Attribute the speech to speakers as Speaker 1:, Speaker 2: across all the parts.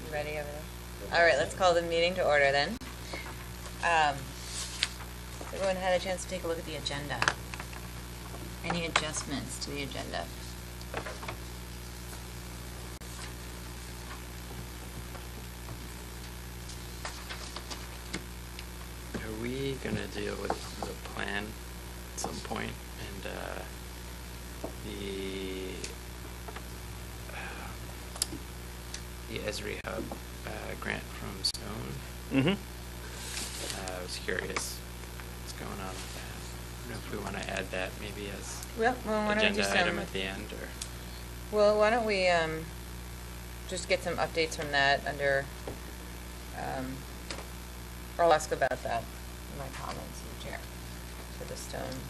Speaker 1: You ready over there? All right, let's call the meeting to order then. Everyone had a chance to take a look at the agenda. Any adjustments to the agenda?
Speaker 2: Are we gonna deal with the plan at some point and the Esri Hub grant from Stone?
Speaker 3: Mm-hmm.
Speaker 2: I was curious what's going on with that. I don't know if we want to add that maybe as
Speaker 1: Well, why don't we
Speaker 2: agenda
Speaker 1: do
Speaker 2: item
Speaker 1: some,
Speaker 2: at the end, or
Speaker 1: well, why don't we just get some updates from that under, or I'll ask about that in my comments to the chair for the stone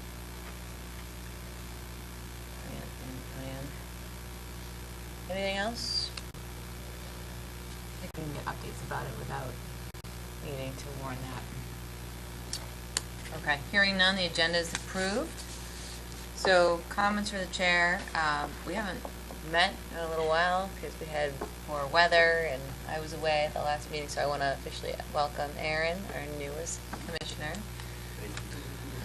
Speaker 1: plan. Anything else? I think we can get updates about it without needing to warn that. Okay, hearing none, the agenda is approved. So comments for the chair. We haven't met in a little while because we had poor weather and I was away at the last meeting, so I want to officially welcome Aaron, our newest commissioner.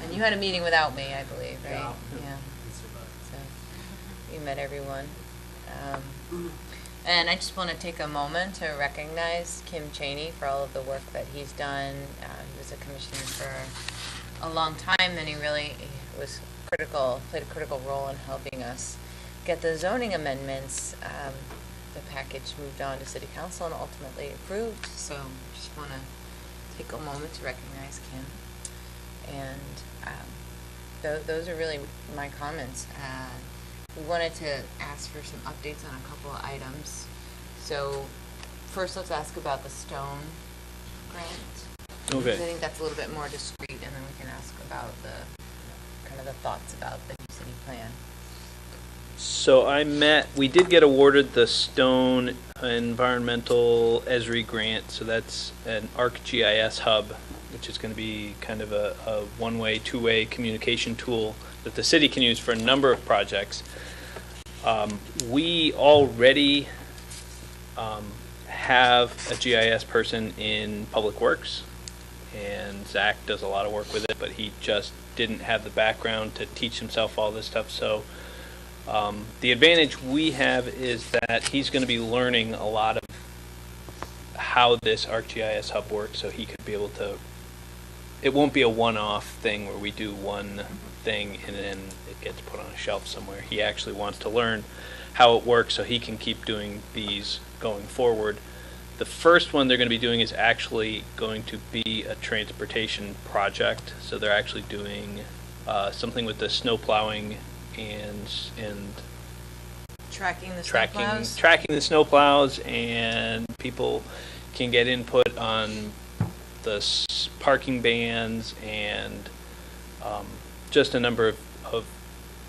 Speaker 1: And you had a meeting without me, I believe, right? Yeah. So you met everyone. And I just want to take a moment to recognize Kim Cheney for all of the work that he's done. He was a commissioner for a long time, and he was critical, played a critical role in helping us get the zoning amendments, the package moved on to City Council and ultimately approved. So I just want to take a moment to recognize Kim. And those are really my comments. We wanted to ask for some updates on a couple of items. So first let's ask about the stone grant.
Speaker 3: Okay.
Speaker 1: I think that's a little bit more discreet, and then we can ask about the kind of the thoughts about the new city plan.
Speaker 3: So we did get awarded the Stone Environmental Esri grant, so that's an ArcGIS hub, which is going to be kind of a one-way, two-way communication tool that the city can use for a number of projects. We already have a GIS person in Public Works, and Zach does a lot of work with it, but he just didn't have the background to teach himself all this stuff. So the advantage we have is that he's going to be learning a lot of how this ArcGIS hub works, so he could be able to, it won't be a one-off thing where we do one thing and then it gets put on a shelf somewhere. He actually wants to learn how it works so he can keep doing these going forward. The first one they're going to be doing is actually going to be a transportation project. So they're actually doing something with the snow plowing and
Speaker 1: Tracking the snowplows?
Speaker 3: Tracking the snowplows, and people can get input on the parking bans and just a number of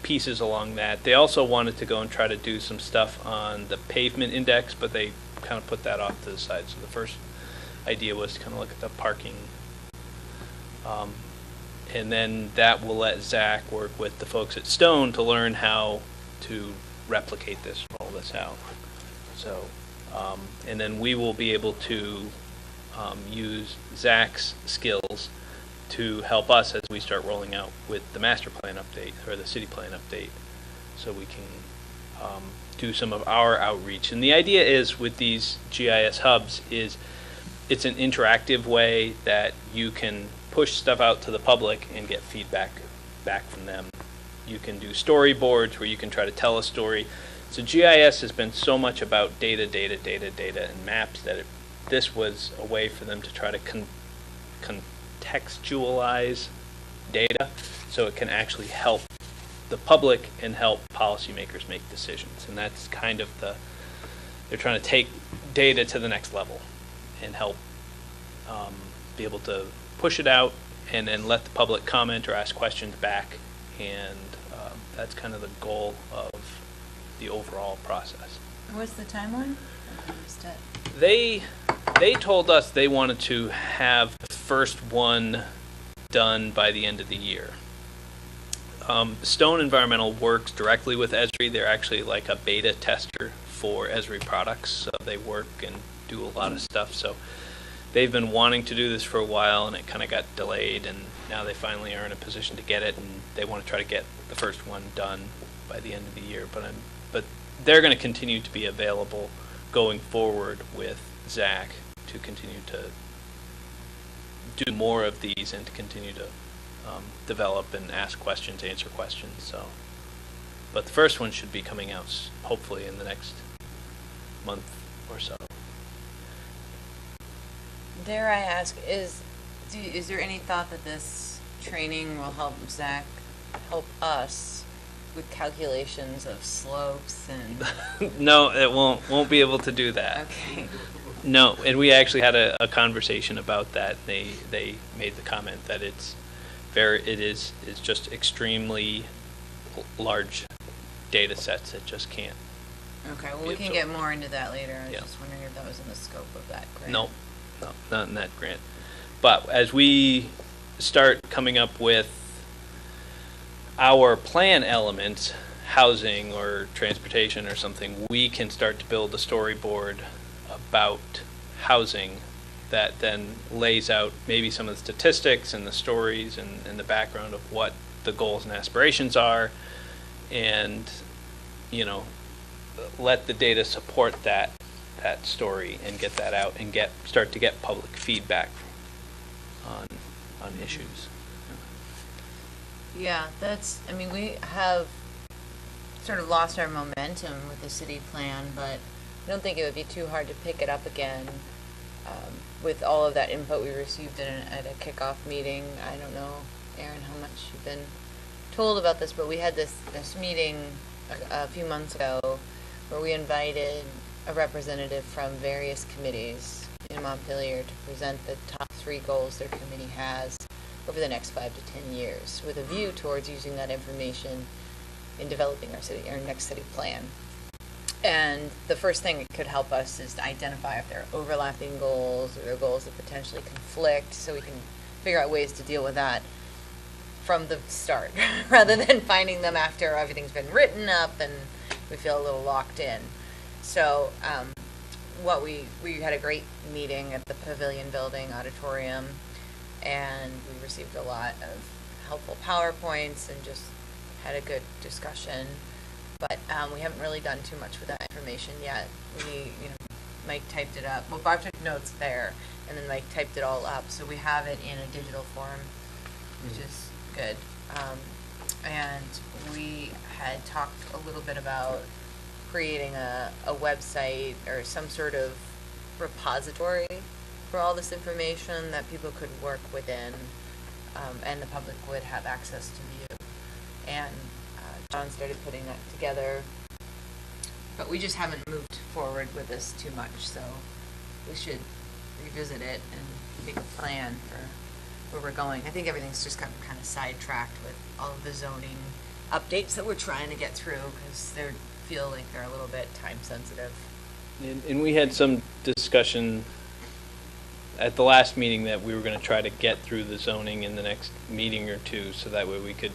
Speaker 3: pieces along that. They also wanted to go and try to do some stuff on the pavement index, but they kind of put that off to the side. So the first idea was to kind of look at the parking, and then that will let Zach work with the folks at Stone to learn how to replicate this, roll this out. So, and then we will be able to use Zach's skills to help us as we start rolling out with the master plan update or the city plan update, so we can do some of our outreach. And the idea is with these GIS hubs is it's an interactive way that you can push stuff out to the public and get feedback back from them. You can do storyboards where you can try to tell a story. So GIS has been so much about data, and maps that this was a way for them to try to contextualize data so it can actually help the public and help policymakers make decisions. And that's kind of they're trying to take data to the next level and help be able to push it out and then let the public comment or ask questions back. And that's kind of the goal of the overall process.
Speaker 1: What's the timeline?
Speaker 3: They told us they wanted to have the first one done by the end of the year. Stone Environmental works directly with Esri. They're actually like a beta tester for Esri products. So they work and do a lot of stuff. So they've been wanting to do this for a while, and it kind of got delayed, and now they finally are in a position to get it, and they want to try to get the first one done by the end of the year. But they're going to continue to be available going forward with Zach to continue to do more of these and to continue to develop and ask questions, answer questions. So, but the first one should be coming out hopefully in the next month or so.
Speaker 1: Dare I ask, is there any thought that this training will help Zach help us with calculations of slopes and?
Speaker 3: No, it won't be able to do that.
Speaker 1: Okay.
Speaker 3: No, and we actually had a conversation about that. They made the comment that it is just extremely large data sets that just can't.
Speaker 1: Okay, well, we can get more into that later. I was
Speaker 3: Yeah.
Speaker 1: just wondering if that was in the scope of that grant.
Speaker 3: No, not in that grant. But as we start coming up with our plan elements, housing or transportation or something, we can start to build a storyboard about housing that then lays out maybe some of the statistics and the stories and the background of what the goals and aspirations are, and let the data support that story and get that out and start to get public feedback on issues.
Speaker 1: Yeah, I mean, we have sort of lost our momentum with the city plan, but I don't think it would be too hard to pick it up again with all of that input we received at a kickoff meeting. I don't know, Aaron, how much you've been told about this, but we had this meeting a few months ago where we invited a representative from various committees in Montpelier to present the top 3 goals their committee has over the next 5 to 10 years, with a view towards using that information in developing our next city plan. And the first thing it could help us is to identify if there are overlapping goals or there are goals that potentially conflict, so we can figure out ways to deal with that from the start, rather than finding them after everything's been written up and we feel a little locked in. So we had a great meeting at the Pavilion Building auditorium, and we received a lot of helpful PowerPoints and just had a good discussion. But we haven't really done too much with that information yet. Mike typed it up. Well, Bob took notes there, and then Mike typed it all up. So we have it in a digital form, which is good. And we had talked a little bit about creating a website or some sort of repository for all this information that people could work within, and the public would have access to view. And John started putting that together, but we just haven't moved forward with this too much, so we should revisit it and make a plan for where we're going. I think everything's just gotten kind of sidetracked with all of the zoning updates that we're trying to get through, because they feel like they're a little bit time sensitive.
Speaker 3: And we had some discussion at the last meeting that we were going to try to get through the zoning in the next meeting or two, so that way we could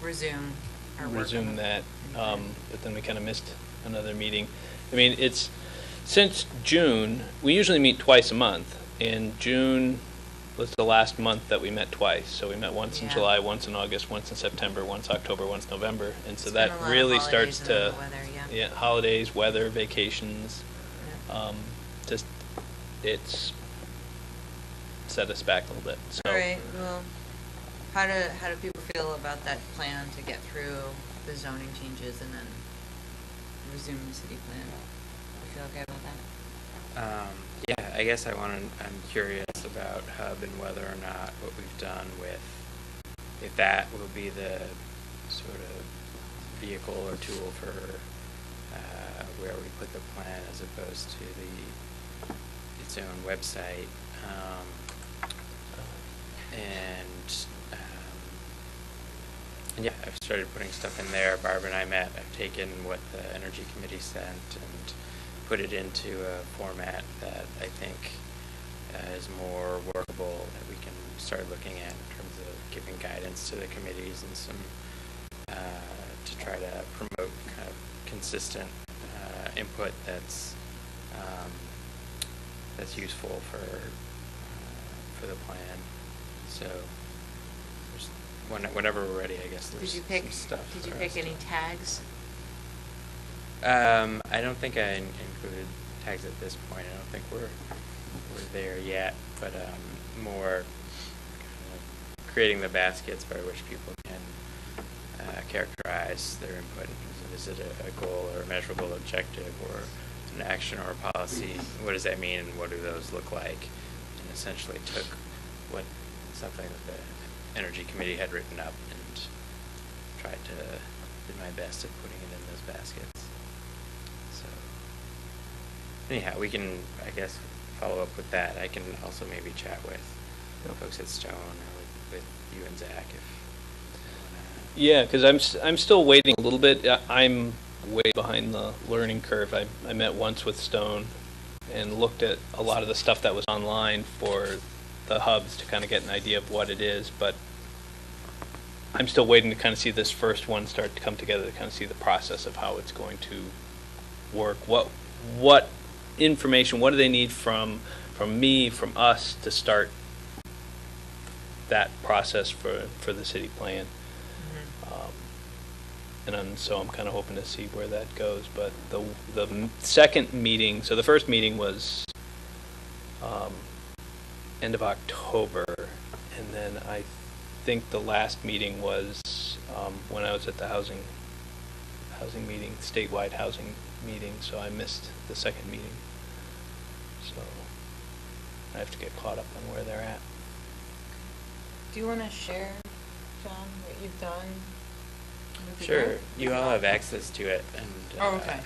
Speaker 1: Resume our work on
Speaker 3: that. But then we kind of missed another meeting. I mean, it's since June. We usually meet twice a month, and June was the last month that we met twice. So we met once in
Speaker 1: Yeah.
Speaker 3: July, once in August, once in September, once October, once November, and so
Speaker 1: It's
Speaker 3: that
Speaker 1: been a lot of
Speaker 3: really
Speaker 1: holidays
Speaker 3: starts
Speaker 1: and
Speaker 3: to
Speaker 1: then the weather,
Speaker 3: holidays, weather, vacations.
Speaker 1: Yeah.
Speaker 3: Just it's set us back a little bit. So.
Speaker 1: All right, well, how do people feel about that plan to get through the zoning changes and then resume the city plan? You feel okay about that?
Speaker 2: Yeah, I guess I'm curious about hub and whether or not what we've done with, if that will be the sort of vehicle or tool for where we put the plan as opposed to its own website. And yeah, I've started putting stuff in there. Barbara and I met. I've taken what the Energy Committee sent and put it into a format that I think is more workable, that we can start looking at in terms of giving guidance to the committees and some to try to promote kind of consistent input that's that's useful for the plan. So there's whenever we're ready, I guess there's some stuff.
Speaker 1: Did you
Speaker 2: for
Speaker 1: pick
Speaker 2: us
Speaker 1: any
Speaker 2: to-
Speaker 1: tags?
Speaker 2: I don't think I included tags at this point. I don't think we're there yet, but more kind of creating the baskets by which people can characterize their input. Is it a goal or a measurable objective or an action or a policy? What does that mean, and what do those look like? And essentially took something that the Energy Committee had written up and tried to do my best at putting it in those baskets. So anyhow, we can, I guess, follow up with that. I can also maybe chat with folks at Stone or with you and Zach if.
Speaker 3: Yeah, because I'm still waiting a little bit. I'm way behind the learning curve. I met once with Stone and looked at a lot of the stuff that was online for the hubs to kind of get an idea of what it is, but I'm still waiting to kind of see this first one start to come together, to kind of see the process of how it's going to work. What information, what do they need from me, from us, to start that process for the city plan? So I'm kind of hoping to see where that goes. But the second meeting, so the first meeting was end of October, and then I think the last meeting was when I was at the housing meeting, statewide housing meeting, so I missed the second meeting. So I have to get caught up on where they're at.
Speaker 1: Do you want to share, John, what you've done? with the
Speaker 2: Sure,
Speaker 1: group?
Speaker 2: you all have access to it, and
Speaker 1: Oh, okay.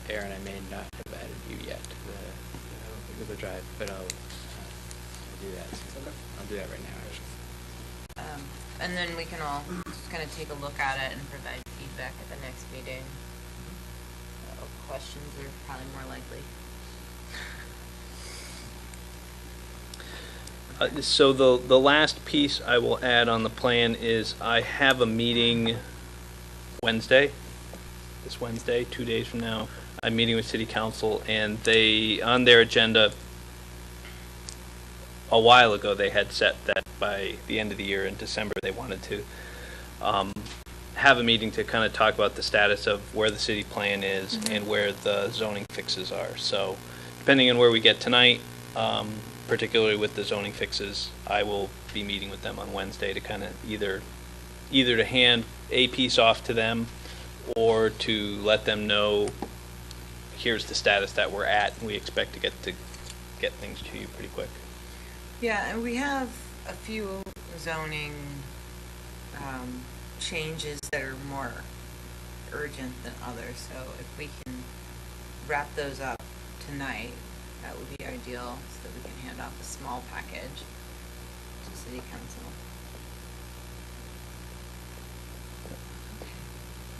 Speaker 2: Aaron, I may not have added you yet to the drive, but I'll do that.
Speaker 4: Okay.
Speaker 2: I'll do that right now, actually.
Speaker 1: And then we can all just kind of take a look at it and provide feedback at the next meeting. Questions are probably more likely.
Speaker 3: So the last piece I will add on the plan is I have a meeting this Wednesday, 2 days from now. I'm meeting with City Council, and they, on their agenda, a while ago, they had set that by the end of the year in December, they wanted to have a meeting to kind of talk about the status of where the city plan is and where the zoning fixes are. So depending on where we get tonight, particularly with the zoning fixes, I will be meeting with them on Wednesday to kind of either to hand a piece off to them or to let them know here's the status that we're at, and we expect to get things to you pretty quick.
Speaker 1: Yeah, and we have a few zoning changes that are more urgent than others, so if we can wrap those up tonight, that would be ideal, so that we can hand off a small package to City Council.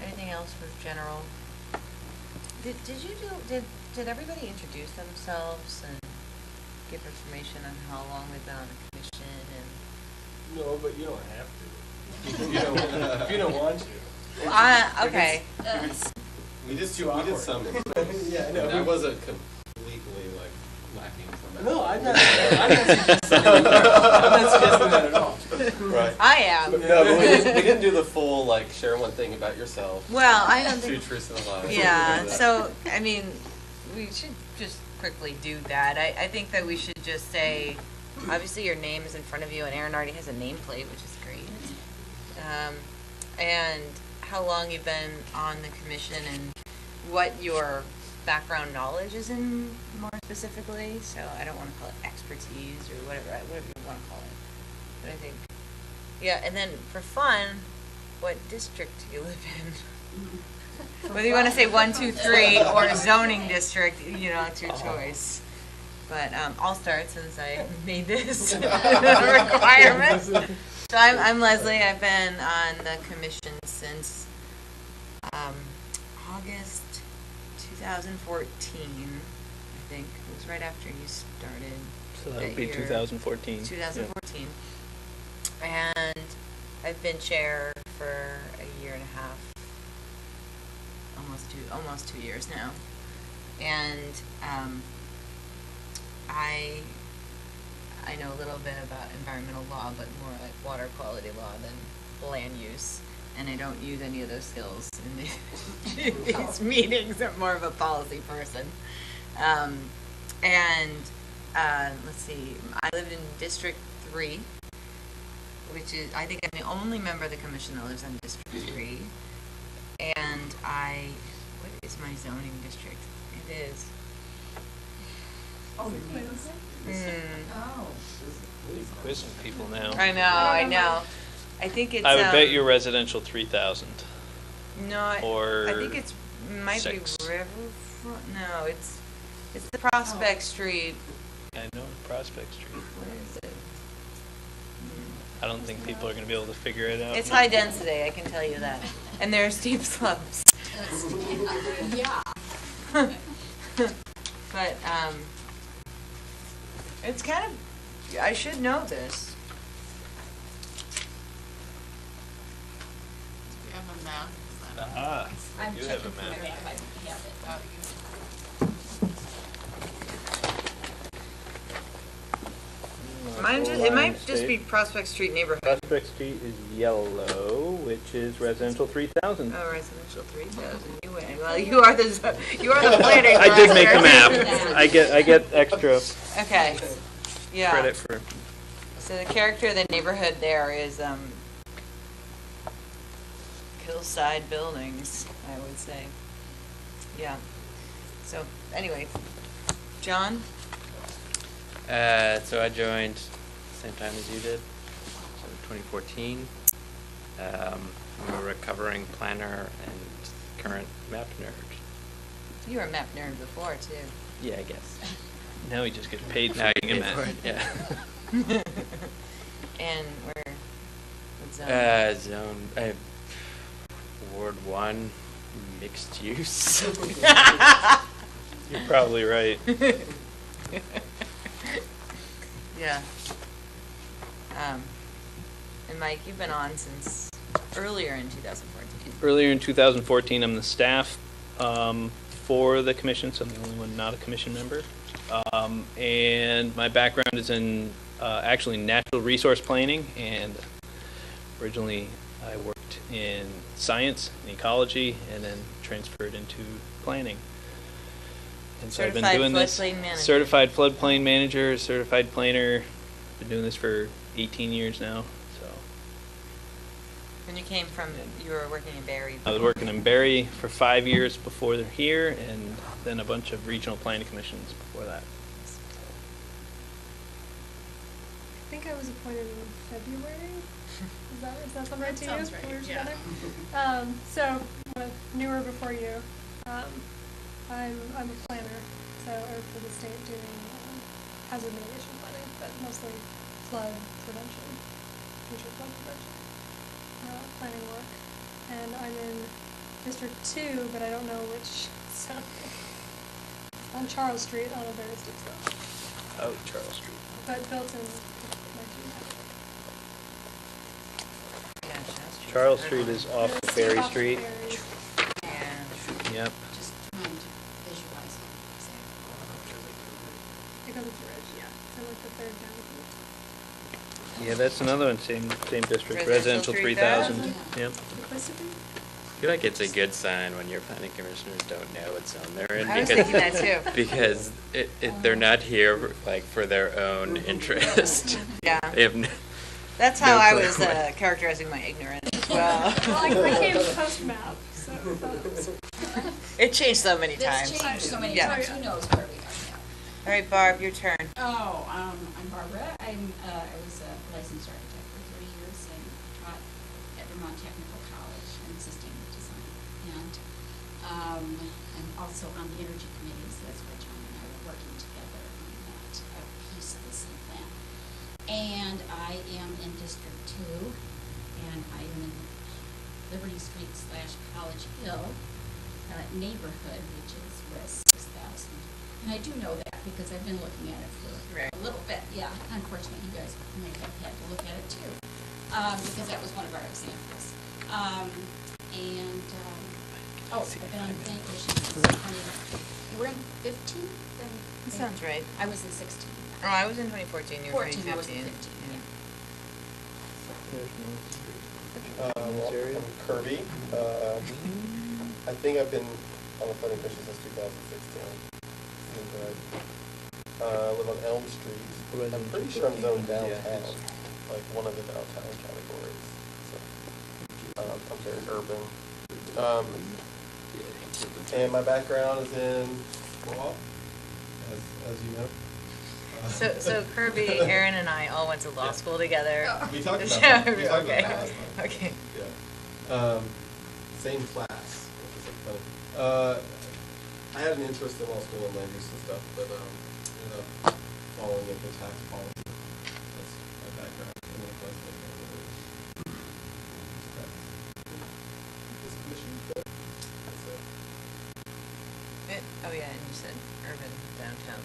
Speaker 1: Anything else for general? Did everybody introduce themselves and give information on how long they've been on the commission and?
Speaker 4: No, but you don't have to. If you don't want to.
Speaker 1: Okay.
Speaker 4: We did some. Yeah, I know.
Speaker 5: It wasn't completely like lacking from that.
Speaker 4: No, I'm not suggesting that at all.
Speaker 5: Right.
Speaker 1: I am.
Speaker 5: No, but we didn't do the full like share one thing about yourself.
Speaker 1: Well, I don't
Speaker 5: Two
Speaker 1: think.
Speaker 5: truths and a lie.
Speaker 1: Yeah, so, I mean, we should just quickly do that. I think that we should just say, obviously your name is in front of you, and Aaron already has a nameplate, which is great. And how long you've been on the commission and what your background knowledge is in more specifically. So I don't want to call it expertise or whatever you want to call it. But I think, yeah, and then for fun, what district do you live in? Whether you want to say 1, 2, 3 or zoning district, it's your choice. But I'll start since I made this requirement. So I'm Leslie. I've been on the commission since August 2014, I think. It was right after you started.
Speaker 3: So that would be
Speaker 1: year.
Speaker 3: 2014.
Speaker 1: 2014. Yeah. And I've been chair for a year and a half. Almost 2 years now. And I know a little bit about environmental law, but more like water quality law than land use. And I don't use any of those skills in these meetings. I'm more of a policy person. Let's see, I lived in District 3, which is, I think I'm the only member of the commission that lives in District 3. And what is my zoning district? It is.
Speaker 6: Oh,
Speaker 3: Quizzing people now.
Speaker 1: I know. I think it's.
Speaker 3: I would bet you're residential 3,000.
Speaker 1: No,
Speaker 3: or
Speaker 1: I think might
Speaker 3: 6.
Speaker 1: be Riverfront. No, it's the Prospect Street.
Speaker 3: I know Prospect Street.
Speaker 1: What is it?
Speaker 3: I don't think people are going to be able to figure it out.
Speaker 1: It's high density, I can tell you that. And there are steep slopes.
Speaker 6: yeah.
Speaker 1: But it's kind of, I should know this.
Speaker 7: We have a map.
Speaker 3: Ah,
Speaker 6: I'm
Speaker 3: you have a
Speaker 6: checking
Speaker 3: map.
Speaker 6: for it if I have it.
Speaker 1: It might just be Prospect Street neighborhood.
Speaker 3: Prospect Street is yellow, which is residential 3,000.
Speaker 1: Oh, residential 3,000. You win. Well, you are the planning.
Speaker 3: I did make the
Speaker 1: director.
Speaker 3: map. I get extra
Speaker 1: Okay. Yeah.
Speaker 3: credit for.
Speaker 1: So the character of the neighborhood there is hillside buildings, I would say. Yeah. So anyway, John?
Speaker 2: So I joined same time as you did, so 2014. I'm a recovering planner and current map nerd.
Speaker 1: You were a map nerd before, too.
Speaker 2: Yeah, I guess.
Speaker 3: Now he just gets paid for
Speaker 2: Now you
Speaker 3: being a
Speaker 2: pay
Speaker 3: map.
Speaker 2: for it, yeah.
Speaker 1: And what zone?
Speaker 2: Zone, Ward 1, mixed use.
Speaker 3: You're probably right.
Speaker 1: Yeah. And Mike, you've been on since earlier in 2014.
Speaker 3: Earlier in 2014, I'm the staff for the commission, so I'm the only one not a commission member. And my background is in actually natural resource planning, and originally I worked in science and ecology, and then transferred into planning. And so I've been doing this. Certified floodplain manager, certified planner. Been doing this for 18 years now. So
Speaker 1: When you came from, you were working in Barrie.
Speaker 3: I was working in Barrie for 5 years before they're here, and then a bunch of regional planning commissions before that.
Speaker 8: I think I was appointed in February. Is that the right to you?
Speaker 7: Sounds right,
Speaker 8: We were
Speaker 7: yeah.
Speaker 8: together? So newer before you. I'm a planner, or for the state doing hazard mitigation planning, but mostly flood prevention, future flood prevention, planning work. And I'm in District 2, but I don't know which zone. On Charles Street on a very steep slope,
Speaker 3: Oh, Charles Street.
Speaker 8: but built in 1990.
Speaker 1: Yeah,
Speaker 3: Charles Street is off of Ferry
Speaker 8: Off of
Speaker 3: Street.
Speaker 8: Ferry.
Speaker 1: Yeah.
Speaker 3: Yep.
Speaker 6: Just trying to visualize it exactly.
Speaker 8: Because it's a ridge, yeah. So like the third down from
Speaker 3: Yeah, that's another one, same district,
Speaker 1: Residential
Speaker 3: residential 3,000.
Speaker 1: 3,000.
Speaker 3: Yep.
Speaker 8: Simplicity.
Speaker 2: I feel like it's a good sign when your planning commissioners don't know what zone they're in.
Speaker 1: I was thinking that too.
Speaker 2: Because they're not here like for their own interest.
Speaker 1: Yeah.
Speaker 2: They have
Speaker 1: That's how
Speaker 2: No
Speaker 1: I
Speaker 2: clue
Speaker 1: was
Speaker 2: what-
Speaker 1: characterizing my ignorance as well.
Speaker 8: Well, I came post-map, so I thought it was...
Speaker 1: It changed so many times.
Speaker 6: It's changed so many
Speaker 1: Yeah.
Speaker 6: times, who knows where we are now.
Speaker 1: All right, Barb, your turn.
Speaker 6: Oh, I'm Barbara. I was a licensed architect for 30 years and taught at Vermont Technical College in sustainable design. And I'm also on the energy committee, so that's where John and I were working together on that piece of this plan. And I am in District 2, and I am in Liberty Street / College Hill neighborhood, which is West 6,000. And I do know that because I've been looking at it for
Speaker 1: Right.
Speaker 6: a little bit. Yeah, unfortunately, you guys might have had to look at it too, because that was one of our examples. Oh, I've been on planning commission since 20, we're in 15?
Speaker 1: That sounds right.
Speaker 6: I was in 16.
Speaker 1: Oh, I was in 2014, you were
Speaker 6: 14, I was in
Speaker 1: 2015.
Speaker 6: 15, yeah.
Speaker 5: Well, I'm Kirby. I think I've been on the planning commission since 2016. Live on Elm Street. I'm pretty sure I'm zoned downtown, like one of the downtown categories. So, I'm very urban. And my background is in law, as you know.
Speaker 1: So Kirby, Aaron, and I all went to law school together.
Speaker 5: We talked about that. We talked
Speaker 1: Okay.
Speaker 5: about that last time.
Speaker 1: Okay.
Speaker 5: Yeah. Same class, which is like funny. I had an interest in law school and land use and stuff, but ended up falling into tax policy. That's my background. And then this commission, but that's it.
Speaker 1: Oh yeah, and you said urban downtown.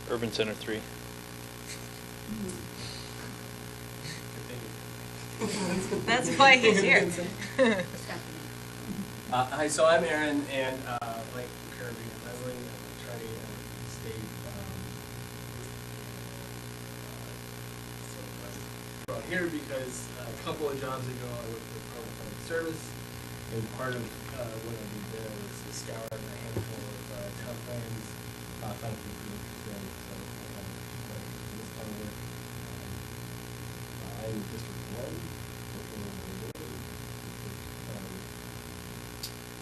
Speaker 3: Urban Center 3.
Speaker 1: That's why he's here.
Speaker 4: Hi, so I'm Aaron, and like Kirby and Leslie, I'm an attorney in the state. So I brought here because a couple of jobs ago I worked with Department of Public Service, and part of what I did there was to scour a handful of town plans, found some pretty interesting. So this kind of work. I'm District 1.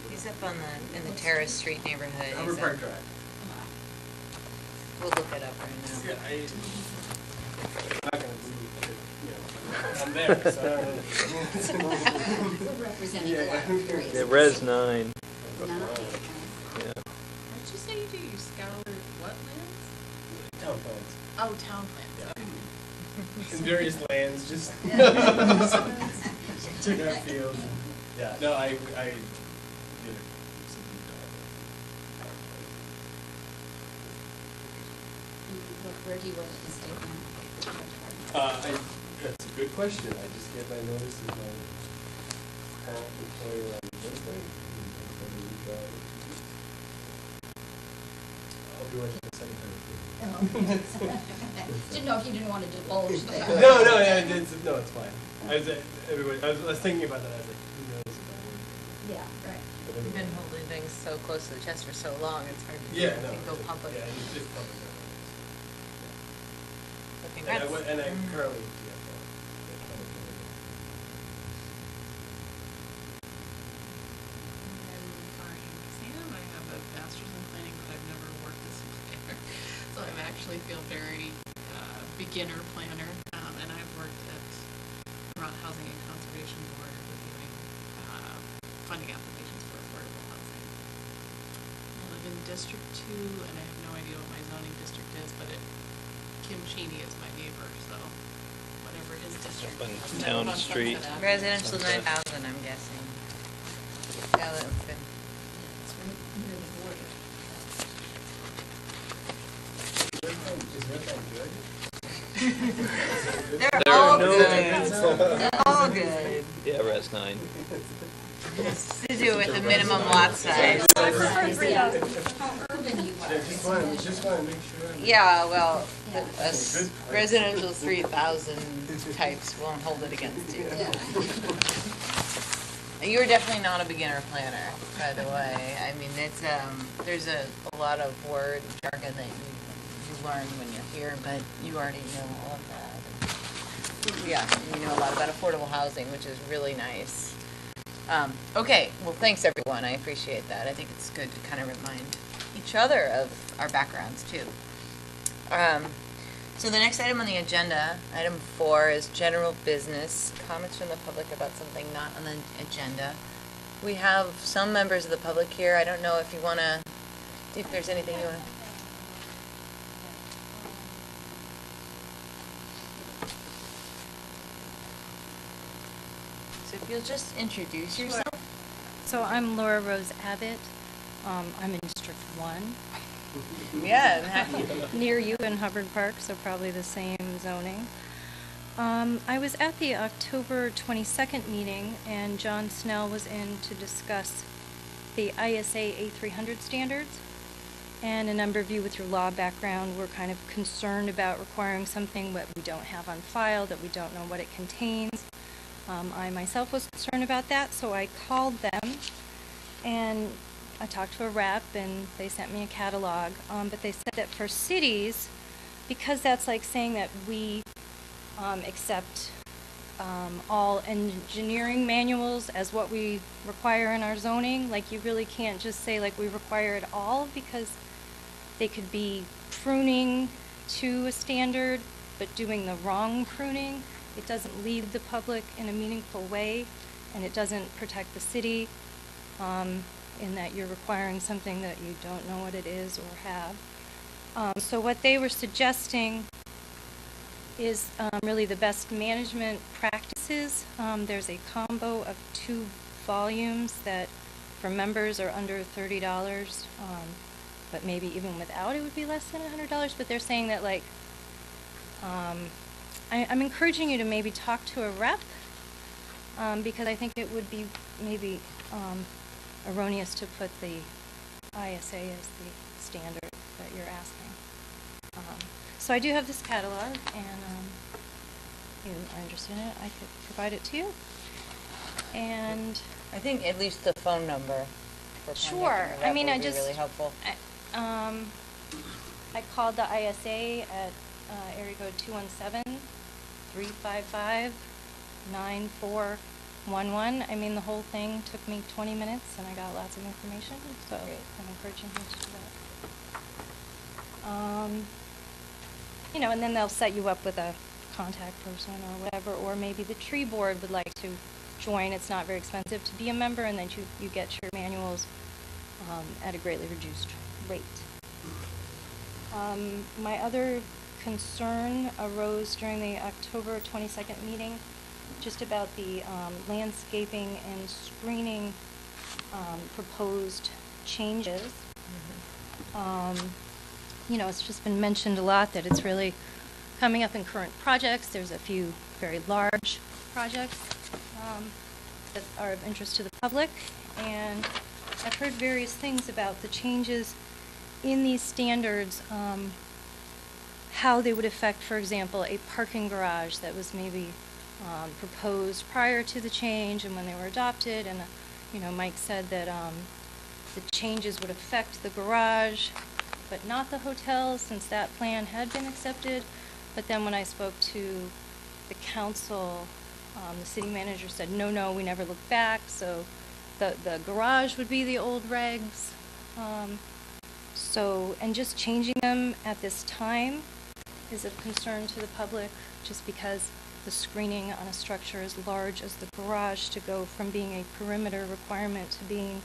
Speaker 1: He's up on in the Terrace Street neighborhood.
Speaker 4: Albert
Speaker 1: He's
Speaker 4: Park
Speaker 1: up-
Speaker 4: Drive.
Speaker 1: We'll look it up right now.
Speaker 4: Yeah, I'm not gonna move, you know, I'm there, so I don't know.
Speaker 6: We're representing
Speaker 4: Yeah.
Speaker 6: a lot of areas.
Speaker 3: Yeah, Res 9.
Speaker 6: Nine.
Speaker 3: Yeah.
Speaker 7: What did you say you do? You scour what lands?
Speaker 4: Town plans.
Speaker 7: Oh, town plans.
Speaker 4: Yeah. In various lands, just took out fields. Yeah, no, I did some deep dive.
Speaker 6: Where do you work in the state now?
Speaker 4: That's a good question. I just get my notice of my current employer on Wednesday. I'll be working the second time.
Speaker 6: Didn't know if you didn't want to divulge that.
Speaker 4: No, yeah, it's fine. I was thinking about that. I was like, who knows if I would.
Speaker 6: Yeah, right.
Speaker 4: But
Speaker 1: We've been
Speaker 4: anyway.
Speaker 1: holding things so close to the chest for so long, it's hard to
Speaker 4: Yeah, no.
Speaker 1: go public.
Speaker 4: Yeah, it's just public.
Speaker 1: So
Speaker 4: And
Speaker 1: congrats.
Speaker 4: I currently,
Speaker 7: Sam, I have a master's in planning, but I've never worked as a planner. So I actually feel very beginner planner, and I've worked at Vermont Housing and Conservation Board reviewing funding applications for affordable housing. I live in District 2, and I have no idea what my zoning district is, but Kim Cheney is my neighbor, so whatever his district
Speaker 3: Up on
Speaker 7: is.
Speaker 3: Town
Speaker 7: Up on
Speaker 3: Street.
Speaker 7: Sunset Avenue.
Speaker 1: Residential 9,000, I'm guessing. Yeah, that looks good.
Speaker 6: It's right near the border.
Speaker 4: is Red Line good?
Speaker 1: They're
Speaker 3: There
Speaker 1: all
Speaker 3: are no-
Speaker 1: good. They're all good.
Speaker 3: Yeah, Res 9.
Speaker 1: It's to do with the minimum lot size.
Speaker 6: How urban you are.
Speaker 4: Yeah, just want to make sure.
Speaker 1: Yeah, well, residential 3,000 types won't hold it against you.
Speaker 6: Yeah.
Speaker 1: You're definitely not a beginner planner, by the way. I mean, it's there's a lot of word jargon that you learn when you're here, but you already know all of that. Yeah, you know a lot about affordable housing, which is really nice. Okay, well, thanks everyone. I appreciate that. I think it's good to kind of remind each other of our backgrounds too. So the next item on the agenda, item 4, is general business, comments from the public about something not on the agenda. We have some members of the public here. I don't know if you want to, if there's anything you want to. So if you'll just introduce yourself.
Speaker 9: So I'm Laura Rose Abbott. I'm in District 1,
Speaker 1: Yeah, and
Speaker 9: near you in Hubbard Park, so probably the same zoning. I was at the October 22nd meeting, and John Snell was in to discuss the ISA A300 standards. And a number of you with your law background were kind of concerned about requiring something that we don't have on file, that we don't know what it contains. I myself was concerned about that, so I called them, and I talked to a rep, and they sent me a catalog. But they said that for cities, because that's like saying that we accept all engineering manuals as what we require in our zoning, like you really can't just say like we require it all, because they could be pruning to a standard, but doing the wrong pruning. It doesn't lead the public in a meaningful way, and it doesn't protect the city in that you're requiring something that you don't know what it is or have. So what they were suggesting is really the best management practices. There's a combo of 2 volumes that for members are under $30, but maybe even without it would be less than $100. But they're saying that like, I'm encouraging you to maybe talk to a rep, because I think it would be maybe erroneous to put the ISA as the standard that you're asking. So I do have this catalog, and if you are interested in it, I could provide it to you. And
Speaker 1: I think at least the phone number for contacting
Speaker 9: sure.
Speaker 1: the rep
Speaker 9: I mean,
Speaker 1: would
Speaker 9: I
Speaker 1: be
Speaker 9: just
Speaker 1: really helpful.
Speaker 9: I called the ISA at area code 217-355-9411. I mean, the whole thing took me 20 minutes, and I got lots of information, so I'm encouraging you to do that. You know, and then they'll set you up with a contact person or whatever, or maybe the tree board would like to join. It's not very expensive to be a member, and then you get your manuals at a greatly reduced rate. My other concern arose during the October 22nd meeting, just about the landscaping and screening proposed changes. You know, it's just been mentioned a lot that it's really coming up in current projects. There's a few very large projects that are of interest to the public, and I've heard various things about the changes in these standards, how they would affect, for example, a parking garage that was maybe proposed prior to the change and when they were adopted. And, you know, Mike said that the changes would affect the garage, but not the hotel, since that plan had been accepted. But then when I spoke to the council, the city manager said, no, we never looked back, so the garage would be the old regs. And just changing them at this time is of concern to the public, just because the screening on a structure as large as the garage to go from being a perimeter requirement to being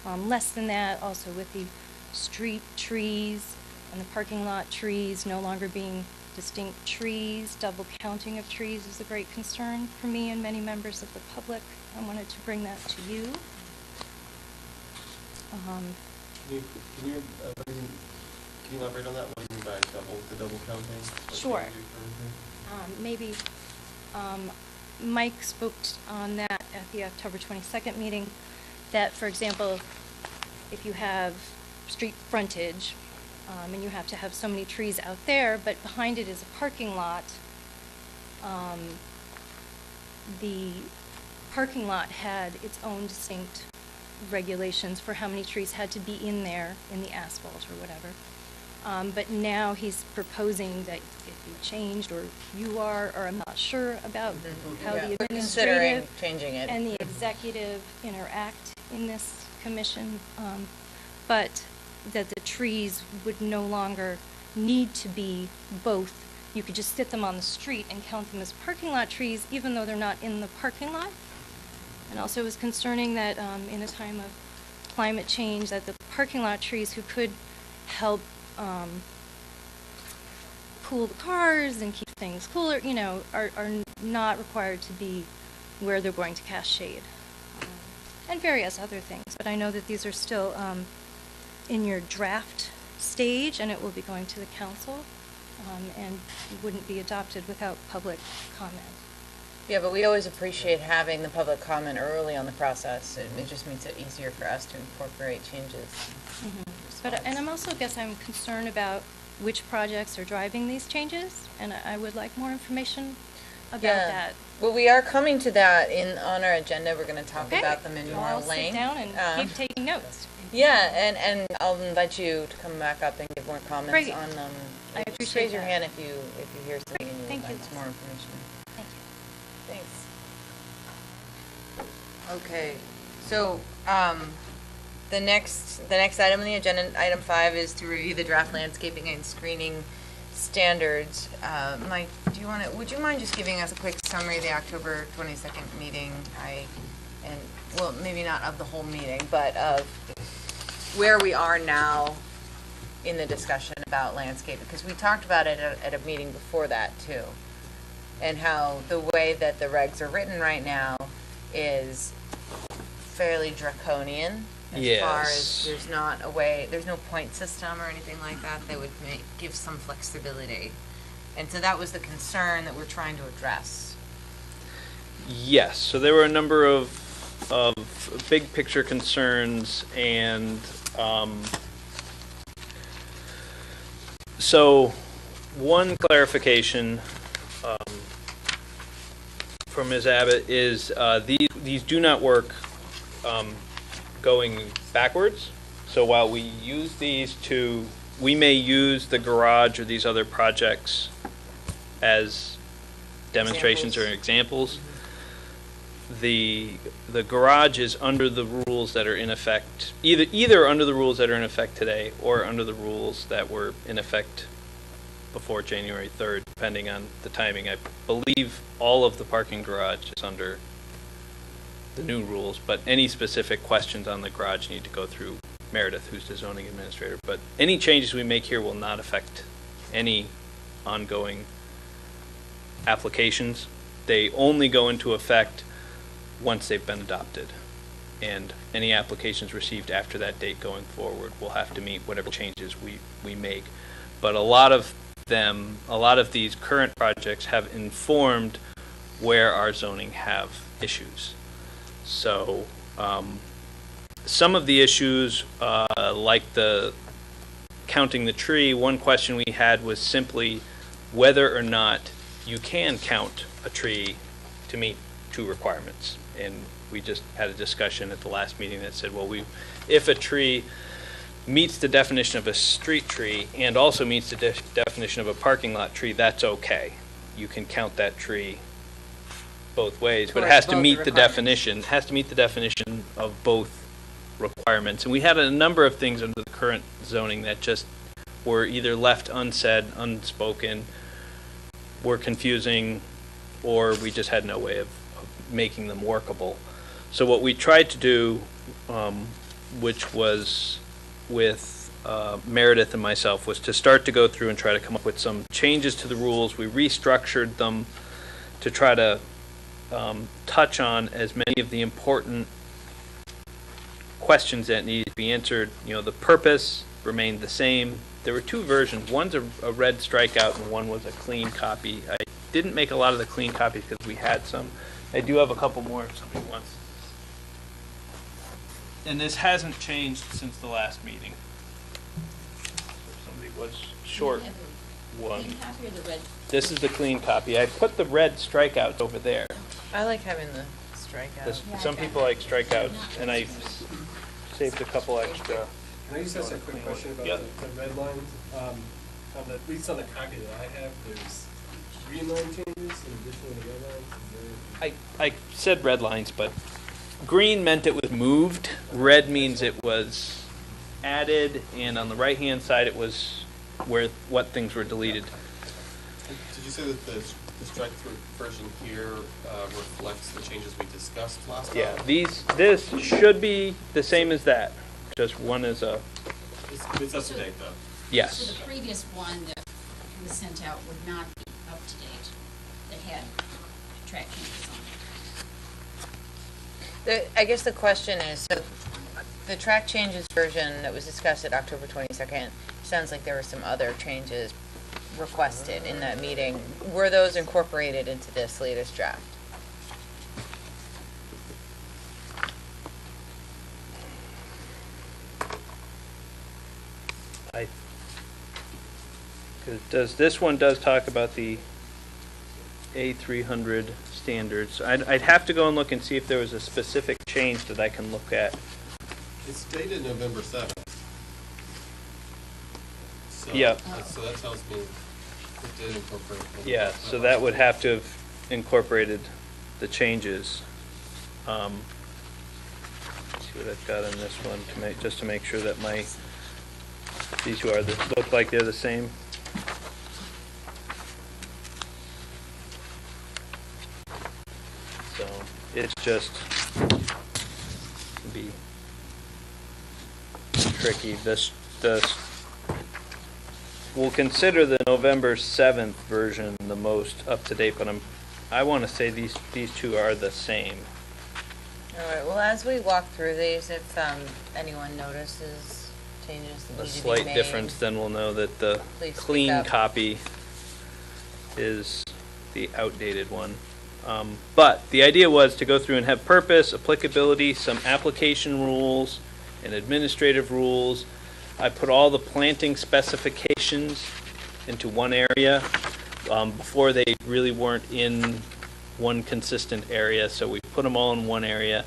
Speaker 9: less than that, also with the street trees and the parking lot trees no longer being distinct trees. Double counting of trees is a great concern for me and many members of the public. I wanted to bring that to you.
Speaker 5: Can you elaborate on that? What do you mean by the double counting?
Speaker 9: Sure. Maybe Mike spoke on that at the October 22nd meeting, that, for example, if you have street frontage and you have to have so many trees out there, but behind it is a parking lot, the parking lot had its own distinct regulations for how many trees had to be in there in the asphalt or whatever. But now he's proposing that it be changed, or you are, or I'm not sure about how the
Speaker 1: We're considering
Speaker 9: administrative
Speaker 1: changing it.
Speaker 9: and the executive interact in this commission, but that the trees would no longer need to be both. You could just sit them on the street and count them as parking lot trees, even though they're not in the parking lot. And also it was concerning that in a time of climate change, that the parking lot trees who could help cool the cars and keep things cooler, you know, are not required to be where they're going to cast shade. And various other things. But I know that these are still in your draft stage, and it will be going to the council. and wouldn't be adopted without public comment.
Speaker 1: Yeah, but we always appreciate having the public comment early on the process. It just makes it easier for us to incorporate changes.
Speaker 9: And I'm concerned about which projects are driving these changes, and I would like more information about that.
Speaker 1: Well, we are coming to that on our agenda. We're going to talk
Speaker 9: Okay.
Speaker 1: about them in
Speaker 9: Well,
Speaker 1: more
Speaker 9: I'll
Speaker 1: length.
Speaker 9: sit down and keep taking notes.
Speaker 1: Yeah, and I'll invite you to come back up and give more comments
Speaker 9: Great.
Speaker 1: on them.
Speaker 9: I
Speaker 1: Just
Speaker 9: appreciate
Speaker 1: raise your
Speaker 9: that.
Speaker 1: hand if you hear something and you
Speaker 9: Thank
Speaker 1: would
Speaker 9: you.
Speaker 1: like some more information.
Speaker 9: Thank you.
Speaker 1: Thanks. Okay, so the next item on the agenda, item 5, is to review the draft landscaping and screening standards. Mike, would you mind just giving us a quick summary of the October 22nd meeting? Well, maybe not of the whole meeting, but of where we are now in the discussion about landscape, because we talked about it at a meeting before that too, and how the way that the regs are written right now is fairly draconian as far as there's no point system or anything like that that would give some flexibility. And so that was the concern that we're trying to address.
Speaker 3: Yes, so there were a number of big picture concerns, and so one clarification from Ms. Abbott is these do not work going backwards. So while we use we may use the garage or these other projects as demonstrations or examples. The garage is under the rules that are in effect, either under the rules that are in effect today or under the rules that were in effect before January 3rd, depending on the timing. I believe all of the parking garage is under the new rules, but any specific questions on the garage need to go through Meredith, who's the zoning administrator. But any changes we make here will not affect any ongoing applications. They only go into effect once they've been adopted, and any applications received after that date going forward will have to meet whatever changes we make. But a lot of these current projects have informed where our zoning have issues. So some of the issues, like the counting the tree, one question we had was simply whether or not you can count a tree to meet 2 requirements. And we just had a discussion at the last meeting that said, well, if a tree meets the definition of a street tree and also meets the definition of a parking lot tree, that's okay. You can count that tree both ways, but it has to meet the definition. It has to meet the definition of both requirements. And we had a number of things under the current zoning that just were either left unsaid, unspoken, were confusing, or we just had no way of making them workable. So what we tried to do, which was with Meredith and myself, was to start to go through and try to come up with some changes to the rules. We restructured them to try to touch on as many of the important questions that needed to be answered. The purpose remained the same. There were 2 versions. One's a red strikeout and one was a clean copy. I didn't make a lot of the clean copies because we had some. I do have a couple more if somebody wants. And this hasn't changed since the last meeting. If somebody was short one.
Speaker 6: Clean copy or the red?
Speaker 3: This is the clean copy. I put the red strikeouts over there.
Speaker 1: I like having the strikeout.
Speaker 3: Some people like strikeouts, and I saved a couple extra.
Speaker 5: Can I just ask a quick question about
Speaker 3: Yep.
Speaker 5: the red lines? At least on the copy that I have, there's green line changes in addition to the red lines.
Speaker 3: I said red lines, but green meant it was moved. Red means it was added, and on the right-hand side it was what things were deleted.
Speaker 5: Did you say that the strike-through version here reflects the changes we discussed last time?
Speaker 3: Yeah, this should be the same as that. Just one is a
Speaker 5: It's up to date, though.
Speaker 3: yes.
Speaker 6: So the previous one that was sent out would not be up to date, that had track changes on it.
Speaker 1: I guess the question is, so the track changes version that was discussed at October 22nd, sounds like there were some other changes requested in that meeting, were those incorporated into this latest draft?
Speaker 3: This one does talk about the A300 standards. I'd have to go and look and see if there was a specific change that I can look at.
Speaker 5: It's dated November 7th. So,
Speaker 3: Yeah.
Speaker 5: So that tells me it did incorporate.
Speaker 3: Yeah, so that would have to have incorporated the changes. Let's see what I've got in this one, just to make sure that these two look like they're the same. So it's just be tricky. We'll consider the November 7th version the most up to date, but I want to say these two are the same.
Speaker 1: All right, well, as we walk through these, if anyone notices changes that
Speaker 3: A
Speaker 1: need to be
Speaker 3: slight
Speaker 1: made,
Speaker 3: difference, then we'll know that the
Speaker 1: please speak
Speaker 3: clean
Speaker 1: up.
Speaker 3: copy is the outdated one. But the idea was to go through and have purpose, applicability, some application rules, and administrative rules. I put all the planting specifications into one area. Before, they really weren't in one consistent area, so we put them all in one area.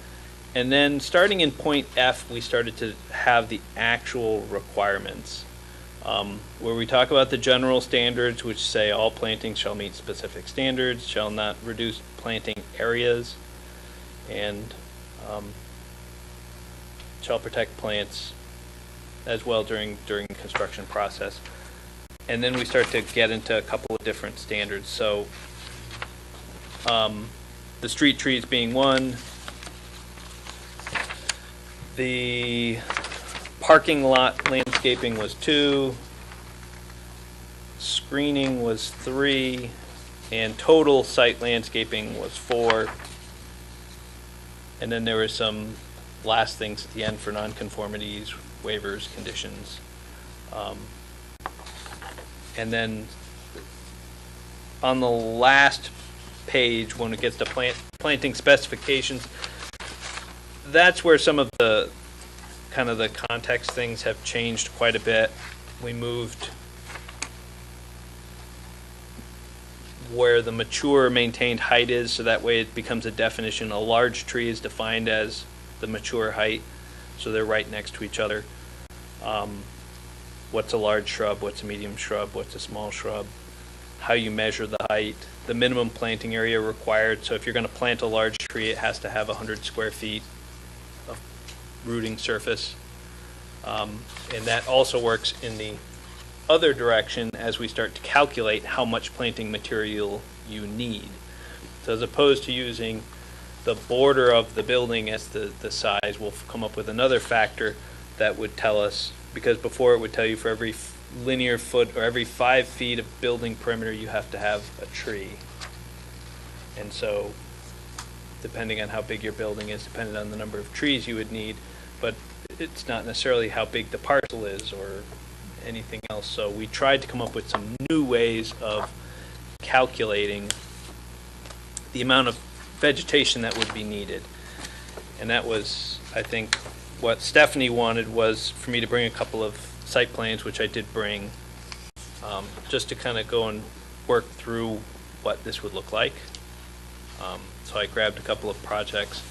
Speaker 3: And then starting in point F, we started to have the actual requirements, where we talk about the general standards, which say all plantings shall meet specific standards, shall not reduce planting areas, and shall protect plants as well during construction process. And then we start to get into a couple of different standards. So the street trees being one, the parking lot landscaping was 2, screening was 3, and total site landscaping was 4. And then there were some last things at the end for nonconformities, waivers, conditions. And then on the last page, when it gets to planting specifications, that's where some of the kind of the context things have changed quite a bit. We moved where the mature maintained height is, so that way it becomes a definition. A large tree is defined as the mature height, so they're right next to each other. What's a large shrub, what's a medium shrub, what's a small shrub, how you measure the height, the minimum planting area required. So if you're going to plant a large tree, it has to have 100 square feet of rooting surface. And that also works in the other direction as we start to calculate how much planting material you need. So as opposed to using the border of the building as the size, we'll come up with another factor that would tell us, because before it would tell you for every linear foot or every 5 feet of building perimeter you have to have a tree. And so depending on how big your building is, depending on the number of trees you would need, but it's not necessarily how big the parcel is or anything else. So we tried to come up with some new ways of calculating the amount of vegetation that would be needed. And that was, I think, what Stephanie wanted was for me to bring a couple of site plans, which I did bring, just to kind of go and work through what this would look like. So I grabbed a couple of projects,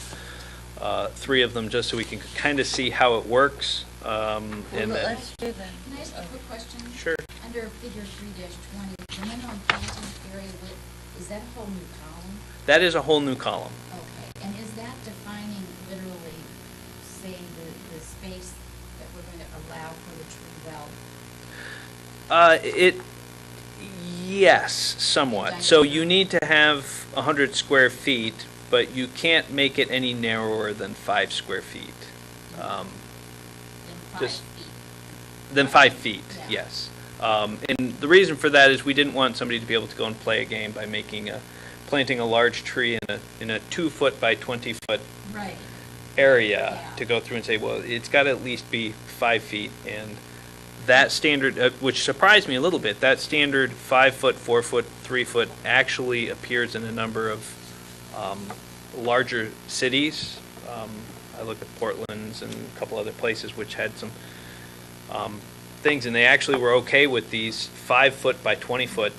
Speaker 3: 3 of them, just so we can kind of see how it works. And then,
Speaker 1: Let's do that.
Speaker 6: Can I ask a quick question?
Speaker 3: Sure.
Speaker 6: Under figure 3-20, the minimum planting area width, is that a whole new column?
Speaker 3: that is a whole new column.
Speaker 6: Okay, and is that defining literally, say, the space that we're going to allow for the tree well?
Speaker 3: Yes, somewhat. So you need to have 100 square feet, but you can't make it any narrower than 5 square feet.
Speaker 6: In 5
Speaker 3: just-
Speaker 6: feet?
Speaker 3: Than 5 feet,
Speaker 6: Yeah.
Speaker 3: yes. And the reason for that is we didn't want somebody to be able to go and play a game by planting a large tree in a 2 foot by 20 foot
Speaker 6: Right.
Speaker 3: area
Speaker 6: Yeah.
Speaker 3: to go through and say, well, it's got to at least be 5 feet. And that standard, which surprised me a little bit, that standard 5 foot, 4 foot, 3 foot actually appears in a number of larger cities. I looked at Portland's and a couple other places which had some things, and they actually were okay with these 5 foot by 20 foot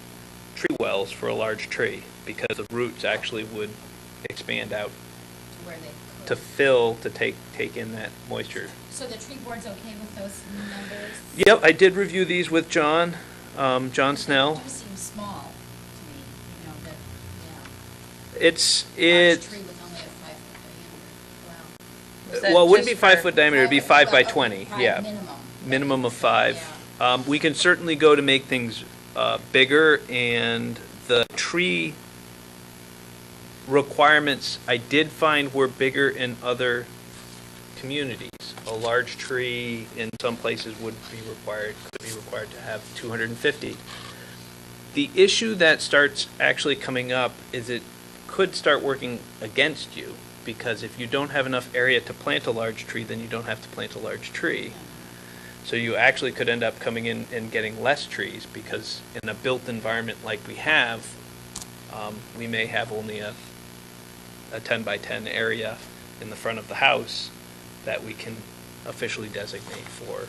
Speaker 3: tree wells for a large tree, because the roots actually would expand out
Speaker 6: Where they could.
Speaker 3: to fill, to take in that moisture.
Speaker 6: So the tree board's okay with those numbers?
Speaker 3: Yep, I did review these with John Snell.
Speaker 6: It just seems small to me, that,
Speaker 3: It's,
Speaker 6: large tree with only a 5 foot diameter. Wow.
Speaker 1: Was that
Speaker 3: well, it wouldn't be
Speaker 1: just
Speaker 3: 5
Speaker 1: for-
Speaker 3: foot diameter, it'd be 5 by
Speaker 6: Well,
Speaker 3: 20,
Speaker 6: five
Speaker 3: yeah. Minimum of 5. We can certainly go to make things bigger, and the tree requirements I did find were bigger in other communities. A large tree in some places could be required to have 250. The issue that starts actually coming up is it could start working against you, because if you don't have enough area to plant a large tree, then you don't have to plant a large tree. So you actually could end up coming in and getting less trees, because in a built environment like we have, we may have only a 10 by 10 area in the front of the house that we can officially designate for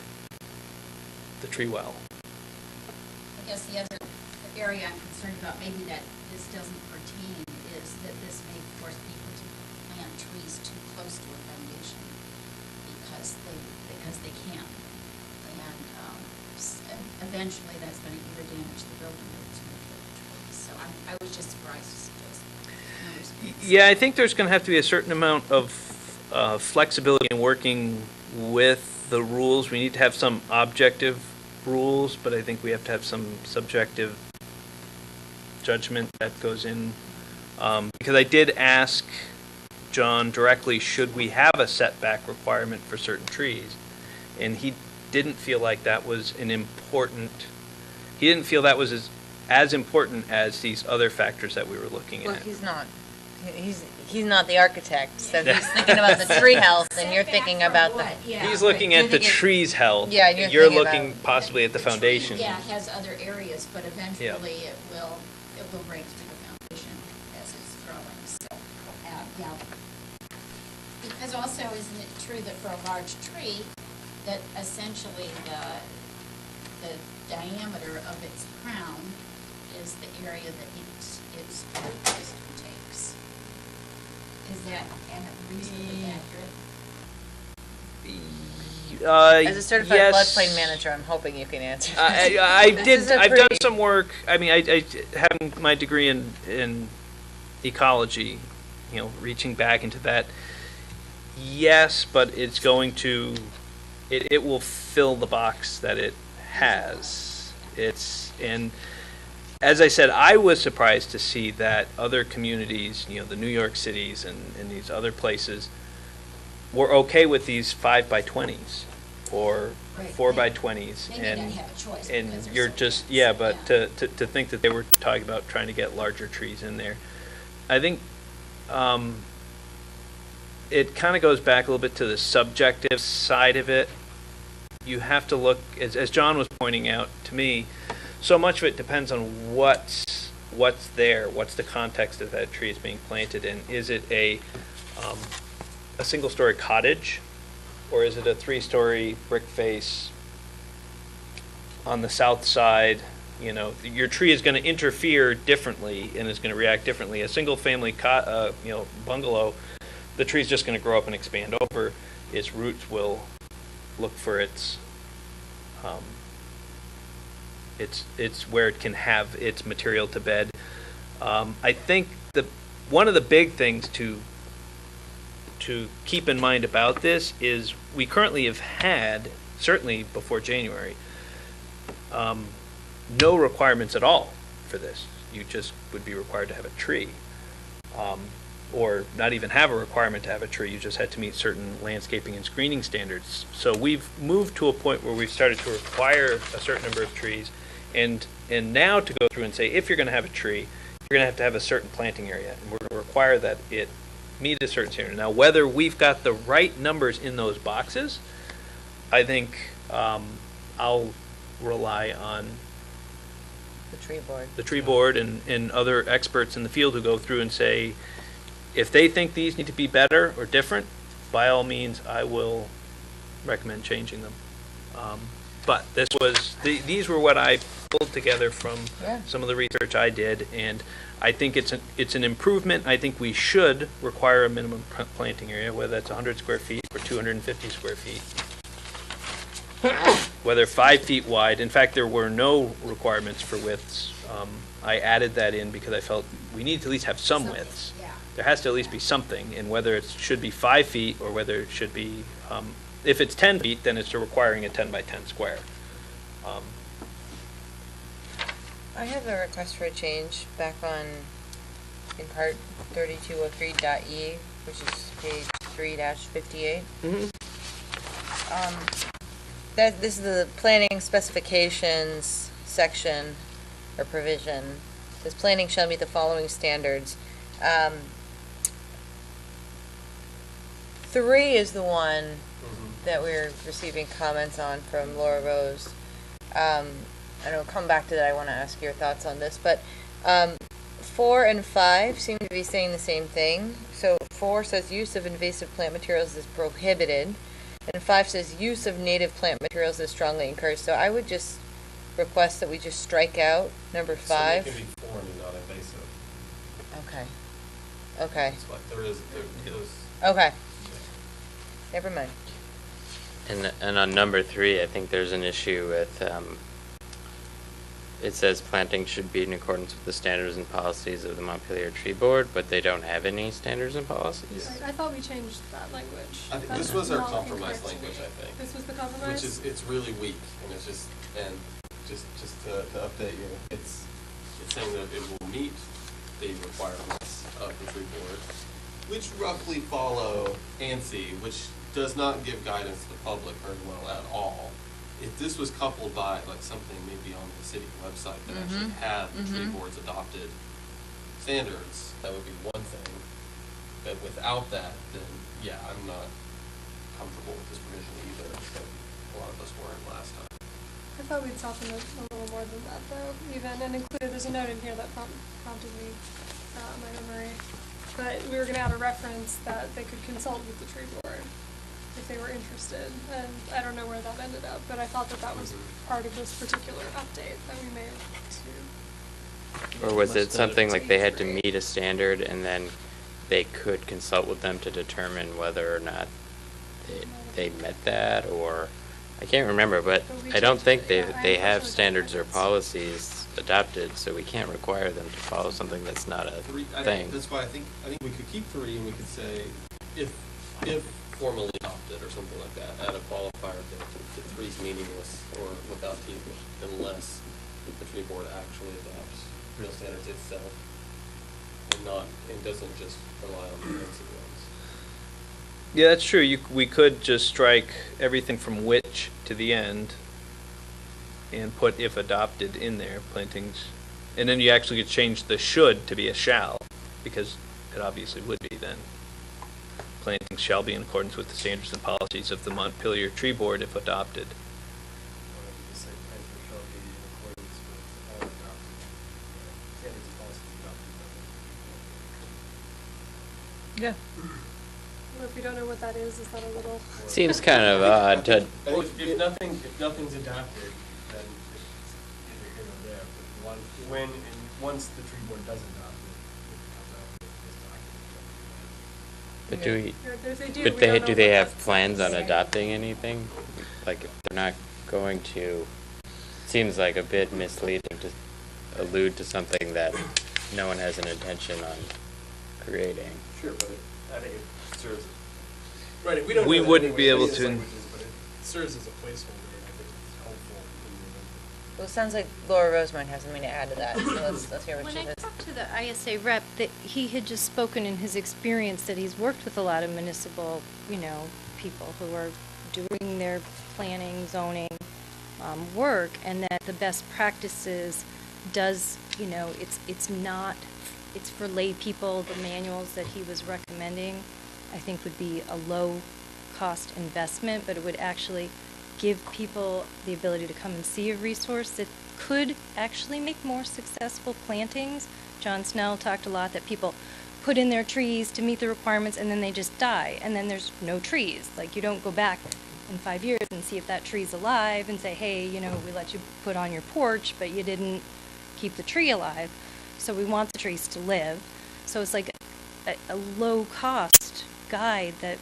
Speaker 3: the tree well.
Speaker 6: I guess the other area I'm concerned about, maybe that this doesn't pertain, is that this may force people to plant trees too close to a foundation because they can. And eventually that's going to either damage the building or it's going to kill the trees. So I was just surprised to see those numbers.
Speaker 3: Yeah, I think there's going to have to be a certain amount of flexibility in working with the rules. We need to have some objective rules, but I think we have to have some subjective judgment that goes in. Because I did ask John directly, should we have a setback requirement for certain trees? And he didn't feel like that was he didn't feel that was as important as these other factors that we were looking
Speaker 1: Well,
Speaker 3: at.
Speaker 1: he's not the architect, so he's thinking about the tree health, and you're thinking about the.
Speaker 3: He's looking
Speaker 1: You're
Speaker 3: at the
Speaker 1: thinking-
Speaker 3: tree's health.
Speaker 1: Yeah, and you're
Speaker 3: You're
Speaker 1: thinking
Speaker 3: looking
Speaker 1: about-
Speaker 3: possibly at the foundation.
Speaker 6: Yeah, it has other areas, but eventually it will break through the foundation as it's growing, so, yeah. Because also, isn't it true that for a large tree, that essentially the diameter of its crown is the area that its wisdom takes? Is that reasonably accurate?
Speaker 1: As a certified
Speaker 3: yes.
Speaker 1: floodplain manager, I'm hoping you can answer.
Speaker 3: I
Speaker 1: This is
Speaker 3: did.
Speaker 1: a
Speaker 3: I've done
Speaker 1: pretty-
Speaker 3: some work. I mean, I having my degree in ecology, reaching back into that. Yes, but it's going to. It will fill the box that it has. And as I said, I was surprised to see that other communities, the New York cities and these other places, were okay with these 5 by 20s or
Speaker 6: Right.
Speaker 3: 4 by 20s.
Speaker 6: They may not have a choice
Speaker 3: And
Speaker 6: because they're
Speaker 3: you're
Speaker 6: so
Speaker 3: just,
Speaker 6: dense.
Speaker 3: yeah, but to think that they were talking about trying to get larger trees in there. I think it kind of goes back a little bit to the subjective side of it. You have to look, as John was pointing out to me, so much of it depends on what's there, what's the context of that tree is being planted in. Is it a single-story cottage, or is it a 3-story brick face on the south side? Your tree is going to interfere differently and is going to react differently. A single-family bungalow, the tree's just going to grow up and expand over. Its roots will look for its where it can have its material to bed. I think one of the big things to keep in mind about this is we currently have had, certainly before January, no requirements at all for this. You just would be required to have a tree. Or not even have a requirement to have a tree, you just had to meet certain landscaping and screening standards. So we've moved to a point where we've started to require a certain number of trees, and now to go through and say, if you're going to have a tree, you're going to have a certain planting area, and we're going to require that it meet a certain standard. Now, whether we've got the right numbers in those boxes, I think I'll rely on
Speaker 1: The tree board.
Speaker 3: the tree board and other experts in the field who go through and say, if they think these need to be better or different, by all means, I will recommend changing them. But these were what I pulled together from
Speaker 1: Yeah.
Speaker 3: some of the research I did, and I think it's an improvement. I think we should require a minimum planting area, whether that's 100 square feet or 250 square feet. Whether 5 feet wide. In fact, there were no requirements for widths. I added that in because I felt we need to at least have some widths.
Speaker 6: Yeah.
Speaker 3: There has to at least be something, and whether it should be 5 feet or whether it should be, if it's 10 feet, then it's requiring a 10 by 10 square.
Speaker 1: I have a request for a change back in part 3203.e, which is page 3-58. This is the planning specifications section or provision. This planning shall meet the following standards. 3 is the one that we're receiving comments on from Laura Rose. And I'll come back to that. I want to ask your thoughts on this. But 4 and 5 seem to be saying the same thing. So 4 says use of invasive plant materials is prohibited. And 5 says use of native plant materials is strongly encouraged. So I would just request that we just strike out number 5.
Speaker 5: So it can be foreign and not invasive.
Speaker 1: Okay. Okay.
Speaker 5: That's what there is.
Speaker 1: Okay. Never mind.
Speaker 2: And on number 3, I think there's an issue with, it says planting should be in accordance with the standards and policies of the Montpelier Tree Board, but they don't have any standards and policies.
Speaker 8: I thought we changed that language.
Speaker 5: I think
Speaker 8: That's
Speaker 5: this was our
Speaker 8: not
Speaker 5: compromise
Speaker 8: incorrect to
Speaker 5: language,
Speaker 8: me.
Speaker 5: I think.
Speaker 8: This was the compromise?
Speaker 5: It's really weak, and it's just to update you, it's saying that it will meet the requirements of the tree board, which roughly follow ANSI, which does not give guidance to the public very well at all. If this was coupled by like something maybe on the city website that actually had the tree board's adopted standards, that would be one thing. But without that, then yeah, I'm not comfortable with this provision either. But a lot of us weren't last time.
Speaker 8: I thought we'd soften it a little more than that, though, even, and included, there's a note in here that prompted me, my memory, but we were gonna add a reference that they could consult with the tree board if they were interested, and I don't know where that ended up, but I thought that was part of this particular update that we made to.
Speaker 2: Or was it
Speaker 3: Must
Speaker 2: something like they had to
Speaker 8: Great.
Speaker 2: meet a standard and then they could consult with them to determine whether or not they met that, or, I can't remember, but
Speaker 8: But we
Speaker 2: I don't
Speaker 8: changed
Speaker 2: think
Speaker 8: it, yeah, I
Speaker 2: they have
Speaker 8: unfortunately
Speaker 2: standards or
Speaker 8: didn't.
Speaker 2: policies adopted, so we can't require them to follow something that's not a thing.
Speaker 5: That's why I think we could keep 3 and we could say if formally adopted or something like that, add a qualifier that 3 is meaningless or without teeth unless the tree board actually adopts real standards itself and doesn't just rely on the fancy ones.
Speaker 3: Yeah, that's true. We could just strike everything from which to the end and put if adopted in there, plantings. And then you actually could change the should to be a shall, because it obviously would be then. Plantings shall be in accordance with the standards and policies of the Montpelier Tree Board if adopted.
Speaker 4: Or you could say planting shall be in accordance with all adopted standards and policies adopted by the.
Speaker 1: Yeah.
Speaker 8: Well, if we don't know what that is that a little?
Speaker 2: Seems kind of odd to,
Speaker 4: Well, if nothing's adopted, then it's either here or there, but once the tree board does adopt it, it becomes out of this document.
Speaker 2: but do we,
Speaker 8: They do.
Speaker 2: do they have plans on adopting anything? Like, if they're not going to, seems like a bit misleading to allude to something that no one has an intention on creating.
Speaker 4: Sure, but I think it serves, right, we don't.
Speaker 3: We
Speaker 4: know that
Speaker 3: wouldn't
Speaker 4: anyway,
Speaker 3: be able
Speaker 4: these
Speaker 3: to-
Speaker 4: languages, but it serves as a placeholder, and I think it's helpful in the event.
Speaker 1: Well, it sounds like Laura Rose might have something to add to that, so let's hear what
Speaker 9: When
Speaker 1: she
Speaker 9: I
Speaker 1: has.
Speaker 9: talked to the ISA rep, that he had just spoken in his experience that he's worked with a lot of municipal, people who are doing their planning, zoning, work, and that the best practices does, it's for lay people. The manuals that he was recommending, I think, would be a low cost investment, but it would actually give people the ability to come and see a resource that could actually make more successful plantings. John Snell talked a lot that people put in their trees to meet the requirements and then they just die, and then there's no trees. Like, you don't go back in 5 years and see if that tree's alive and say, hey, you know, we let you put on your porch, but you didn't keep the tree alive. So we want the trees to live. So it's like a low-cost guide that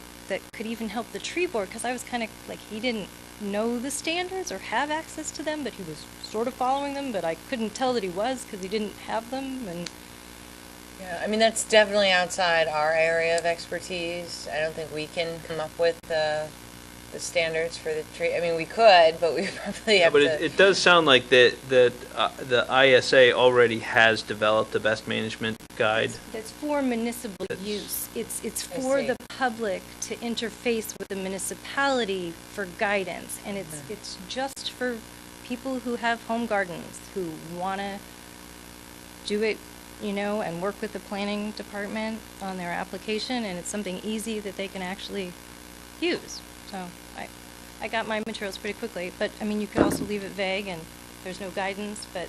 Speaker 9: could even help the tree board, because I was kind of like, he didn't know the standards or have access to them, but he was sort of following them, but I couldn't tell that he was because he didn't have them. And
Speaker 1: Yeah, I mean, that's definitely outside our area of expertise. I don't think we can come up with the standards for the tree. I mean, we could, but we probably have
Speaker 3: But
Speaker 1: to.
Speaker 3: it does sound like the ISA already has developed a best management guide.
Speaker 9: that's for municipal
Speaker 3: That's-
Speaker 9: use. It's
Speaker 1: I
Speaker 9: for
Speaker 1: see.
Speaker 9: the public to interface with the municipality for guidance, and it's just for people who have home gardens, who want to do it, you know, and work with the planning department on their application, and it's something easy that they can actually use. So I got my materials pretty quickly, but I mean, you could also leave it vague and there's no guidance, but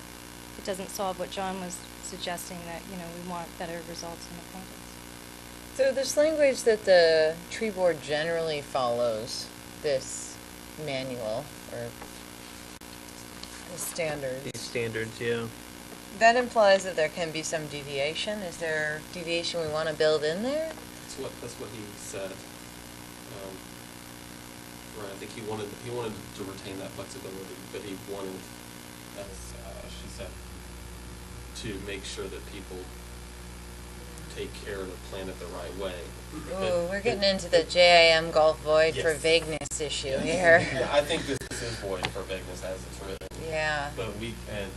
Speaker 9: it doesn't solve what John was suggesting, that, you know, we want better results in the plantings.
Speaker 1: So this language that the tree board generally follows this manual or the standards.
Speaker 3: These standards, yeah.
Speaker 1: That implies that there can be some deviation. Is there deviation we want to build in there?
Speaker 5: That's what he said. Right, I think he wanted to retain that flexibility, but he wanted, as she said, to make sure that people take care to plan it the right way.
Speaker 1: Ooh, we're getting into the JIM Gulf void for
Speaker 5: Yes.
Speaker 1: vagueness issue here.
Speaker 5: Yeah, I think this is void for vagueness as it's written.
Speaker 1: Yeah.
Speaker 5: But we can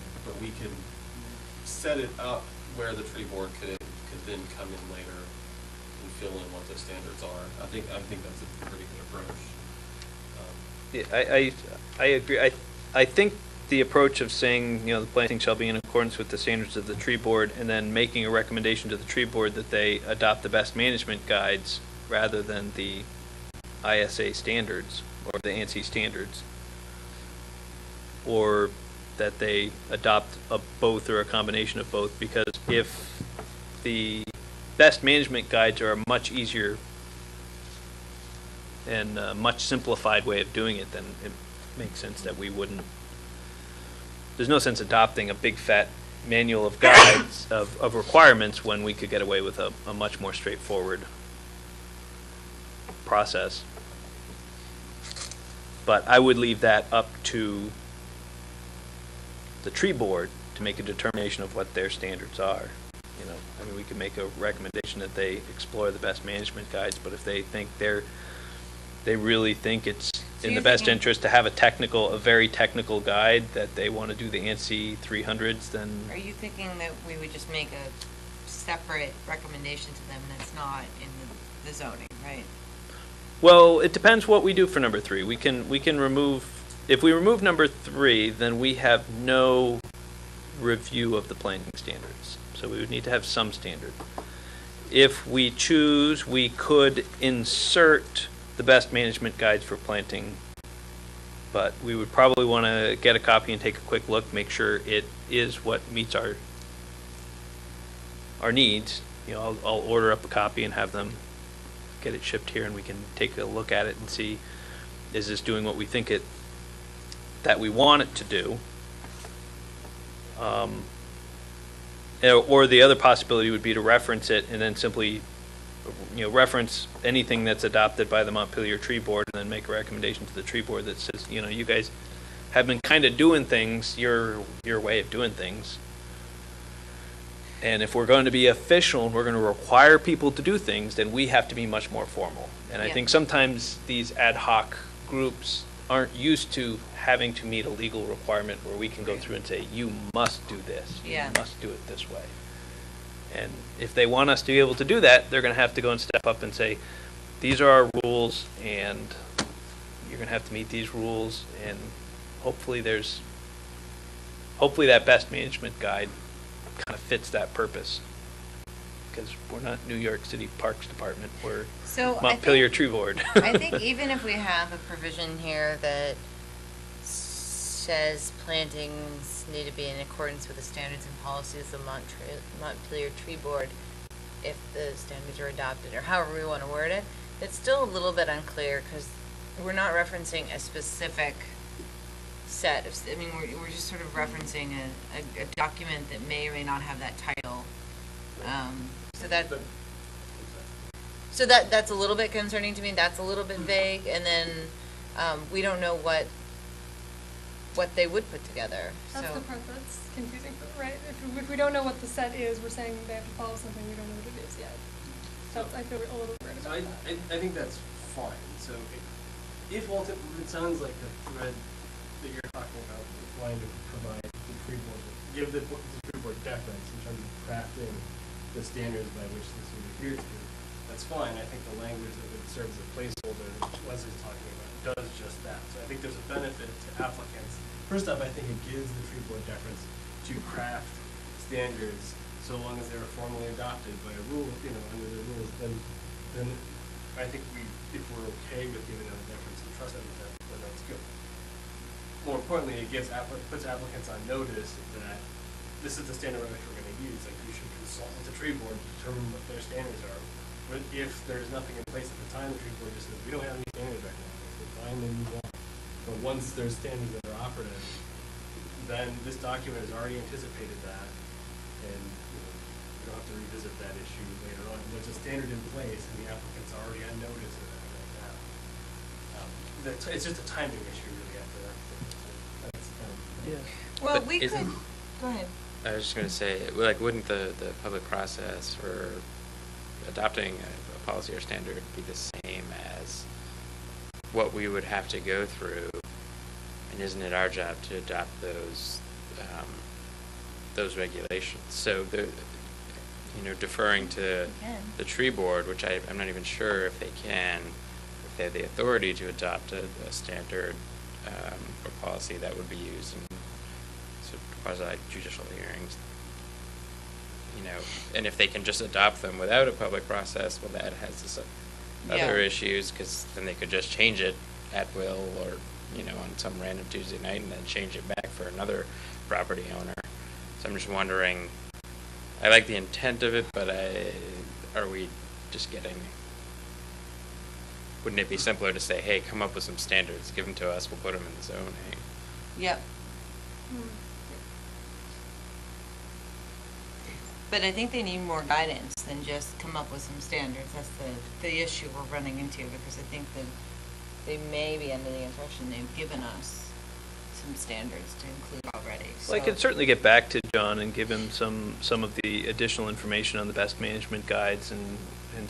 Speaker 5: set it up where the tree board could then come in later and fill in what the standards are. I think that's a pretty good approach.
Speaker 3: Yeah, I agree. I think the approach of saying, you know, the planting shall be in accordance with the standards of the tree board, and then making a recommendation to the tree board that they adopt the best management guides rather than the ISA standards or the ANSI standards, or that they adopt both or a combination of both, because if the best management guides are a much easier and much simplified way of doing it, then it makes sense that we wouldn't. There's no sense adopting a big fat manual of guides of requirements when we could get away with a much more straightforward process. But I would leave that up to the tree board to make a determination of what their standards are. You know, I mean, we could make a recommendation that they explore the best management guides, but if they think they really think it's
Speaker 1: So
Speaker 3: in the
Speaker 1: you're
Speaker 3: best
Speaker 1: thinking-
Speaker 3: interest to have a very technical guide, that they want to do the ANSI 300s, then
Speaker 1: Are you thinking that we would just make a separate recommendation to them that's not in the zoning, right?
Speaker 3: well, it depends what we do for number 3. We can remove, if we remove number 3, then we have no review of the planting standards. So we would need to have some standard. If we choose, we could insert the best management guides for planting, but we would probably want to get a copy and take a quick look, make sure it is what meets our needs. You know, I'll order up a copy and have them get it shipped here, and we can take a look at it and see, is this doing what we think that we want it to do? Or the other possibility would be to reference it and then simply, you know, reference anything that's adopted by the Montpelier Tree Board, and then make a recommendation to the tree board that says, you know, you guys have been kind of doing things your way of doing things. And if we're going to be official and we're going to require people to do things, then we have to be much more formal. And I
Speaker 1: Yeah.
Speaker 3: think sometimes these ad hoc groups aren't used to having to meet a legal requirement where we can go through and say, you must do this.
Speaker 1: Yeah.
Speaker 3: You must do it this way. And if they want us to be able to do that, they're going to have to go and step up and say, these are our rules, and you're going to have to meet these rules. And hopefully that best management guide kind of fits that purpose, because we're not New York City Parks Department, we're
Speaker 1: So
Speaker 3: Montpelier Tree Board.
Speaker 1: I think even if we have a provision here that says plantings need to be in accordance with the standards and policies of the Montpelier Tree Board if the standards are adopted, or however we want to word it. It's still a little bit unclear because we're not referencing a specific set of, I mean, we're just sort of referencing a document that may or may not have that title. So that's a little bit concerning to me. That's a little bit vague, and then we don't know what they would put together.
Speaker 8: That's
Speaker 1: so
Speaker 8: the part that's confusing, right? If we don't know what the set is, we're saying they have to follow something we don't know what it is yet. So I feel a little weird
Speaker 4: So
Speaker 8: about that.
Speaker 4: I think that's fine. So if ultimately, it sounds like the thread that you're talking about is wanting to provide the tree board, give the tree board deference in terms of crafting the standards by which this would adhere to. That's fine. I think the language that would serve as a placeholder that Leslie's talking about does just that. So I think there's a benefit to applicants. First off, I think it gives the tree board deference to craft standards so long as they're formally adopted by a rule, under the rules. Then I think if we're okay with giving them deference and trust them with that, then that's good. More importantly, it puts applicants on notice that this is the standard by which we're going to use. Like, you should consult with the tree board to determine what their standards are. But if there's nothing in place at the time, the tree board just says, we don't have any standards right now. So fine, then move on. But once there's standards that are operative, then this document has already anticipated that, and we don't have to revisit that issue later on. There's a standard in place, and the applicant's already on notice of that right now. It's just a timing issue, really, after that. That's kind of.
Speaker 3: Yeah.
Speaker 1: well,
Speaker 2: But
Speaker 1: we could.
Speaker 2: isn't-
Speaker 1: Go ahead.
Speaker 2: I was just going to say, like, wouldn't the public process for adopting a policy or standard be the same as what we would have to go through? And isn't it our job to adopt those regulations? So deferring to the tree board, which I'm not even sure if they have the authority to adopt a standard or policy that would be used in sort of quasi-judicial hearings. And if they can just adopt them without a public process, well, that has this other issues, because then they could just change it at will, or on some random Tuesday night, and then change it back for another property owner. So I'm just wondering, I like the intent of it, but are we just wouldn't it be simpler to say, hey, come up with some standards, give them to us, we'll put them in the zoning?
Speaker 1: Yep. But I think they need more guidance than just come up with some standards. That's the issue we're running into, because I think that they may be under the impression they've given us some standards to include already.
Speaker 3: Well, I can certainly get back to John and give him some of the additional information on the best management guides, and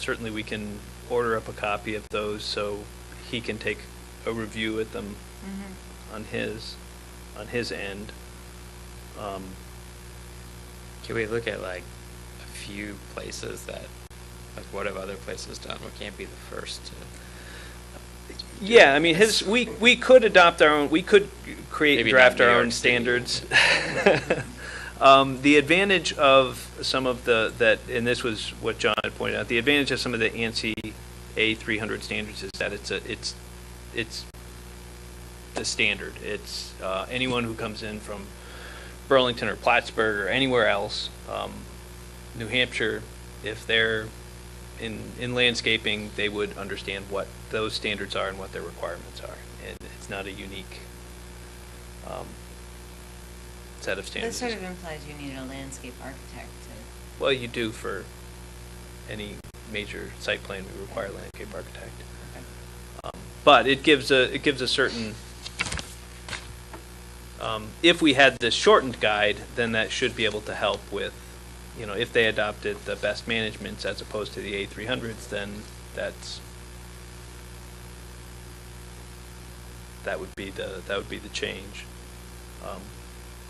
Speaker 3: certainly we can order up a copy of those so he can take a review at them on his end.
Speaker 2: Can we look at like a few places that, like, what have other places done? We can't be the first to.
Speaker 3: Yeah, I mean, we could adopt our own. We could create and
Speaker 2: Maybe
Speaker 3: draft
Speaker 2: not New
Speaker 3: our
Speaker 2: York
Speaker 3: own
Speaker 2: City.
Speaker 3: standards. The advantage of some of and this was what John had pointed out. The advantage of some of the ANSI A300 standards is that it's the standard. It's anyone who comes in from Burlington or Plattsburgh or anywhere else, New Hampshire, if they're in landscaping, they would understand what those standards are and what their requirements are. And it's not a unique set of
Speaker 1: That
Speaker 3: standards.
Speaker 1: sort of implies you need a landscape architect to.
Speaker 3: Well, you do for any major site plan, we require a landscape architect. But it gives a certain. If we had this shortened guide, then that should be able to help with, if they adopted the best managements as opposed to the A300s, then that would be the change.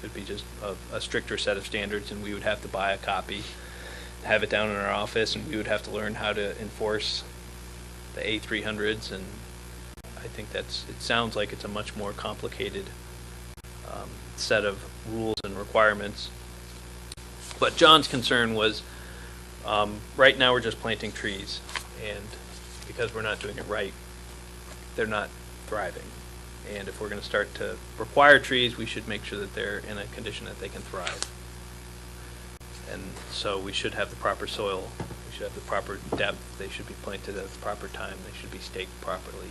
Speaker 3: It'd be just a stricter set of standards, and we would have to buy a copy, have it down in our office, and we would have to learn how to enforce the A300s. And I think it sounds like it's a much more complicated set of rules and requirements. But John's concern was, right now we're just planting trees, and because we're not doing it right, they're not thriving. And if we're going to start to require trees, we should make sure that they're in a condition that they can thrive. And so we should have the proper soil, we should have the proper depth, they should be planted at the proper time, they should be staked properly.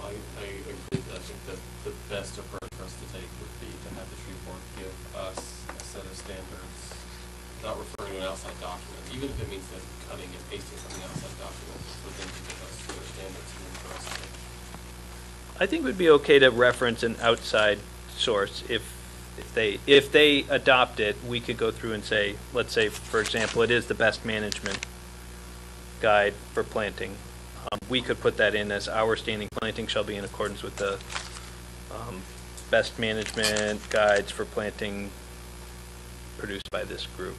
Speaker 5: I agree. I think that the best approach for us to take would be to have the tree board give us a set of standards without referring to an outside document, even if it means that cutting and pasting from the outside document, for them to give us their standards and then for us to.
Speaker 3: I think it would be okay to reference an outside source if they adopt it. We could go through and say, let's say, for example, it is the best management guide for planting. We could put that in as our standing planting shall be in accordance with the best management guides for planting produced by this group.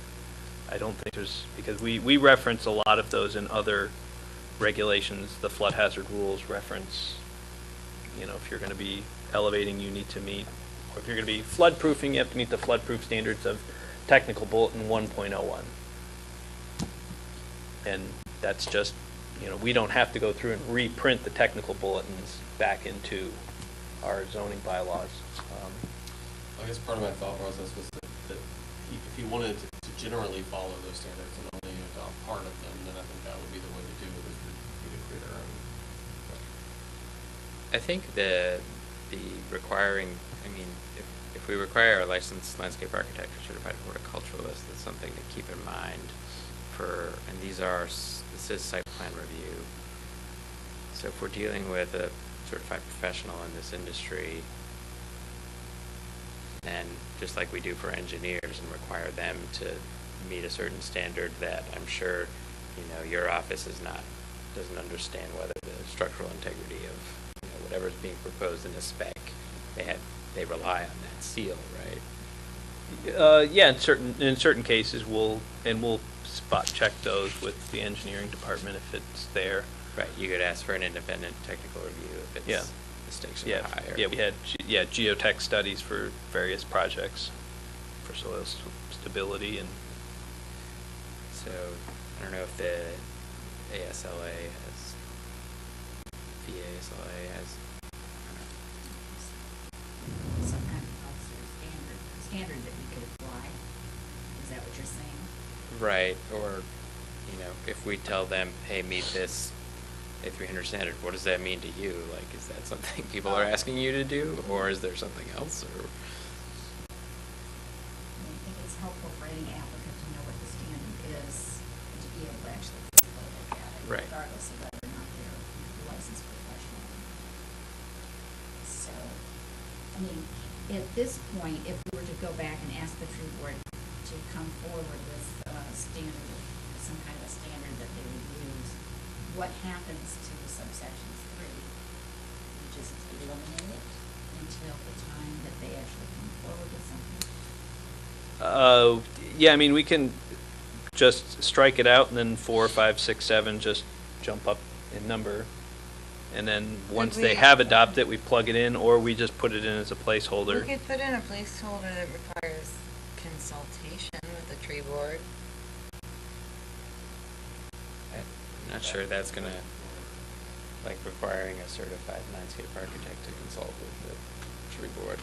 Speaker 3: I don't think there's, because we reference a lot of those in other regulations. The flood hazard rules reference, you know, if you're going to be elevating, you need to meet, or if you're going to be flood proofing, you have to meet the flood proof standards of Technical Bulletin 1.01. And that's just, you know, we don't have to go through and reprint the technical bulletins back into our zoning bylaws.
Speaker 5: I guess part of my thought process was that if you wanted to generally follow those standards and only adopt part of them, then I think that would be the way to do it, is we could create our own.
Speaker 2: I think the requiring, I mean, if we require a licensed landscape architect or certified horticulturalist, that's something to keep in mind for, and this is site plan review. So if we're dealing with a certified professional in this industry, and just like we do for engineers and require them to meet a certain standard that I'm sure, you know, your office doesn't understand whether the structural integrity of, you know, whatever is being proposed in a spec, they rely on that seal, right?
Speaker 3: Yeah, in certain cases we'll spot check those with the engineering department if it's there.
Speaker 2: Right, you could ask for an independent technical review if it's,
Speaker 3: yeah,
Speaker 2: the stakes
Speaker 3: yeah,
Speaker 2: are higher.
Speaker 3: yeah, we had geotech studies for various projects for soil stability. And
Speaker 2: so I don't know if the ASLA has, VASLA has,
Speaker 6: Some kind of officer standard that we could apply. Is that what you're saying?
Speaker 2: right, or, you know, if we tell them, hey, meet this A300 standard, what does that mean to you? Like, is that something people are asking you to do, or is there something else, or?
Speaker 6: I think it's helpful for any applicant to know what the standard is and to be able to actually physically look at it,
Speaker 2: Right.
Speaker 6: regardless of whether or not they're a licensed professional. So, I mean, at this point, if we were to go back and ask the tree board to come forward with standard, some kind of a standard that they would use, what happens to the subsections 3? You just eliminate it until the time that they actually come forward with something?
Speaker 3: yeah, I mean, we can just strike it out and then 4, 5, 6, 7 just jump up in number. And then once they have adopted it, we plug it in, or we just put it in as a placeholder.
Speaker 1: We could put in a placeholder that requires consultation with the tree board.
Speaker 2: I'm not sure that's gonna, like, requiring a certified landscape architect to consult with the tree board.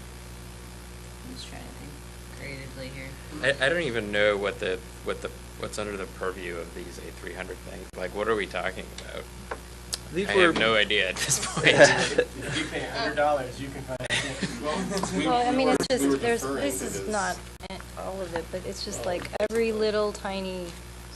Speaker 1: I'm just trying to think creatively here.
Speaker 2: I don't even know what's under the purview of these A300 things. Like, what are we talking about? I have no idea at this point.
Speaker 4: If you pay $100, you can find it.
Speaker 9: Well, I mean, it's
Speaker 5: we were
Speaker 9: just,
Speaker 5: deferring
Speaker 9: this
Speaker 5: to
Speaker 9: is
Speaker 5: this.
Speaker 9: not all of it, but it's just like every little tiny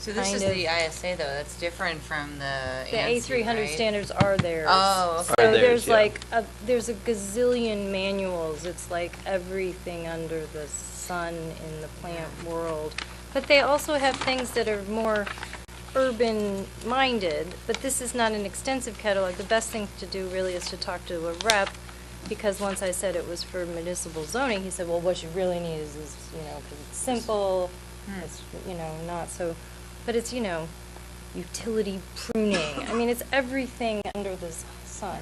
Speaker 1: So this
Speaker 9: kind
Speaker 1: is
Speaker 9: of.
Speaker 1: the ISA though, that's different from the
Speaker 9: The
Speaker 1: ANSI,
Speaker 9: A300
Speaker 1: right?
Speaker 9: standards are theirs.
Speaker 1: Oh, okay.
Speaker 9: So
Speaker 3: Are theirs,
Speaker 9: there's
Speaker 3: yeah.
Speaker 9: like, there's a gazillion manuals. It's like everything under the sun in the plant world. But they also have things that are more urban-minded, but this is not an extensive catalog. The best thing to do really is to talk to a rep, because once I said it was for municipal zoning, he said, well, what you really need is this, you know, because it's simple, it's, you know, not so, but it's, you know, utility pruning. I mean, it's everything under the sun.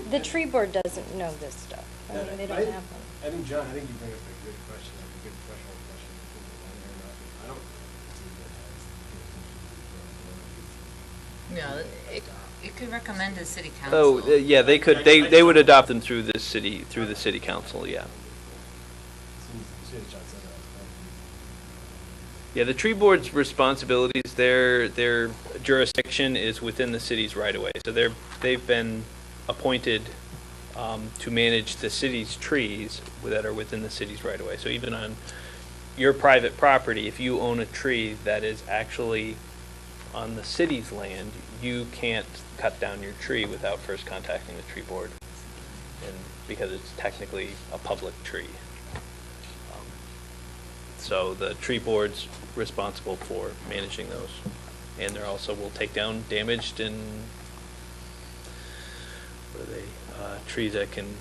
Speaker 9: The tree board doesn't know this stuff. I mean, they don't have them.
Speaker 4: I think, John, I think you bring up a good question, like a good threshold question. I don't see that as
Speaker 1: No, it could recommend to city council.
Speaker 3: Oh, yeah, they could, they would adopt them through the city council, yeah.
Speaker 4: As soon as John said that,
Speaker 3: Yeah, the tree board's responsibilities, their jurisdiction is within the city's right of way. So they've been appointed to manage the city's trees that are within the city's right of way. So even on your private property, if you own a tree that is actually on the city's land, you can't cut down your tree without first contacting the tree board, and because it's technically a public tree. So the tree board's responsible for managing those, and they're also will take down damaged and what are they? Trees that can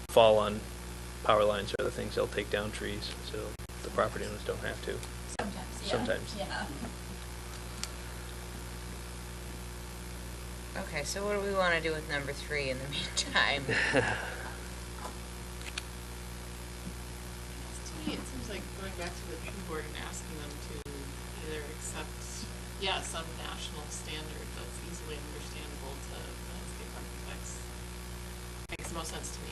Speaker 3: fall on power lines or other things. They'll take down trees, so the property owners don't have to.
Speaker 6: Sometimes, yeah.
Speaker 3: Sometimes.
Speaker 6: Yeah.
Speaker 1: Okay, so what do we want to do with number 3 in the meantime?
Speaker 7: To me, it seems like going back to the tree board and asking them to either accept, some national standard that's easily understandable to landscape architects. Makes the most sense to me.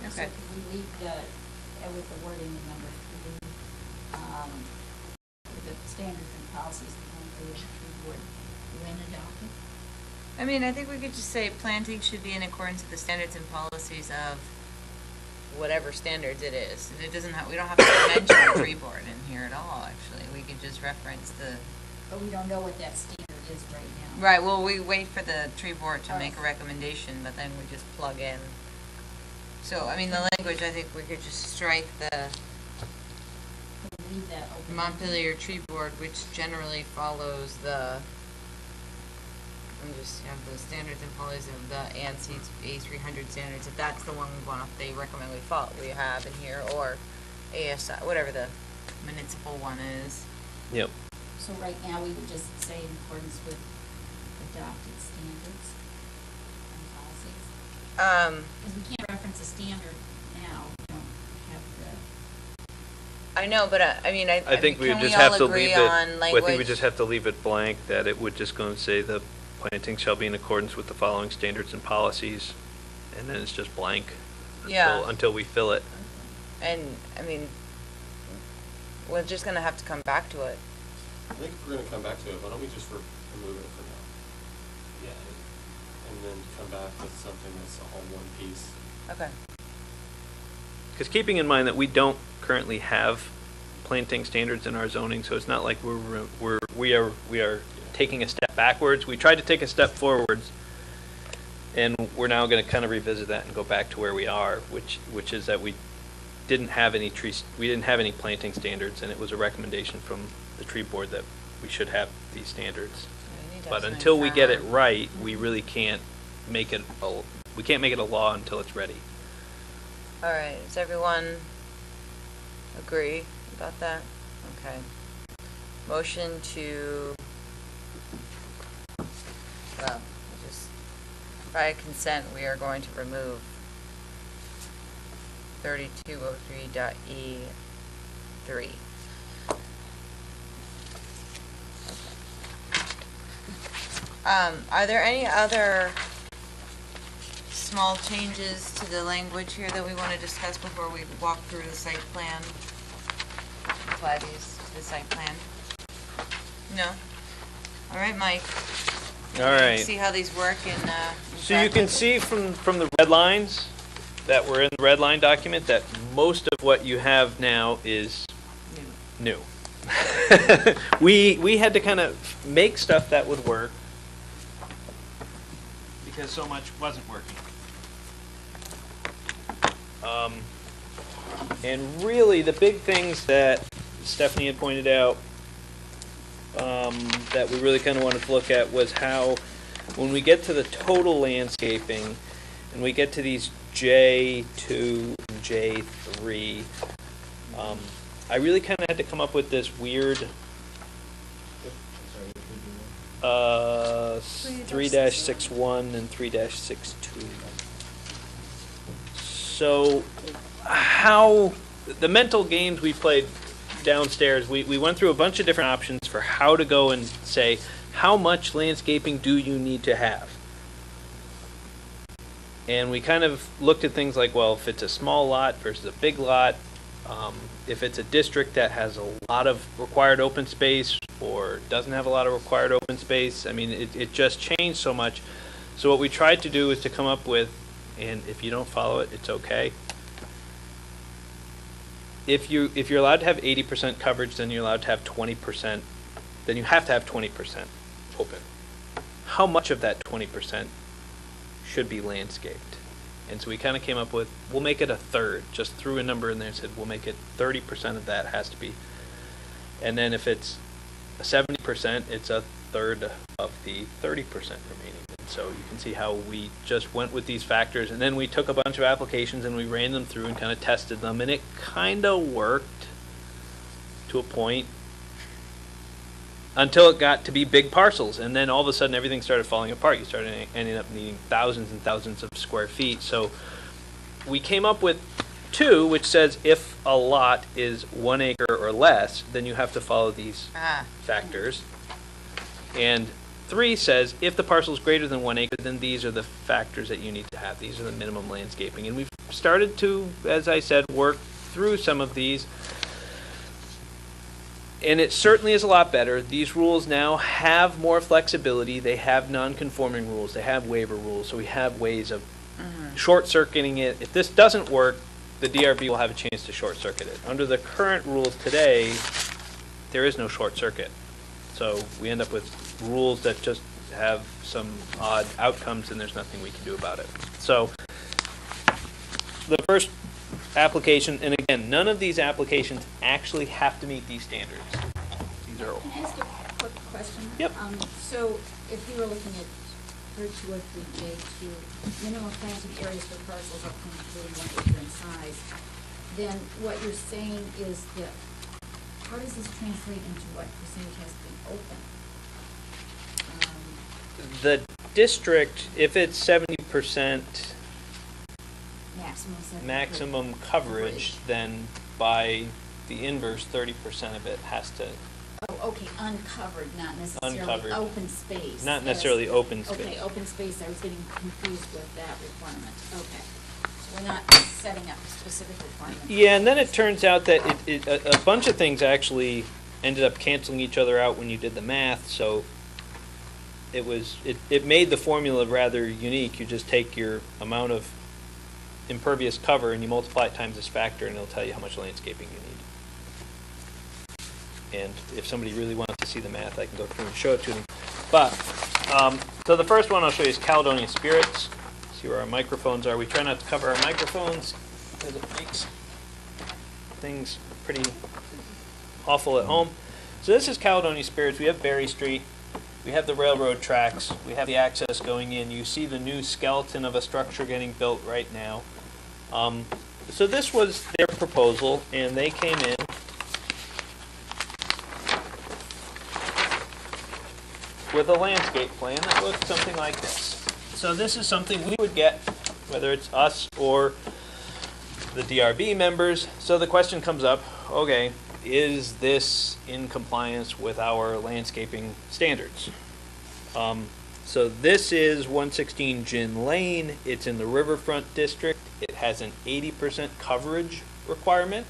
Speaker 1: Okay.
Speaker 6: So we leave with the wording in number 3, with the standards and policies of the tree board when adopted.
Speaker 1: I mean, I think we could just say planting should be in accordance with the standards and policies of whatever standards it is. And it doesn't have, we don't have to mention the tree board in here at all, actually. We could just reference the.
Speaker 6: But we don't know what that standard is right now.
Speaker 1: Right, well, we wait for the tree board to make a recommendation, but then we just plug in. So, I mean, the language, I think we could just strike the
Speaker 6: Can we leave that open?
Speaker 1: Montpelier Tree Board, which generally follows the, I'm just have the standards and policies of the ANSI A300 standards, if that's the one we want, they recommend we have in here, or ASI, whatever the municipal one is.
Speaker 3: Yep.
Speaker 6: So right now, we would just say in accordance with adopted standards and policies? Because we can't reference a standard now, we don't have the.
Speaker 1: I know, but I mean, I
Speaker 3: think we
Speaker 1: can
Speaker 3: would just
Speaker 1: all
Speaker 3: have to
Speaker 1: agree
Speaker 3: leave it,
Speaker 1: on
Speaker 3: I think we
Speaker 1: language?
Speaker 3: just have to leave it blank, that it would just go and say the planting shall be in accordance with the following standards and policies, and then it's just blank.
Speaker 1: Yeah.
Speaker 3: Until we fill it.
Speaker 1: And, I mean, we're just gonna have to come back to it.
Speaker 5: I think if we're gonna come back to it, why don't we just remove it for now? Yeah. And then come back with something that's all one piece.
Speaker 1: Okay.
Speaker 3: Because keeping in mind that we don't currently have planting standards in our zoning, so it's not like we are taking a step backwards. We tried to take a step forwards, and we're now going to kind of revisit that and go back to where we are, which is that we didn't have any planting standards, and it was a recommendation from the tree board that we should have these standards. But until we get it right, we really can't make it a law until it's ready.
Speaker 1: All right, does everyone agree about that? Okay. Motion to, well, just by consent, we are going to remove 3203.E3. Are there any other small changes to the language here that we want to discuss before we walk through the site plan? Apply these to the site plan? No? All right, Mike.
Speaker 3: All right.
Speaker 1: See how these work in
Speaker 3: So you can
Speaker 1: practice?
Speaker 3: see from the red lines that were in the red line document that most of what you have now is new. We had to kind of make stuff that would work because so much wasn't working. And really, the big things that Stephanie had pointed out that we really kind of wanted to look at was how, when we get to the total landscaping, and we get to these J2 and J3, I really kind of had to come up with this weird 3-61 and 3-62. So how the mental games we played downstairs, we went through a bunch of different options for how to go and say, how much landscaping do you need to have? And we kind of looked at things like, well, if it's a small lot versus a big lot, if it's a district that has a lot of required open space or doesn't have a lot of required open space, I mean, it just changed so much. So what we tried to do is to come up with, and if you don't follow it, it's okay. If you're allowed to have 80% coverage, then you're allowed to have 20%, then you have to have 20% open. How much of that 20% should be landscaped? And so we kind of came up with, we'll make it a third, just threw a number in there and said, we'll make it 30% of that has to be. And then if it's 70%, it's a third of the 30% remaining. And so you can see how we just went with these factors, and then we took a bunch of applications and we ran them through and kind of tested them, and it kind of worked to a point until it got to be big parcels, and then all of a sudden everything started falling apart. You started ending up needing thousands and thousands of square feet. So we came up with 2, which says if a lot is 1 acre or less, then you have to follow these factors. And 3 says if the parcel is greater than 1 acre, then these are the factors that you need to have. These are the minimum landscaping. And we've started to, as I said, work through some of these. And it certainly is a lot better. These rules now have more flexibility. They have non-conforming rules. They have waiver rules. So we have ways of short-circuiting it. If this doesn't work, the DRB will have a chance to short-circuit it. Under the current rules today, there is no short-circuit. So we end up with rules that just have some odd outcomes, and there's nothing we can do about it. So the first application, and again, none of these applications actually have to meet these standards. These are.
Speaker 6: Can I ask a quick question?
Speaker 3: Yep.
Speaker 6: So if you were looking at 323J2, minimum planting areas for parcels up to 1 acre in size, then what you're saying is that, how does this translate into what percentage has to be open?
Speaker 3: The district, if it's 70%, maximum coverage, then by the inverse, 30% of it has to.
Speaker 6: Oh, okay, uncovered, not necessarily
Speaker 3: Uncovered.
Speaker 6: open space.
Speaker 3: Not necessarily open space.
Speaker 6: Okay, open space, I was getting confused with that requirement, okay. So we're not setting up specific requirements.
Speaker 3: Yeah, and then it turns out that a bunch of things actually ended up canceling each other out when you did the math, so it made the formula rather unique. You just take your amount of impervious cover and you multiply it times this factor, and it'll tell you how much landscaping you need. And if somebody really wants to see the math, I can go through and show it to them. But so the first one I'll show you is Caledonia Spirits. See where our microphones are. We try not to cover our microphones because it makes things pretty awful at home. So this is Caledonia Spirits. We have Berry Street. We have the railroad tracks. We have the access going in. You see the new skeleton of a structure getting built right now. So this was their proposal, and they came in with a landscape plan that looked something like this. So this is something we would get, whether it's us or the DRB members. So the question comes up, okay, is this in compliance with our landscaping standards? So this is 116 Gin Lane. It's in the Riverfront District. It has an 80% coverage requirement.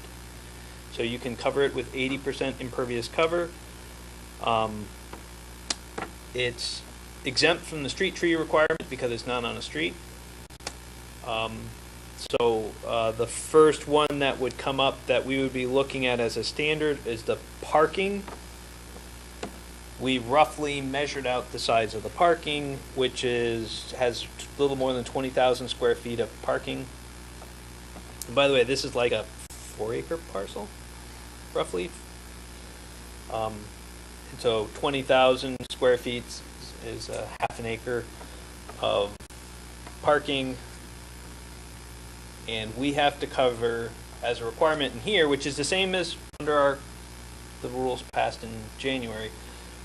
Speaker 3: So you can cover it with 80% impervious cover. It's exempt from the street tree requirement because it's not on a street. So the first one that would come up that we would be looking at as a standard is the parking. We roughly measured out the size of the parking, which has a little more than 20,000 square feet of parking. And by the way, this is like a 4-acre parcel, roughly. So 20,000 square feet is a half an acre of parking. And we have to cover as a requirement in here, which is the same as under the rules passed in January,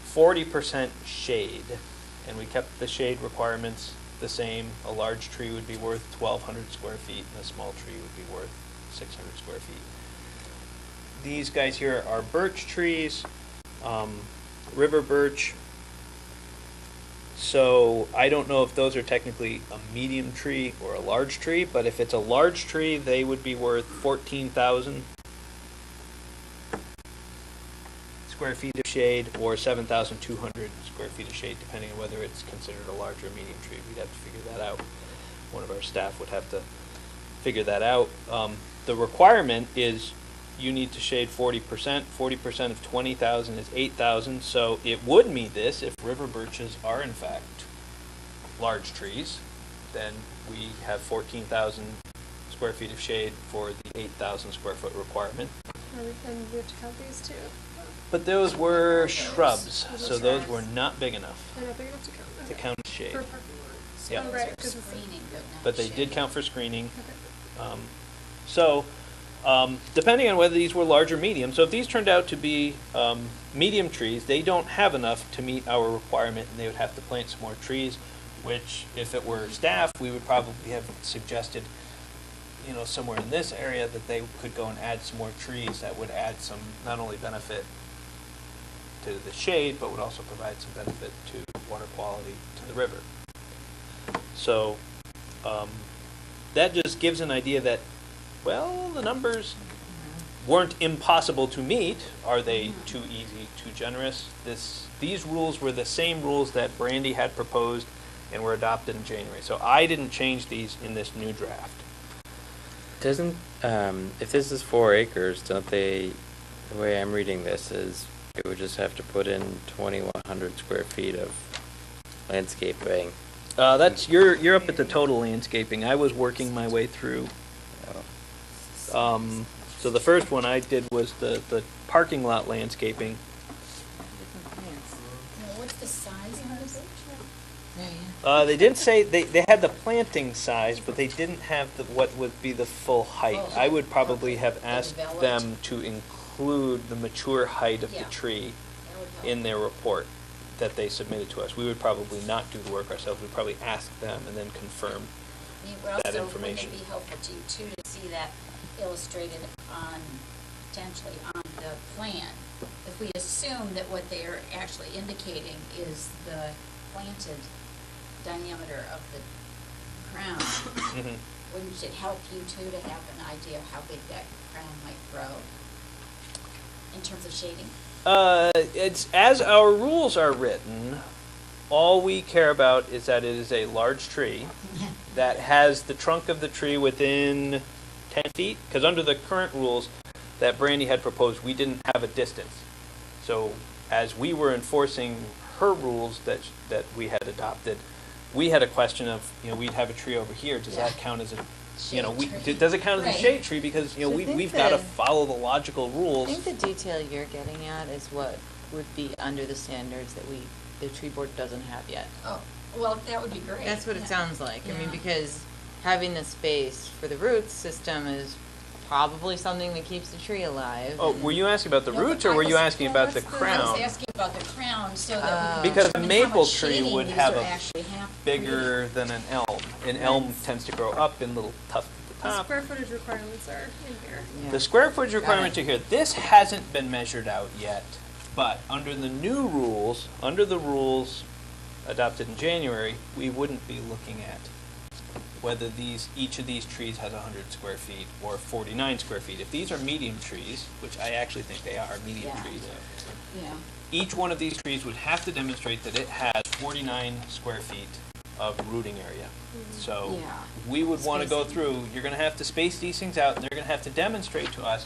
Speaker 3: 40% shade. And we kept the shade requirements the same. A large tree would be worth 1,200 square feet, and a small tree would be worth 600 square feet. these guys here are birch trees, river birch. So I don't know if those are technically a medium tree or a large tree, but if it's a large tree, they would be worth 14,000 square feet of shade or 7,200 square feet of shade, depending on whether it's considered a large or medium tree. We'd have to figure that out. One of our staff would have to figure that out. The requirement is you need to shade 40%. 40% of 20,000 is 8,000. So it would meet this if river birches are in fact large trees. Then we have 14,000 square feet of shade for the 8,000 square foot requirement.
Speaker 8: And we have to count these too.
Speaker 3: But those were shrubs, so those were not big enough
Speaker 8: They're not big enough to count.
Speaker 3: to
Speaker 8: Okay.
Speaker 3: count as shade.
Speaker 8: For parking lot.
Speaker 3: Yeah.
Speaker 8: Oh, right, 'cause it's
Speaker 6: Screening, but not
Speaker 3: But they did
Speaker 6: shade.
Speaker 3: count for screening.
Speaker 8: Okay.
Speaker 3: So, depending on whether these were large or medium, so if these turned out to be medium trees, they don't have enough to meet our requirement, and they would have to plant some more trees, which, if it were staff, we would probably have suggested, you know, somewhere in this area that they could go and add some more trees that would add some, not only benefit to the shade, but would also provide some benefit to water quality to the river. So, that just gives an idea that, well, the numbers weren't impossible to meet. Are they too easy, too generous? These rules were the same rules that Brandy had proposed and were adopted in January. So I didn't change these in this new draft.
Speaker 2: Doesn't, if this is 4 acres, don't they, the way I'm reading this is, it would just have to put in 2,100 square feet of landscaping.
Speaker 3: That's you're up at the total landscaping. I was working my way through. So the first one I did was the parking lot landscaping.
Speaker 6: Now, what's the size of this?
Speaker 3: They didn't say they had the planting size, but they didn't have what would be the full height.
Speaker 6: Oh,
Speaker 3: I would probably
Speaker 6: okay.
Speaker 3: have asked
Speaker 6: Developed.
Speaker 3: them to include the mature height of the
Speaker 6: Yeah.
Speaker 3: tree
Speaker 6: That would help.
Speaker 3: in their report that they submitted to us. We would probably not do the work ourselves. We'd probably ask them and then confirm.
Speaker 6: I mean, well,
Speaker 3: that
Speaker 6: also,
Speaker 3: information.
Speaker 6: wouldn't it be helpful to you too to see that illustrated on, potentially on the plan? If we assume that what they're actually indicating is the planted diameter of the crown,
Speaker 3: Mhm.
Speaker 6: wouldn't it help you too to have an idea of how big that crown might grow in terms of shading?
Speaker 3: It's as our rules are written, all we care about is that it is a large tree that has the trunk of the tree within 10 feet. Because under the current rules that Brandy had proposed, we didn't have a distance. So as we were enforcing her rules that we had adopted, we had a question of, you know, we'd have a tree over here. Does that
Speaker 6: Yeah.
Speaker 3: count as a,
Speaker 6: Shade tree.
Speaker 3: does it count as a
Speaker 6: Right.
Speaker 3: shade tree? Because, you know,
Speaker 1: So I think
Speaker 3: we've got to
Speaker 1: that-
Speaker 3: follow the logical rules.
Speaker 1: I think the detail you're getting at is what would be under the standards that the tree board doesn't have yet.
Speaker 6: Oh, well, that would be great.
Speaker 1: That's what it
Speaker 6: Yeah.
Speaker 1: sounds like. I mean,
Speaker 6: Yeah.
Speaker 1: because having the space for the roots system is probably something that keeps the tree alive.
Speaker 3: Oh,
Speaker 1: and-
Speaker 3: were you asking about the
Speaker 6: No,
Speaker 3: roots,
Speaker 6: but
Speaker 3: or
Speaker 6: I
Speaker 3: were you
Speaker 6: was-
Speaker 3: asking
Speaker 8: well,
Speaker 3: about the
Speaker 8: that's the-
Speaker 6: I was
Speaker 3: crown?
Speaker 6: asking about the crown so that we
Speaker 3: Because a
Speaker 6: can determine how
Speaker 3: maple
Speaker 6: much
Speaker 3: tree
Speaker 6: shading
Speaker 3: would
Speaker 6: these
Speaker 3: have
Speaker 6: are
Speaker 3: a
Speaker 6: actually happening.
Speaker 3: Bigger than an elm. An elm tends to grow up in little tufts at the
Speaker 8: The
Speaker 3: top.
Speaker 8: square footage requirements are in here.
Speaker 1: Yeah.
Speaker 3: The square footage
Speaker 1: Got
Speaker 3: requirements
Speaker 1: it.
Speaker 3: are here. This hasn't been measured out yet, but under the new rules, under the rules adopted in January, we wouldn't be looking at whether each of these trees has 100 square feet or 49 square feet. If these are medium trees, which I actually think they are medium
Speaker 6: Yeah.
Speaker 3: trees,
Speaker 6: Yeah.
Speaker 3: each one of these trees would have to demonstrate that it has 49 square feet of rooting area. So
Speaker 6: Yeah.
Speaker 3: we would want to go
Speaker 6: Spacing.
Speaker 3: through, you're going to have to space these things out, and they're going to have to demonstrate to us,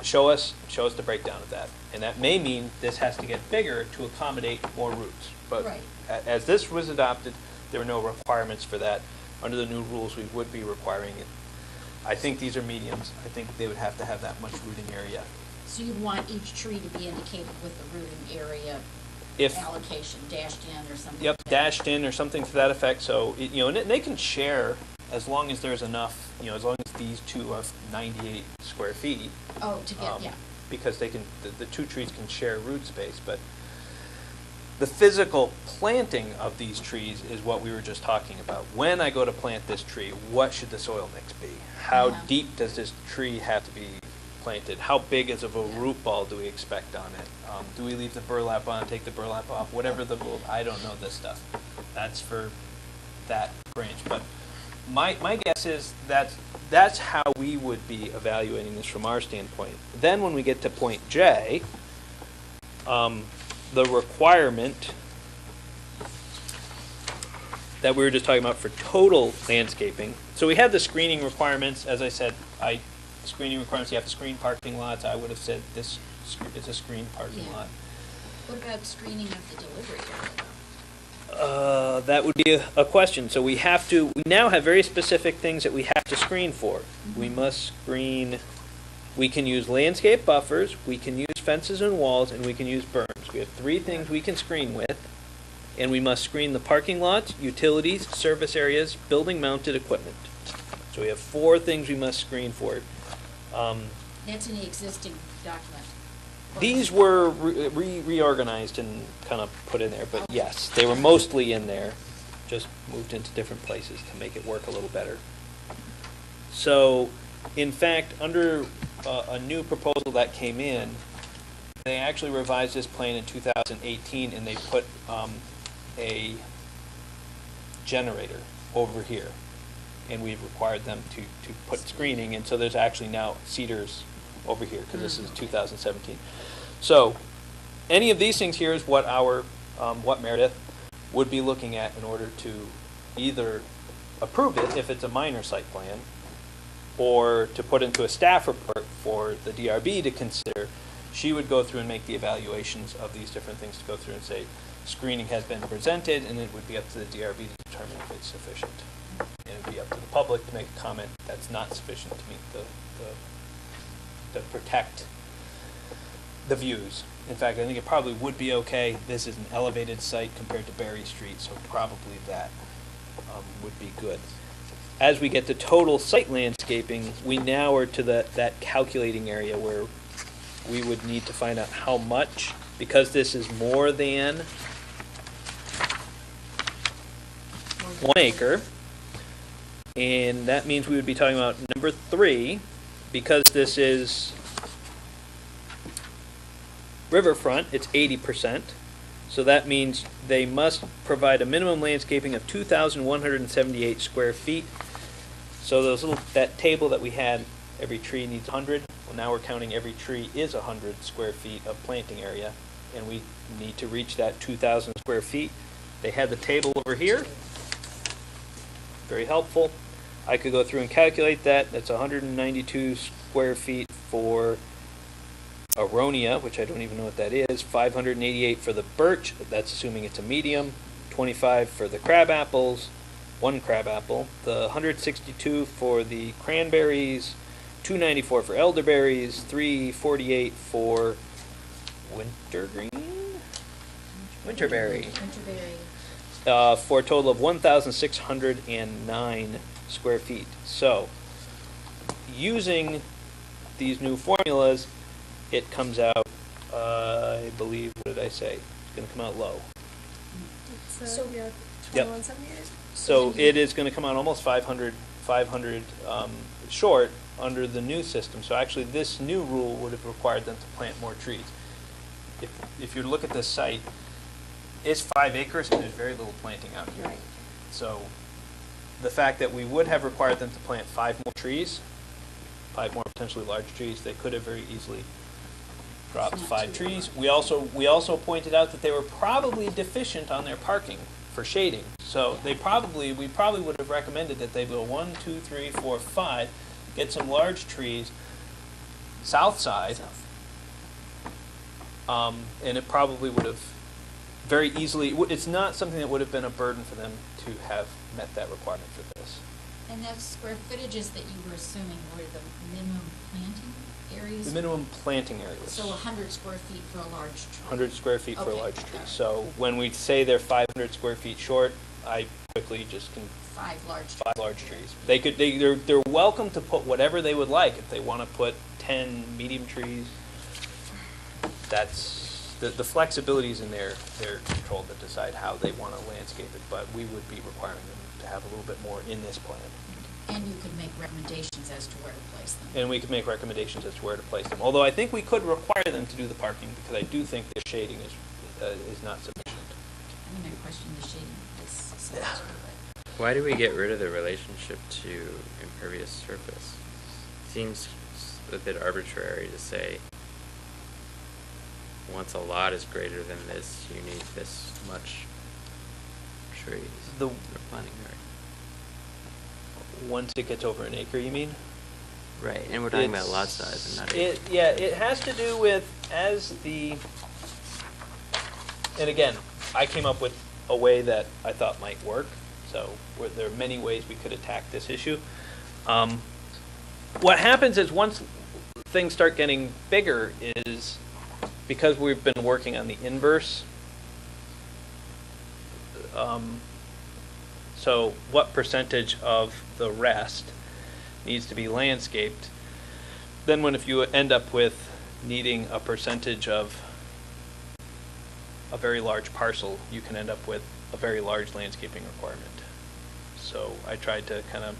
Speaker 3: show us the breakdown of that. And that may mean this has to get bigger to accommodate more roots. But
Speaker 6: Right.
Speaker 3: as this was adopted, there were no requirements for that. Under the new rules, we would be requiring it. I think these are mediums. I think they would have to have that much rooting area.
Speaker 6: So you'd want each tree to be indicated with the rooting area
Speaker 3: If
Speaker 6: allocation dashed in or something?
Speaker 3: Yep,
Speaker 6: like that?
Speaker 3: dashed in or something to that effect. So, and they can share as long as there's enough, as long as these two are 98 square feet.
Speaker 6: Oh, to get, yeah.
Speaker 3: Because the two trees can share root space. But The physical planting of these trees is what we were just talking about. When I go to plant this tree, what should the soil mix be? How
Speaker 6: Yeah.
Speaker 3: deep does this tree have to be planted? How big of a root ball do we expect on it? Do we leave the burlap on, take the burlap off, whatever the rule, I don't know this stuff. That's for that branch. But my guess is that's how we would be evaluating this from our standpoint. Then when we get to point J, the requirement that we were just talking about for total landscaping. So we had the screening requirements. As I said, screening requirements, you have to screen parking lots. I would have said this is a screened parking
Speaker 6: Yeah.
Speaker 3: lot.
Speaker 6: What about screening of the delivery area?
Speaker 3: That would be a question. So we now have very specific things that we have to screen for. We must screen, we can use landscape buffers, we can use fences and walls, and we can use berms. We have 3 things we can screen with, and we must screen the parking lots, utilities, service areas, building mounted equipment. So we have 4 things we must screen for.
Speaker 6: That's in the existing document.
Speaker 3: These were reorganized and kind of put in there, but yes, they were mostly in there, just moved into different places to make it work a little better. So, in fact, under a new proposal that came in, they actually revised this plan in 2018, and they put a generator over here, and we've required them to put screening, and so there's actually now cedars over here, because this is 2017. So, any of these things here is what what Meredith would be looking at in order to either approve it if it's a minor site plan, or to put into a staff report for the DRB to consider. She would go through and make the evaluations of these different things to go through and say, screening has been presented, and it would be up to the DRB to determine if it's sufficient. And it would be up to the public to make a comment that's not sufficient to meet to protect the views. In fact, I think it probably would be okay. This is an elevated site compared to Berry Street, so probably that would be good. As we get to total site landscaping, we now are to that calculating area where we would need to find out how much, because this is more than 1 acre, and that means we would be talking about number 3, because this is riverfront, it's 80%. So that means they must provide a minimum landscaping of 2,178 square feet. So that table that we had, every tree needs 100. Well, now we're counting every tree is 100 square feet of planting area, and we need to reach that 2,000 square feet. They had the table over here. Very helpful. I could go through and calculate that. That's 192 square feet for Aronia, which I don't even know what that is, 588 for the birch, that's assuming it's a medium, 25 for the crab apples, 1 crab apple, the 162 for the cranberries, 294 for elderberries, 348 for winterberry,
Speaker 6: Winterberry.
Speaker 3: for a total of 1,609 square feet. So, using these new formulas, it comes out, I believe, what did I say? It's going to come out low.
Speaker 8: It's,
Speaker 6: So-
Speaker 8: yeah,
Speaker 3: Yep.
Speaker 8: 2178.
Speaker 3: So it is going to come out almost 500 short under the new system. So actually, this new rule would have required them to plant more trees. If you look at this site, it's 5 acres and there's very little planting out here.
Speaker 6: Right.
Speaker 3: So the fact that we would have required them to plant 5 more trees, 5 more potentially large trees, they could have very easily dropped
Speaker 6: It's not
Speaker 3: 5
Speaker 6: too
Speaker 3: trees.
Speaker 6: large.
Speaker 3: We also pointed out that they were probably deficient on their parking for shading. So we probably would have recommended that they go 1, 2, 3, 4, 5, get some large trees, south side, and it probably would have very easily, it's not something that would have been a burden for them to have met that requirement for this.
Speaker 6: And those square footages that you were assuming were the minimum planting areas?
Speaker 3: The minimum planting areas.
Speaker 6: So 100 square feet for a large tree?
Speaker 3: 100 square feet for a
Speaker 6: Okay,
Speaker 3: large
Speaker 6: got
Speaker 3: tree.
Speaker 6: it.
Speaker 3: So when we say they're 500 square feet short, I quickly just can
Speaker 6: 5 large trees.
Speaker 3: 5 large trees. They're welcome to put whatever they would like. If they want to put 10 medium trees, the flexibility is in their control to decide how they want to landscape it, but we would be requiring them to have a little bit more in this plan.
Speaker 6: And you could make recommendations as to where to place them.
Speaker 3: And we could make recommendations as to where to place them. Although I think we could require them to do the parking, because I do think the shading is not sufficient.
Speaker 6: I mean, I question the shading of this site, but.
Speaker 2: Why do we get rid of the relationship to impervious surface? Seems a bit arbitrary to say, once a lot is greater than this, you need this much trees.
Speaker 3: The-
Speaker 2: or planting area.
Speaker 3: Once it gets over an acre, you mean?
Speaker 2: Right, and we're talking about lot
Speaker 3: It's-
Speaker 2: size and not
Speaker 3: it,
Speaker 2: acre.
Speaker 3: yeah, it has to do with and again, I came up with a way that I thought might work, so there are many ways we could attack this issue. What happens is once things start getting bigger is, because we've been working on the inverse, so what percentage of the rest needs to be landscaped? Then if you end up with needing a percentage of a very large parcel, you can end up with a very large landscaping requirement. So I tried to kind of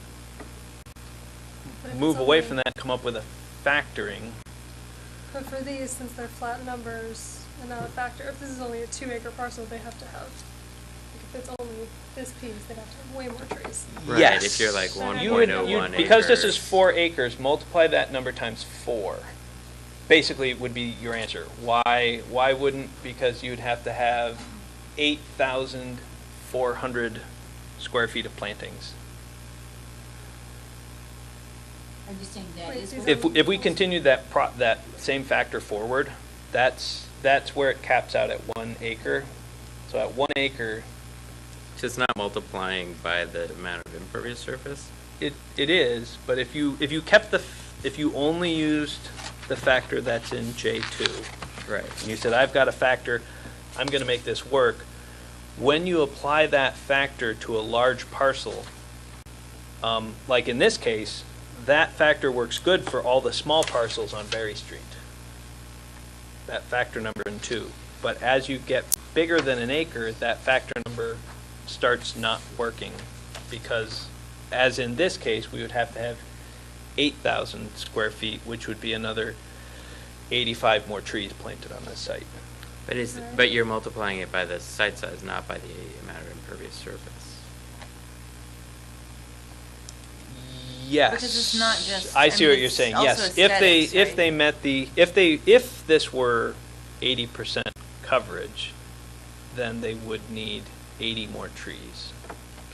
Speaker 8: But if
Speaker 3: move
Speaker 8: it's
Speaker 3: away
Speaker 8: only-
Speaker 3: from that, come up with a factoring.
Speaker 8: But for these, since they're flat numbers and not a factor, if this is only a 2-acre parcel, they have to have, like, if it's only this piece, they'd have to have way more trees.
Speaker 2: Right,
Speaker 3: Yes.
Speaker 2: if you're like
Speaker 8: You
Speaker 2: 1.01 acres.
Speaker 3: Because this is 4 acres, multiply that number times 4. Basically, would be your answer. Why wouldn't? Because you'd have to have 8,400 square feet of plantings.
Speaker 6: Are you saying that
Speaker 8: Wait,
Speaker 6: is
Speaker 8: these
Speaker 6: where?
Speaker 3: If we continue that same factor forward, that's where it caps out at 1 acre. So at 1 acre,
Speaker 2: So it's not multiplying by the amount of impervious surface?
Speaker 3: it is. But if you only used the factor that's in J2,
Speaker 2: Right.
Speaker 3: and you said, I've got a factor, I'm going to make this work. When you apply that factor to a large parcel, like in this case, that factor works good for all the small parcels on Berry Street. That factor number in 2. But as you get bigger than an acre, that factor number starts not working, because as in this case, we would have to have 8,000 square feet, which would be another 85 more trees planted on this site.
Speaker 2: But you're multiplying it by the site size, not by the amount of impervious surface.
Speaker 3: Yes.
Speaker 1: Because it's not just-
Speaker 3: I
Speaker 1: I
Speaker 3: see
Speaker 1: mean,
Speaker 3: what you're
Speaker 1: it's
Speaker 3: saying.
Speaker 1: also
Speaker 3: Yes, if
Speaker 1: aesthetics, right?
Speaker 3: they met if this were 80% coverage, then they would need 80 more trees.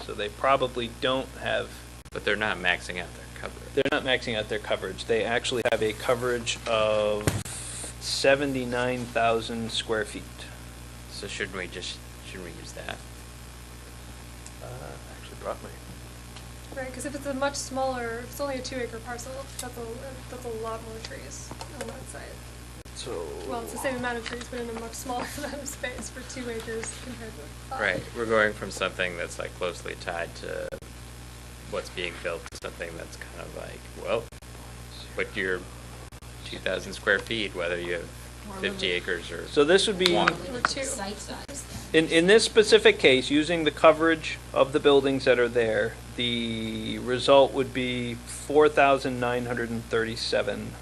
Speaker 3: So they probably don't have.
Speaker 2: But they're not maxing out their coverage.
Speaker 3: They're not maxing out their coverage. They actually have a coverage of 79,000 square feet.
Speaker 2: So shouldn't we use that?
Speaker 3: Actually brought my.
Speaker 8: Right, because if it's a much smaller, if it's only a 2-acre parcel, that's a lot more trees on that site.
Speaker 3: So.
Speaker 8: Well, it's the same amount of trees, but in a much smaller amount of space for 2 acres compared to 5.
Speaker 2: Right, we're going from something that's like closely tied to what's being built to something that's kind of like, well, put your 2,000 square feet, whether you have 50 acres or.
Speaker 3: So this would be.
Speaker 6: Or
Speaker 8: Or
Speaker 6: limit the
Speaker 8: 2.
Speaker 6: site size then.
Speaker 3: In this specific case, using the coverage of the buildings that are there, the result would be 4,937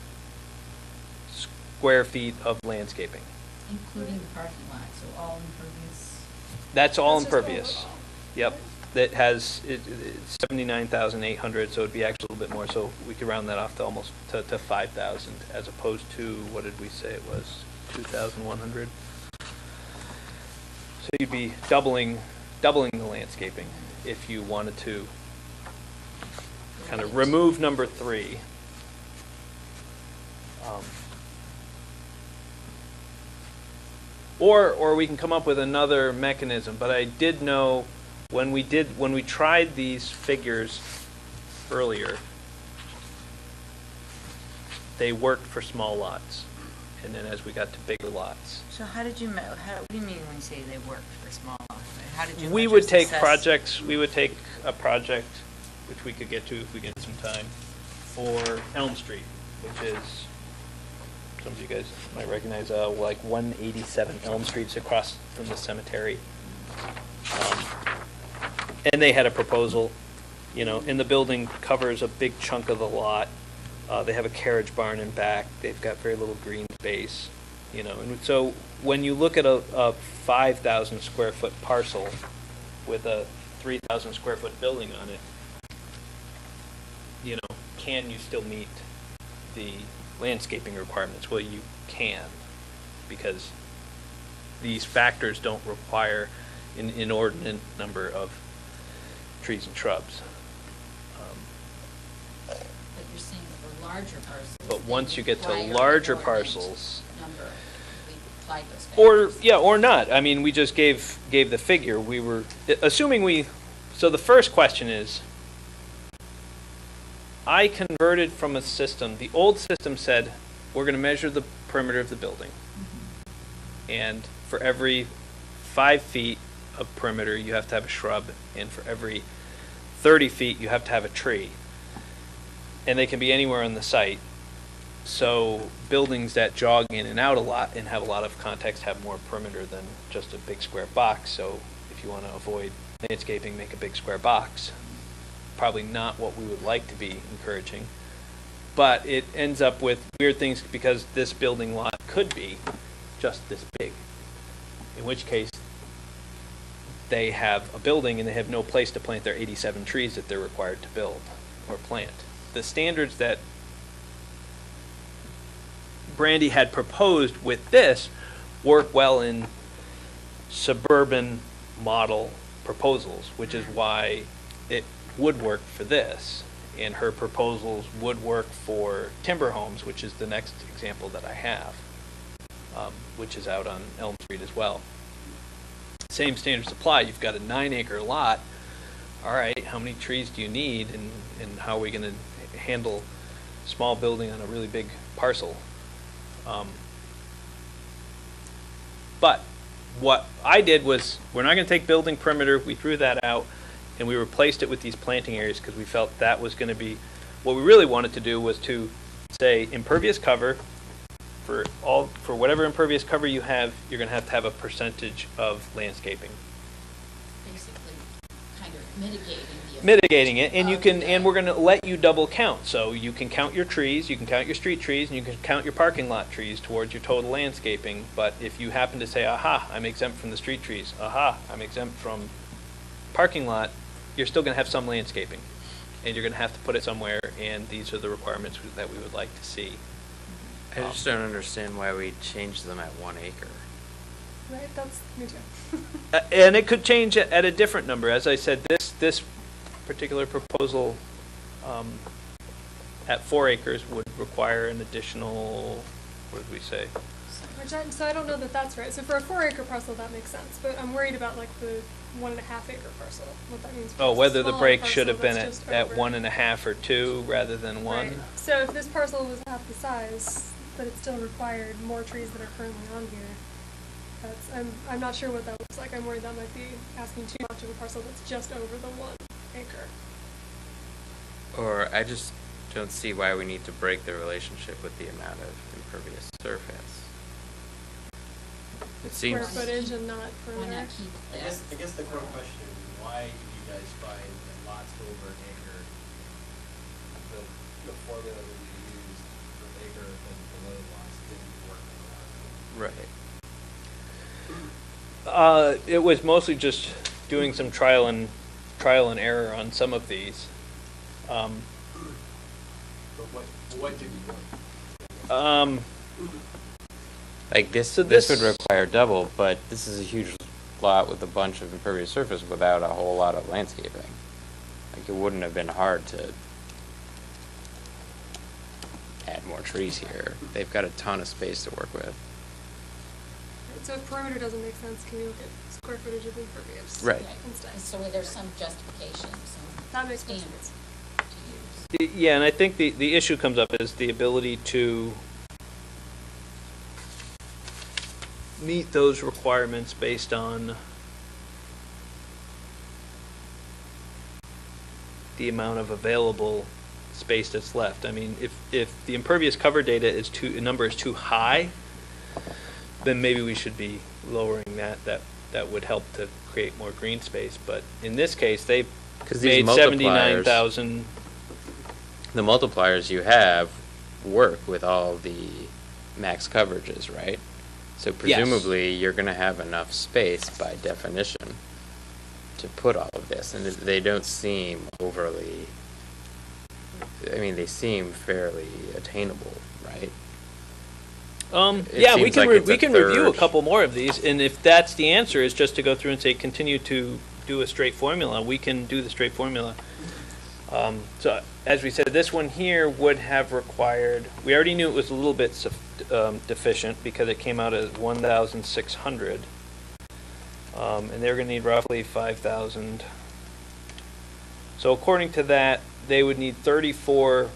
Speaker 3: square feet of landscaping.
Speaker 6: Including the parking lot, so all impervious.
Speaker 3: That's all
Speaker 8: That's just all
Speaker 3: impervious.
Speaker 8: of all.
Speaker 3: Yep. That has 79,800, so it'd be actually a little bit more. So we could round that off to almost to 5,000, as opposed to, what did we say it was, 2,100. So you'd be doubling the landscaping if you wanted to kind of remove number 3. Or we can come up with another mechanism. But I did know when we tried these figures earlier, they worked for small lots, and then as we got to bigger lots,
Speaker 1: So what do you mean when you say they worked for small lots? How did you
Speaker 3: we
Speaker 1: measure
Speaker 3: would take
Speaker 1: success?
Speaker 3: projects. We would take a project, which we could get to if we get some time, for Elm Street, which is some of you guys might recognize, like 187 Elm Street's across from the cemetery. And they had a proposal, and the building covers a big chunk of the lot. They have a carriage barn in back. They've got very little green space, and so when you look at a 5,000 square foot parcel with a 3,000 square foot building on it, can you still meet the landscaping requirements? Well, you can, because these factors don't require an inordinate number of trees and shrubs.
Speaker 6: But you're saying for larger parcels.
Speaker 3: But once you get to
Speaker 6: require
Speaker 3: larger
Speaker 6: an
Speaker 3: parcels,
Speaker 6: number, we applied those factors.
Speaker 3: or not. I mean, we just gave the figure. We were assuming so the first question is, I converted from a system. The old system said, we're going to measure the perimeter of the building. And for every 5 feet of perimeter, you have to have a shrub. And for every 30 feet, you have to have a tree. And they can be anywhere on the site. So buildings that jog in and out a lot and have a lot of context have more perimeter than just a big square box. So if you want to avoid landscaping, make a big square box. Probably not what we would like to be encouraging. But it ends up with weird things because this building lot could be just this big. In which case, they have a building and they have no place to plant their 87 trees that they're required to build or plant. The standards that Brandy had proposed with this work well in suburban model proposals, which is why it would work for this. And her proposals would work for timber homes, which is the next example that I have, which is out on Elm Street as well. Same standards apply. You've got a 9-acre lot. All right, how many trees do you need, and how are we going to handle small building on a really big parcel? But what I did was, we're not going to take building perimeter. We threw that out, and we replaced it with these planting areas because we felt that was going to be what we really wanted to do, was to say impervious cover for whatever impervious cover you have, you're going to have a percentage of landscaping.
Speaker 6: Basically, kind of mitigating
Speaker 3: Mitigating it, and and we're going to let you double count. So you can count your trees, you can count your street trees, and you can count your parking lot trees towards your total landscaping. But if you happen to say, aha, I'm exempt from the street trees, aha, I'm exempt from parking lot, you're still going to have some landscaping, and you're going to have to put it somewhere, and these are the requirements that we would like to see.
Speaker 2: I just don't understand why we changed them at 1 acre.
Speaker 8: Right, that's me too.
Speaker 3: And it could change at a different number. As I said, this particular proposal at 4 acres would require an additional, what did we say?
Speaker 8: So I don't know that that's right. So for a 4-acre parcel, that makes sense. But I'm worried about like the 1.5-acre parcel. What that means. For
Speaker 3: Whether the
Speaker 8: smaller
Speaker 3: break
Speaker 8: parcel
Speaker 3: should have been
Speaker 8: that's just
Speaker 3: at
Speaker 8: over.
Speaker 3: 1.5 or 2 rather than 1.
Speaker 8: Right. So if this parcel was half the size, but it still required more trees that are currently on here, I'm not sure what that looks like. I'm worried that might be asking too much of a parcel that's just over the 1 acre.
Speaker 2: Or I just don't see why we need to break the relationship with the amount of impervious surface. It
Speaker 8: Square
Speaker 2: seems.
Speaker 8: footage and not
Speaker 6: Why
Speaker 8: perimeter.
Speaker 6: not keep
Speaker 4: I
Speaker 6: that?
Speaker 4: guess the core question is, why did you guys find that lots over an acre, the formula that you used for acre and below lots didn't work on that?
Speaker 3: Right. It was mostly just doing some trial and error on some of these.
Speaker 4: But what didn't work?
Speaker 2: Like this,
Speaker 3: So
Speaker 2: this would
Speaker 3: this-
Speaker 2: require double, but this is a huge lot with a bunch of impervious surface without a whole lot of landscaping. Like it wouldn't have been hard to add more trees here. They've got a ton of space to work with.
Speaker 8: So if perimeter doesn't make sense, can you look at square footage of impervious?
Speaker 2: Right.
Speaker 8: Instead.
Speaker 6: So there's some justification, some
Speaker 8: That makes more
Speaker 6: standards
Speaker 8: sense.
Speaker 6: to use.
Speaker 3: Yeah, and I think the issue comes up is the ability to meet those requirements based on the amount of available space that's left. I mean, if the impervious cover data is number is too high, then maybe we should be lowering that. That would help to create more green space. But in this case, they've
Speaker 2: 'Cause these
Speaker 3: made 79,000.
Speaker 2: The multipliers you have work with all the max coverages, right? So presumably you're going to have enough space by definition to put all of this, and they don't seem overly. I mean, they seem fairly attainable, right?
Speaker 3: Yeah, we
Speaker 2: seems
Speaker 3: can
Speaker 2: like it's
Speaker 3: we
Speaker 2: a
Speaker 3: can review a
Speaker 2: third.
Speaker 3: couple more of these, and if that's the answer, is just to go through and say continue to do a straight formula. We can do the straight formula. So as we said, this one here would have required. We already knew it was a little bit deficient because it came out at 1,600, and they're going to need roughly 5,000. So according to that, they would need 34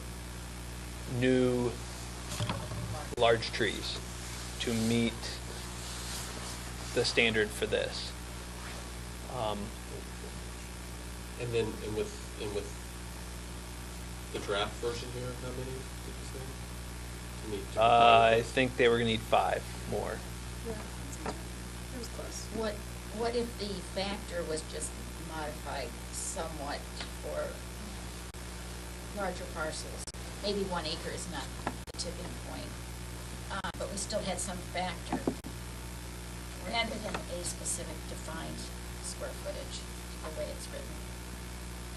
Speaker 3: new large trees to meet the standard for this.
Speaker 5: And with the draft version here, how many did you say? To meet, to comply with
Speaker 3: I
Speaker 5: this?
Speaker 3: think they were going to need 5 more.
Speaker 8: Yeah, it was close.
Speaker 6: What if the factor was just modified somewhat for larger parcels? Maybe 1 acre is not the tipping point, but we still had some factor rather than a specific defined square footage, the way it's written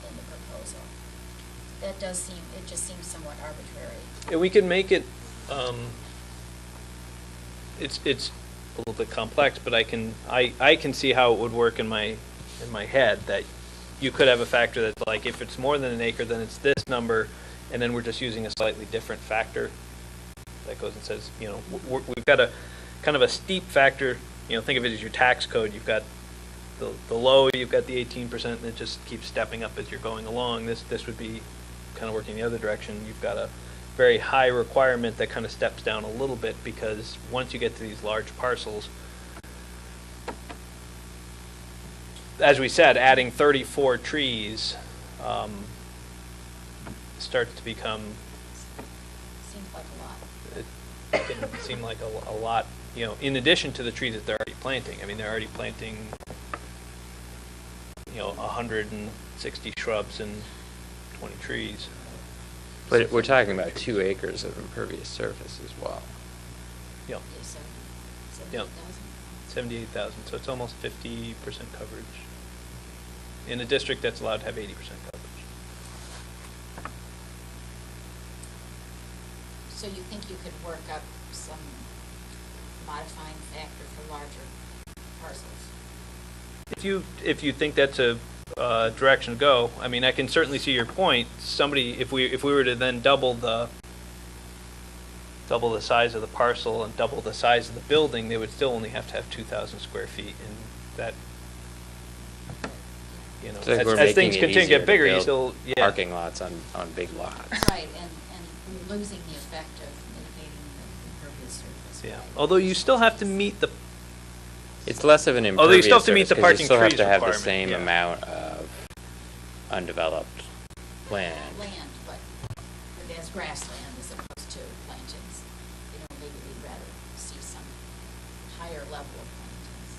Speaker 6: in the proposal. That does seem, it just seems somewhat arbitrary.
Speaker 3: And we can make it, it's a little bit complex, but I can see how it would work in my head, that you could have a factor that's like, if it's more than an acre, then it's this number, and then we're just using a slightly different factor that goes and says, you know, we've got a kind of a steep factor, you know, think of it as your tax code. You've got the low, you've got the 18%, and it just keeps stepping up as you're going along. This would be kind of working the other direction. You've got a very high requirement that kind of steps down a little bit, because once you get to these large parcels, as we said, adding 34 trees starts to become,
Speaker 6: Seems like a lot.
Speaker 3: it can seem like a lot, you know, in addition to the trees that they're already planting. I mean, they're already planting, you know, 160 shrubs and 20 trees.
Speaker 2: But we're talking about 2 acres of impervious surface as well.
Speaker 3: Yep.
Speaker 6: Okay, so
Speaker 3: Yep.
Speaker 6: 78,000.
Speaker 3: 78,000, so it's almost 50% coverage in a district that's allowed to have 80% coverage.
Speaker 6: So you think you could work up some modifying factor for larger parcels?
Speaker 3: If you think that's a direction to go, I mean, I can certainly see your point. Somebody, if we were to then double the size of the parcel and double the size of the building, they would still only have to have 2,000 square feet, and that, you know,
Speaker 2: It's like we're
Speaker 3: as things
Speaker 2: making it
Speaker 3: continue to
Speaker 2: easier
Speaker 3: get bigger, you
Speaker 2: build
Speaker 3: still, yeah.
Speaker 2: parking lots on big lots.
Speaker 6: Right, and losing the effect of mitigating the impervious surface.
Speaker 3: Yeah,
Speaker 6: right?
Speaker 3: although you still have to meet the,
Speaker 2: It's less of an impervious
Speaker 3: Although you still have to meet the
Speaker 2: surface, 'cause
Speaker 3: parking
Speaker 2: you still have
Speaker 3: trees
Speaker 2: to have the
Speaker 3: requirement,
Speaker 2: same
Speaker 3: yeah.
Speaker 2: amount of undeveloped land.
Speaker 6: Land, but as grassland as opposed to plantings. You know, maybe we'd rather see some higher level of plantings.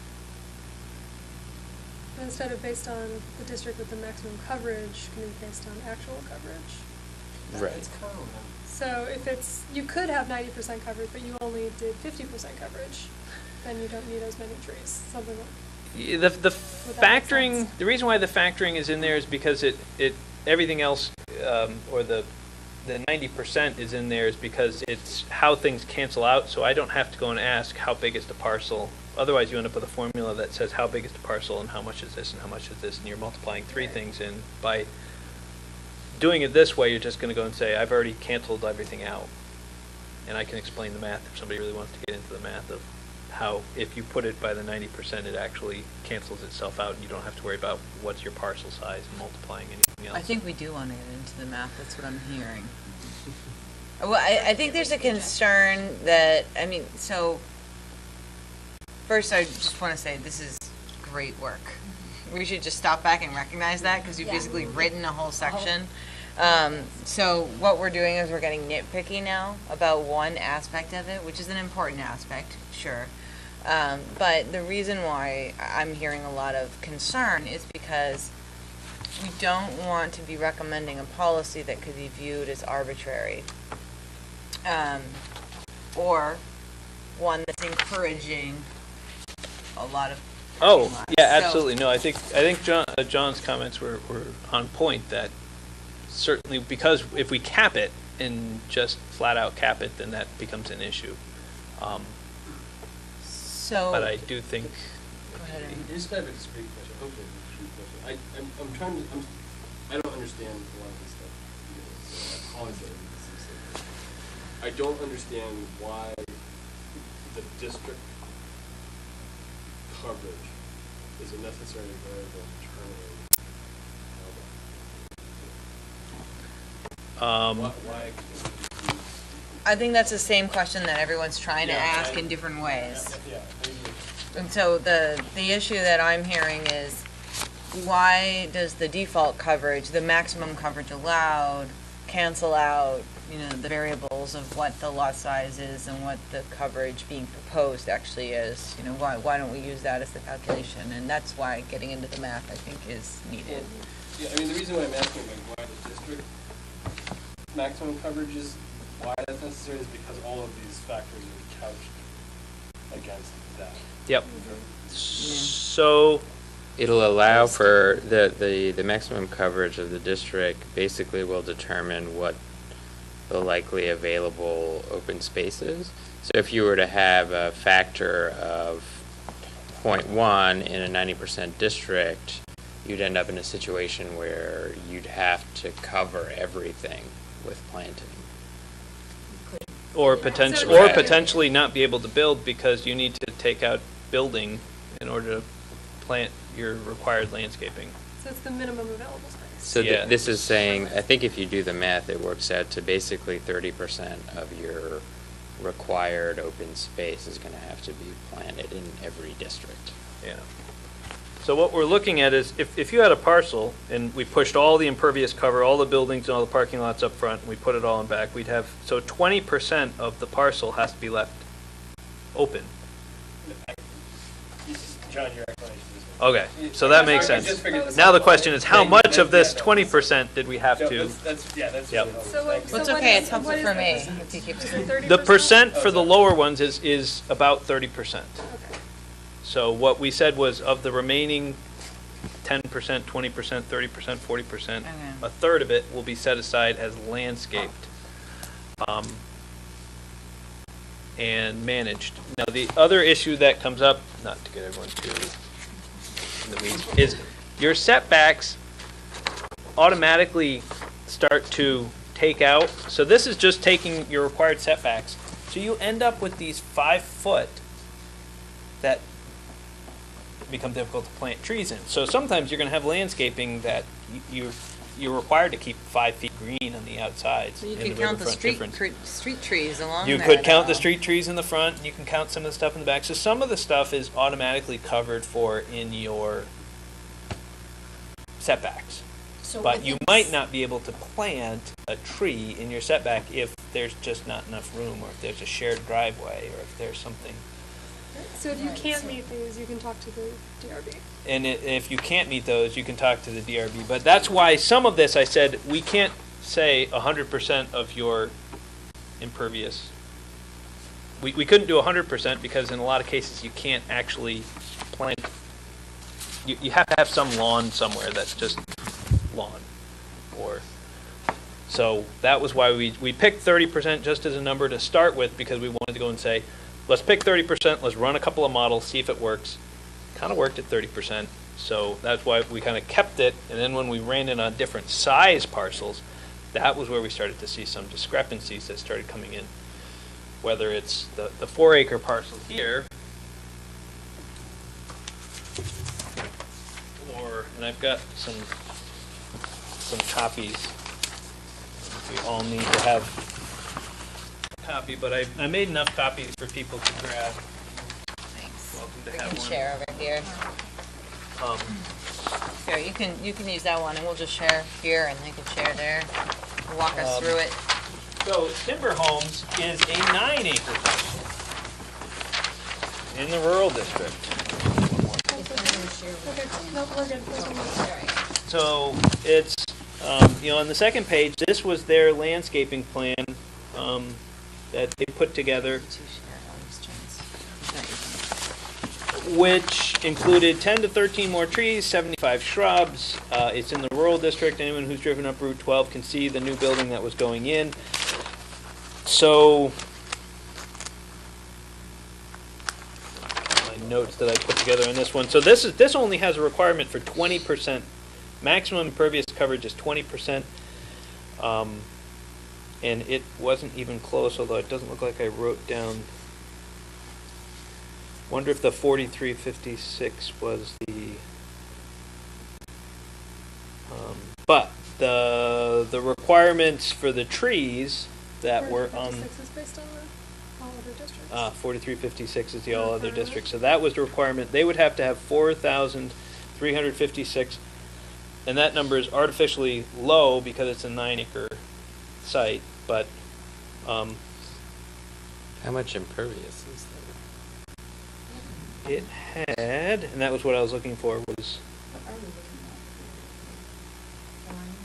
Speaker 8: Instead of based on the district with the maximum coverage, can be based on actual coverage.
Speaker 2: Right.
Speaker 5: It's common.
Speaker 8: So if it's, you could have 90% coverage, but you only did 50% coverage, then you don't need as many trees, something like.
Speaker 3: Yeah, the
Speaker 8: Would that make
Speaker 3: factoring,
Speaker 8: sense?
Speaker 3: the reason why the factoring is in there is because it everything else, or the 90% is in there is because it's how things cancel out, so I don't have to go and ask how big is the parcel. Otherwise, you end up with a formula that says how big is the parcel and how much is this and how much is this, and you're multiplying 3 things in. By doing it this way, you're just going to go and say, I've already canceled everything out. And I can explain the math if somebody really wants to get into the math of how, if you put it by the 90%, it actually cancels itself out, and you don't have to worry about what's your parcel size and multiplying anything else.
Speaker 1: I think we do want to get into the math, that's what I'm hearing. Well, I think there's a concern that, I mean, so, first I just want to say this is great work. We should just stop back and recognize that, because you've
Speaker 6: Yeah.
Speaker 1: basically written a whole section. So what we're doing is we're getting nitpicky now about one aspect of it, which is an important aspect, sure. But the reason why I'm hearing a lot of concern is because we don't want to be recommending a policy that could be viewed as arbitrary. Or one that's encouraging a lot of
Speaker 3: Oh,
Speaker 1: parking lots.
Speaker 3: yeah,
Speaker 1: So-
Speaker 3: absolutely. No, I think John's comments were on point, that certainly, because if we cap it and just flat out cap it, then that becomes an issue.
Speaker 1: So.
Speaker 3: But I do think,
Speaker 1: Go ahead. Aaron.
Speaker 5: Just have a discrete question. Hopefully it's a discrete question. I'm trying to, I don't understand a lot of this stuff, so I apologize if this is simple. I don't understand why the district coverage is a necessary variable in determining why.
Speaker 1: I think that's the same question that everyone's trying to
Speaker 5: Yeah,
Speaker 1: ask in different ways.
Speaker 5: Yeah.
Speaker 1: And so the issue that I'm hearing is, why does the default coverage, the maximum coverage allowed, cancel out, the variables of what the lot size is and what the coverage being proposed actually is? Why don't we use that as the calculation? And that's why getting into the math, I think, is needed.
Speaker 5: Yeah, I mean, the reason why I'm asking why the district maximum coverage is, why that's necessary is because all of these factors are couched against that.
Speaker 3: yep. So,
Speaker 2: It'll allow for the maximum coverage of the district basically will determine what the likely available open space is. So if you were to have a factor of 0.1 in a 90% district, you'd end up in a situation where you'd have to cover everything with planting.
Speaker 3: or
Speaker 8: So-
Speaker 3: potentially not be able to build because you need to take out building in order to plant your required landscaping.
Speaker 8: So it's the minimum available space.
Speaker 2: So
Speaker 3: Yeah.
Speaker 2: this is saying, I think if you do the math, it works out to basically 30% of your required open space is going to have to be planted in every district.
Speaker 3: Yeah. So what we're looking at is, if you had a parcel and we pushed all the impervious cover, all the buildings and all the parking lots up front, and we put it all in back, we'd have, so 20% of the parcel has to be left open.
Speaker 5: John, your explanation is.
Speaker 3: Okay, so that makes
Speaker 5: I just
Speaker 3: sense.
Speaker 5: figured this
Speaker 3: Now
Speaker 5: out.
Speaker 3: the question is, how
Speaker 5: Thank you.
Speaker 3: much of this
Speaker 5: Yeah, no.
Speaker 3: 20% did we have
Speaker 5: No,
Speaker 3: to?
Speaker 5: that's
Speaker 3: Yep.
Speaker 5: really
Speaker 8: So
Speaker 5: helpful.
Speaker 8: what-
Speaker 5: Thank
Speaker 1: Well,
Speaker 5: you.
Speaker 1: it's
Speaker 8: So what
Speaker 1: okay,
Speaker 8: is-
Speaker 1: it's helpful
Speaker 8: what is
Speaker 1: for
Speaker 8: the
Speaker 1: me
Speaker 8: percent?
Speaker 1: if you keep.
Speaker 8: Is it 30%?
Speaker 3: The percent for the lower ones is about 30%.
Speaker 8: Okay.
Speaker 3: So what we said was, of the remaining 10%, 20%, 30%, 40%,
Speaker 1: Okay.
Speaker 3: a third of it will be set aside as landscaped and managed. Now, the other issue that comes up, not to get everyone too in the weeds, is your setbacks automatically start to take out. So this is just taking your required setbacks. So you end up with these 5 foot that become difficult to plant trees in. So sometimes you're going to have landscaping that you're required to keep 5 feet green on the outsides.
Speaker 1: So you
Speaker 3: in
Speaker 1: could count the
Speaker 3: riverfront difference.
Speaker 1: street trees along
Speaker 3: You
Speaker 1: there.
Speaker 3: could count the
Speaker 1: though.
Speaker 3: street trees in the front, and you can count some of the stuff in the back. So some of the stuff is automatically covered for in your setbacks.
Speaker 6: So
Speaker 3: But
Speaker 6: within
Speaker 3: you might not be able to plant a tree in your setback if there's just not enough room, or if there's a shared driveway, or if there's something.
Speaker 8: So if you
Speaker 6: Right,
Speaker 8: can't
Speaker 6: so-
Speaker 8: meet these, you can talk to the DRB.
Speaker 3: And if you can't meet those, you can talk to the DRB. But that's why some of this, I said, we can't say 100% of your impervious. We couldn't do 100% because in a lot of cases you can't actually plant. You have to have some lawn somewhere that's just lawn. So that was why we picked 30% just as a number to start with, because we wanted to go and say, let's pick 30%, let's run a couple of models, see if it works. Kind of worked at 30%, so that's why we kind of kept it. And then when we ran it on different size parcels, that was where we started to see some discrepancies that started coming in. Whether it's the 4-acre parcel here, and I've got some copies. We all need to have a copy, but I made enough copies for people to grab.
Speaker 1: Thanks.
Speaker 3: Welcome to
Speaker 1: We
Speaker 3: have
Speaker 1: can
Speaker 3: one.
Speaker 1: share over here. Here, you can use that one, and we'll just share here, and they can share there. Walk us through it.
Speaker 3: So Timber Homes is a 9-acre parcel in the rural district.
Speaker 8: Okay, no, we're good.
Speaker 3: So it's, on the second page, this was their landscaping plan that they put together, which included 10 to 13 more trees, 75 shrubs. It's in the rural district. Anyone who's driven up Route 12 can see the new building that was going in. So, my notes that I put together on this one. So this only has a requirement for 20%. Maximum impervious coverage is 20%. And it wasn't even close, although it doesn't look like I wrote down. Wonder if the 4356 was the. But the requirements for the trees that were on.
Speaker 8: 46 is based on the all other districts.
Speaker 3: 4356 is the all other district. So that was the requirement. They would have to have 4,356, and that number is artificially low because it's a 9-acre site. But
Speaker 2: How much impervious is there?
Speaker 3: it had, and that was what I was looking for, was.
Speaker 6: What are we looking at? Orange?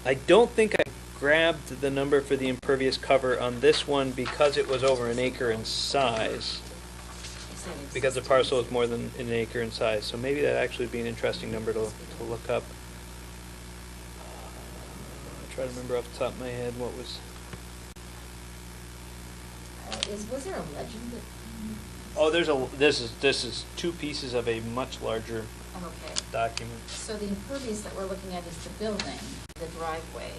Speaker 3: I don't think I grabbed the number for the impervious cover on this one because it was over an acre in size. Because the parcel is more than an acre in size. So maybe that actually would be an interesting number to look up. I'll try to remember off the top of my head what was.
Speaker 6: Was there a legend that?
Speaker 3: Oh, this is two pieces of a much larger
Speaker 6: Okay.
Speaker 3: document.
Speaker 6: So the impervious that we're looking at is the building, the driveway,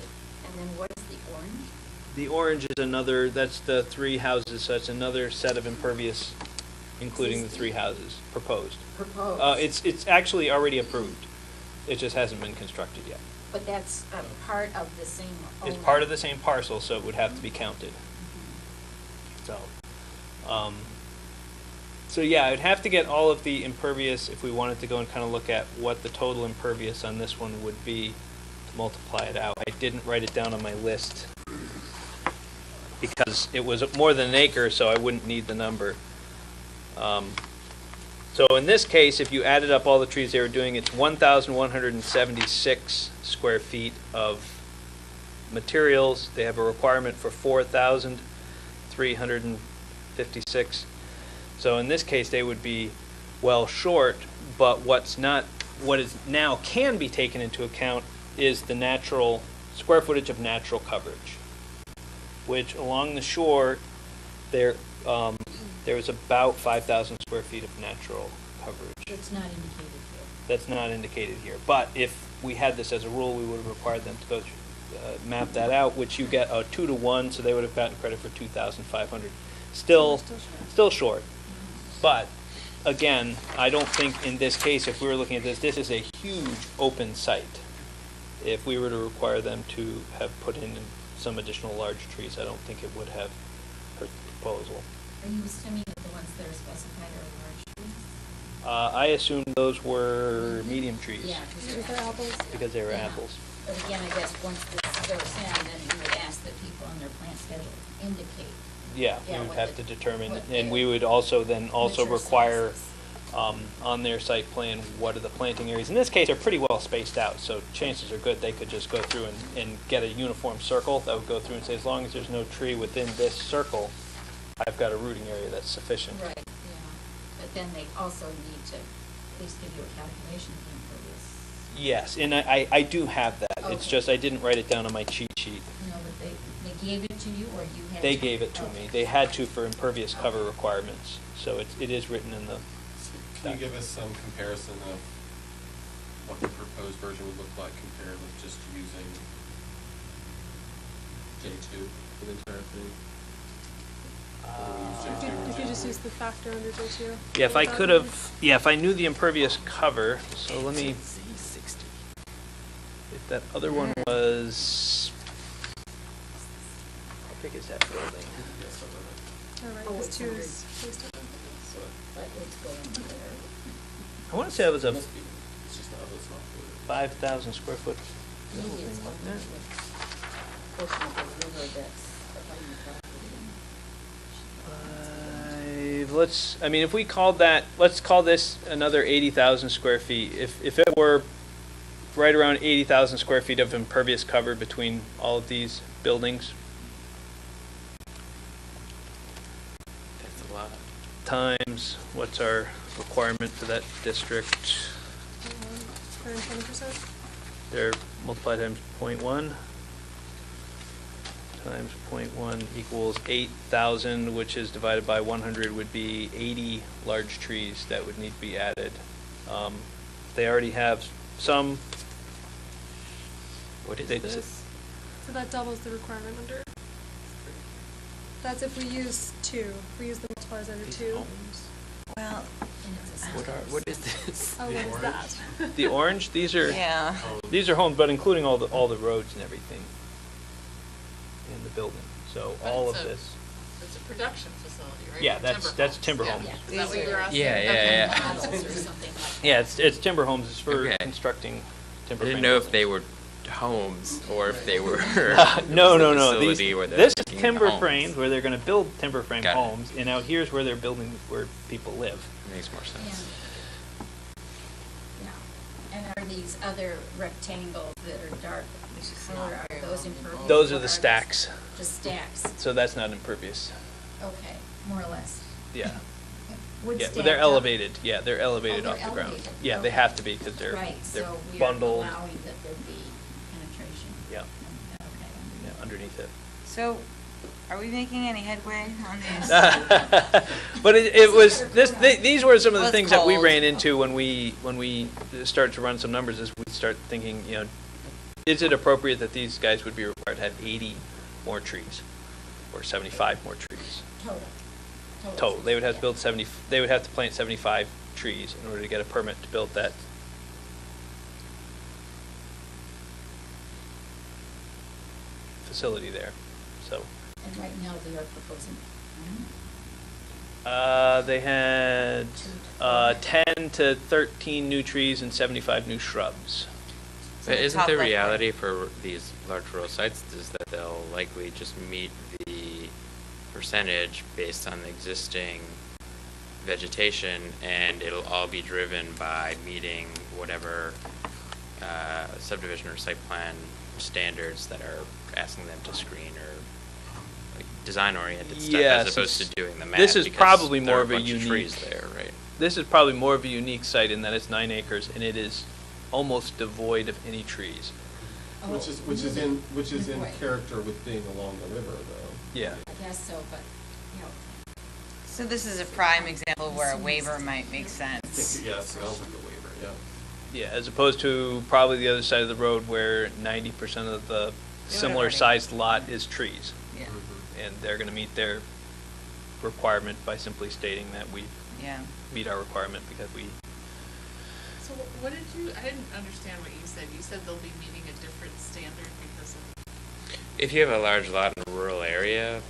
Speaker 6: and then what is the orange?
Speaker 3: The orange is another, that's the 3 houses, so it's another set of impervious, including the 3 houses proposed.
Speaker 6: Proposed.
Speaker 3: It's actually already approved. It just hasn't been constructed yet.
Speaker 6: But that's a part of the same owner.
Speaker 3: It's part of the same parcel, so it would have to be counted. So, so yeah, I'd have to get all of the impervious if we wanted to go and kind of look at what the total impervious on this one would be to multiply it out. I didn't write it down on my list because it was more than an acre, so I wouldn't need the number. So in this case, if you added up all the trees they were doing, it's 1,176 square feet of materials. They have a requirement for 4,356. So in this case, they would be well short, but what is now can be taken into account is the natural square footage of natural coverage, which along the shore, there was about 5,000 square feet of natural coverage.
Speaker 6: It's not indicated here.
Speaker 3: That's not indicated here. But if we had this as a rule, we would have required them to go map that out, which you get a 2-to-1, so they would have gotten credit for 2,500. Still short. But again, I don't think in this case, if we were looking at this is a huge open site. If we were to require them to have put in some additional large trees, I don't think it would have hurt the proposal.
Speaker 6: Are you assuming that the ones that are specified are large trees?
Speaker 3: I assumed those were medium trees.
Speaker 6: Yeah,
Speaker 8: Because they're apples.
Speaker 3: Because they were
Speaker 6: Yeah.
Speaker 3: apples.
Speaker 6: But again, I guess once this goes in, then you would ask that people on their plant schedule indicate.
Speaker 3: Yeah,
Speaker 6: Yeah,
Speaker 3: we would
Speaker 6: what
Speaker 3: have
Speaker 6: the-
Speaker 3: to determine,
Speaker 6: what
Speaker 3: and
Speaker 6: the
Speaker 3: we would also
Speaker 6: mature
Speaker 3: require
Speaker 6: sizes.
Speaker 3: on their site plan, what are the planting areas? In this case, they're pretty well spaced out, so chances are good they could just go through and get a uniform circle that would go through and say, as long as there's no tree within this circle, I've got a rooting area that's sufficient.
Speaker 6: Right, yeah. But then they also need to at least give you a calculation of the impervious.
Speaker 3: Yes, and I do have that. It's
Speaker 6: Okay.
Speaker 3: just I didn't write it down on my cheat sheet.
Speaker 6: No, but they gave it to you, or you had to?
Speaker 3: They gave it to me.
Speaker 6: Okay.
Speaker 3: They had to for impervious cover requirements, so it is written in the.
Speaker 5: Can you give us some comparison of what the proposed version would look like compared with just using J2 for the entire thing?
Speaker 8: If you just use the factor under J2.
Speaker 3: Yeah, if I could have, if I knew the impervious cover, so let me, if that other one was, how big is that building?
Speaker 8: All right,
Speaker 6: Oh,
Speaker 8: this
Speaker 6: it's
Speaker 8: 2
Speaker 6: under-
Speaker 8: is based on impervious.
Speaker 6: But let's go in there.
Speaker 3: I want to say it was a
Speaker 5: Must be. It's just not, it's not clear.
Speaker 3: 5,000 square foot
Speaker 6: Maybe
Speaker 3: building,
Speaker 6: it's
Speaker 3: wasn't
Speaker 6: covered
Speaker 3: it?
Speaker 6: with portion of the river that's abutting the property.
Speaker 3: I mean, if we called that, let's call this another 80,000 square feet. If it were right around 80,000 square feet of impervious cover between all of these buildings,
Speaker 2: That's a lot.
Speaker 3: times, what's our requirement for that district?
Speaker 8: 120%.
Speaker 3: They're multiplied times 0.1 times 0.1 equals 8,000, which is divided by 100 would be 80 large trees that would need to be added. They already have some.
Speaker 2: What is
Speaker 3: They-
Speaker 2: this?
Speaker 8: So that doubles the requirement under. That's if we use 2. If we use the multipliers under
Speaker 2: These
Speaker 8: 2.
Speaker 2: homes?
Speaker 1: Well,
Speaker 6: And it's a
Speaker 2: What is this?
Speaker 8: Oh, what is that?
Speaker 3: The orange, these are
Speaker 1: yeah.
Speaker 3: these are homes, but including all the roads and everything in the building. So
Speaker 7: But
Speaker 3: all
Speaker 7: it's
Speaker 3: of
Speaker 7: a-
Speaker 3: this.
Speaker 7: It's a production facility, right?
Speaker 3: Yeah,
Speaker 7: For
Speaker 3: that's timber
Speaker 7: Yeah.
Speaker 3: homes.
Speaker 6: Yeah.
Speaker 7: Is that what you were asking?
Speaker 2: Yeah, yeah,
Speaker 7: Okay.
Speaker 2: yeah.
Speaker 6: models or something like that.
Speaker 3: Yeah, it's timber homes. It's for
Speaker 2: Okay.
Speaker 3: constructing
Speaker 2: I
Speaker 3: timber.
Speaker 2: didn't
Speaker 3: frame
Speaker 2: know if they
Speaker 3: buildings.
Speaker 2: were homes or if they were.
Speaker 3: No.
Speaker 2: Facility where they're
Speaker 3: This is
Speaker 2: making
Speaker 3: timber
Speaker 2: homes.
Speaker 3: frames where they're going to build timber frame
Speaker 2: Got it.
Speaker 3: homes, and out here's where they're building where people live.
Speaker 2: Makes more sense.
Speaker 6: Yeah. And are these other rectangles that are dark color, are those impervious?
Speaker 3: Those are
Speaker 6: or
Speaker 3: the stacks.
Speaker 6: Just stacks,
Speaker 3: So that's not impervious.
Speaker 6: okay, more or less.
Speaker 3: Yeah.
Speaker 6: Wood
Speaker 3: Yeah,
Speaker 6: stacked
Speaker 3: but they're
Speaker 6: up.
Speaker 3: elevated. Yeah, they're elevated
Speaker 6: Oh,
Speaker 3: off
Speaker 6: they're
Speaker 3: the ground.
Speaker 6: elevated.
Speaker 3: Yeah, they
Speaker 6: Okay.
Speaker 3: have to be because they're
Speaker 6: Right,
Speaker 3: they're
Speaker 6: so we are
Speaker 3: bundled.
Speaker 6: allowing that there be penetration.
Speaker 3: Yeah,
Speaker 6: Okay.
Speaker 3: yeah, underneath it.
Speaker 1: So, are we making any headway on these?
Speaker 3: But it was these were some of the
Speaker 1: Well, it's
Speaker 3: things that we
Speaker 1: cold.
Speaker 3: ran into when we started to run some numbers. Is we start thinking, is it appropriate that these guys would be required to have 80 more trees or 75 more trees total? They would have to build 70. They would have to plant 75 trees in order to get a permit to build that. Facility there. So
Speaker 6: And right now they are proposing,
Speaker 3: they had 10 to 13 new trees and 75 new shrubs.
Speaker 1: So
Speaker 2: But
Speaker 1: the
Speaker 2: isn't
Speaker 1: top
Speaker 2: the
Speaker 1: left
Speaker 2: reality for these large rural sites is that they'll likely just meet the percentage based on the existing vegetation, and it'll all be driven by meeting whatever subdivision or site plan standards that are asking them to screen or like design-oriented stuff,
Speaker 3: Yes,
Speaker 2: as opposed to
Speaker 3: it's-
Speaker 2: doing the math.
Speaker 3: this is
Speaker 2: because
Speaker 3: probably
Speaker 2: there
Speaker 3: more
Speaker 2: are
Speaker 3: of a
Speaker 2: bunch
Speaker 3: unique-
Speaker 2: trees there, right?
Speaker 3: This is probably more of a unique site in that it's 9 acres and it is almost devoid of any trees.
Speaker 5: Which is in
Speaker 6: Right.
Speaker 5: character with being along the river, though.
Speaker 3: Yeah.
Speaker 6: I guess so, but,
Speaker 1: So this is a prime example where a waiver might make sense.
Speaker 5: Yes, sounds like a waiver, yeah.
Speaker 3: Yeah, as opposed to probably the other side of the road where 90% of the similar
Speaker 1: already-
Speaker 3: sized lot is trees.
Speaker 1: Yeah,
Speaker 3: And they're going to meet their requirement by simply stating that we
Speaker 1: yeah.
Speaker 3: meet our requirement because we.
Speaker 7: So what did I didn't understand what you said. You said they'll be meeting a different standard because of.
Speaker 2: If you have a large lot in a rural area,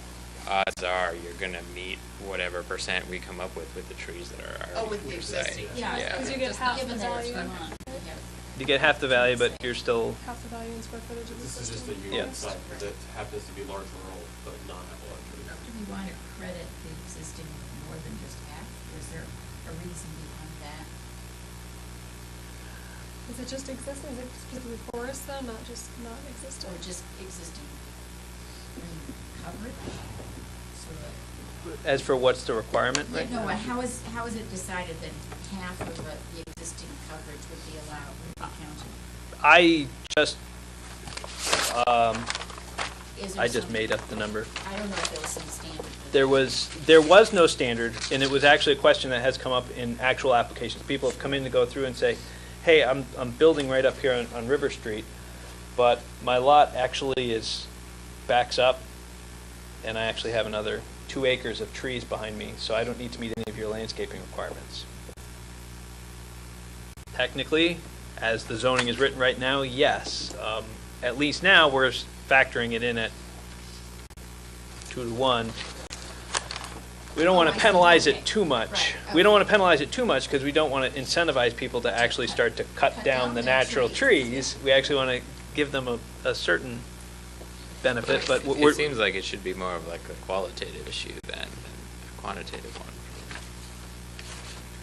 Speaker 2: odds are you're gonna meet whatever percent we come up with the trees that are
Speaker 7: Oh,
Speaker 2: already
Speaker 7: with the
Speaker 2: per se.
Speaker 7: existing.
Speaker 6: yeah.
Speaker 2: Yeah.
Speaker 8: Because you get
Speaker 6: just
Speaker 8: half
Speaker 6: given
Speaker 8: the
Speaker 6: that it's
Speaker 8: value.
Speaker 6: Vermont, yeah.
Speaker 3: You get half the value, but you're still.
Speaker 8: Half the value in square footage of the
Speaker 5: This is just
Speaker 8: system.
Speaker 5: a
Speaker 3: Yeah.
Speaker 5: unique site that happens to be large rural, but not have a lot of trees.
Speaker 6: Do we want to credit the existing more than just half? Or is there a reason behind that?
Speaker 8: Is it just existing? Is it specifically forest though, not just not existing?
Speaker 6: Or just existing green coverage? So that,
Speaker 3: As for what's the requirement right
Speaker 6: no,
Speaker 3: now?
Speaker 6: how is it decided that half of the existing coverage would be allowed, would be counted?
Speaker 3: I just
Speaker 6: Is there
Speaker 3: I just
Speaker 6: some-
Speaker 3: made up the number.
Speaker 6: I don't know if there was some standard. for
Speaker 3: There
Speaker 6: that.
Speaker 3: was no standard, and it was actually a question that has come up in actual applications. People have come in to go through and say, hey, I'm building right up here on River Street, but my lot actually backs up, and I actually have another 2 acres of trees behind me, so I don't need to meet any of your landscaping requirements. Technically, as the zoning is written right now, yes. At least now, we're factoring it in at 2 to 1. we don't want
Speaker 6: Oh,
Speaker 3: to
Speaker 6: I see.
Speaker 3: penalize
Speaker 6: Okay.
Speaker 3: it too much.
Speaker 6: Right,
Speaker 3: We don't
Speaker 6: okay.
Speaker 3: want to penalize it too much because we don't want to incentivize people to actually start to cut down the
Speaker 6: their
Speaker 3: natural trees.
Speaker 6: trees.
Speaker 3: We actually want to give them a certain benefit, but
Speaker 2: It
Speaker 3: we're.
Speaker 2: seems like it should be more of like a qualitative issue than a quantitative one.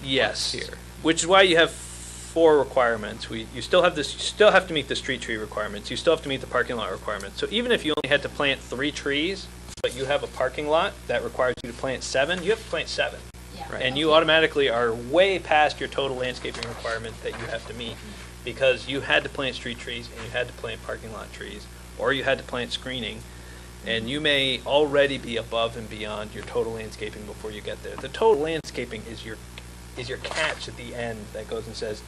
Speaker 3: Yes,
Speaker 2: here.
Speaker 3: which is why you have 4 requirements. You still have this. You still have to meet the street tree requirements. You still have to meet the parking lot requirements. So even if you only had to plant 3 trees, but you have a parking lot that requires you to plant 7, you have to plant 7,
Speaker 6: Yeah.
Speaker 2: Right.
Speaker 3: and you automatically are way past your total landscaping requirement that you have to meet because you had to plant street trees and you had to plant parking lot trees, or you had to plant screening. And you may already be above and beyond your total landscaping before you get there. The total landscaping is your catch at the end that goes and says,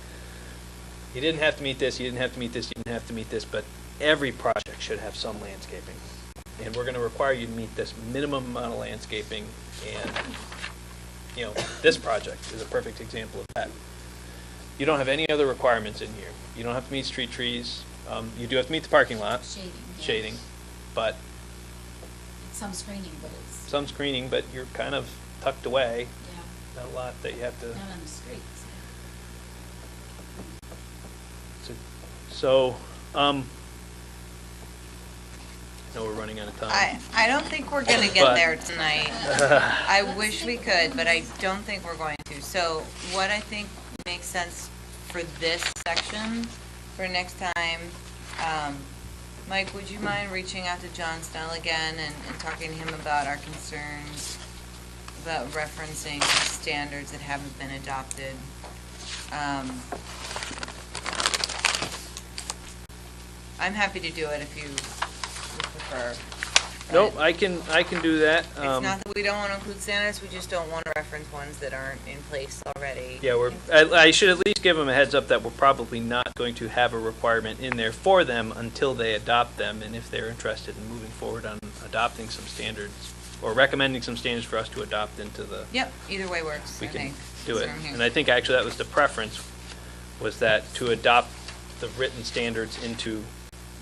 Speaker 3: you didn't have to meet this, you didn't have to meet this, you didn't have to meet this, but every project should have some landscaping. And we're going to require you to meet this minimum amount of landscaping, and, you know, this project is a perfect example of that. You don't have any other requirements in here. You don't have to meet street trees. You do have to meet the parking lot.
Speaker 6: Shading.
Speaker 3: But
Speaker 6: Some screening, but it's,
Speaker 3: some screening, but you're kind of tucked away.
Speaker 6: yeah,
Speaker 3: Not a lot that you have to.
Speaker 6: not on the streets.
Speaker 3: So, I know we're running out of time.
Speaker 1: I don't think we're gonna get
Speaker 3: But-
Speaker 1: there tonight. I wish we could, but I don't think we're going to. So what I think makes sense for this section for next time, Mike, would you mind reaching out to John Snell again and talking to him about our concerns about referencing standards that haven't been adopted? I'm happy to do it if you would prefer.
Speaker 3: Nope,
Speaker 1: but
Speaker 3: I can do that.
Speaker 1: It's not that we don't want to include standards, we just don't want to reference ones that aren't in place already.
Speaker 3: Yeah, I should at least give them a heads up that we're probably not going to have a requirement in there for them until they adopt them, and if they're interested in moving forward on adopting some standards, or recommending some standards for us to adopt into the,
Speaker 1: Yep, either way works,
Speaker 3: we
Speaker 1: I
Speaker 3: can
Speaker 1: think.
Speaker 3: do
Speaker 1: That's
Speaker 3: it.
Speaker 1: what I'm hearing.
Speaker 3: And I think actually that was the preference, was that to adopt the written standards into,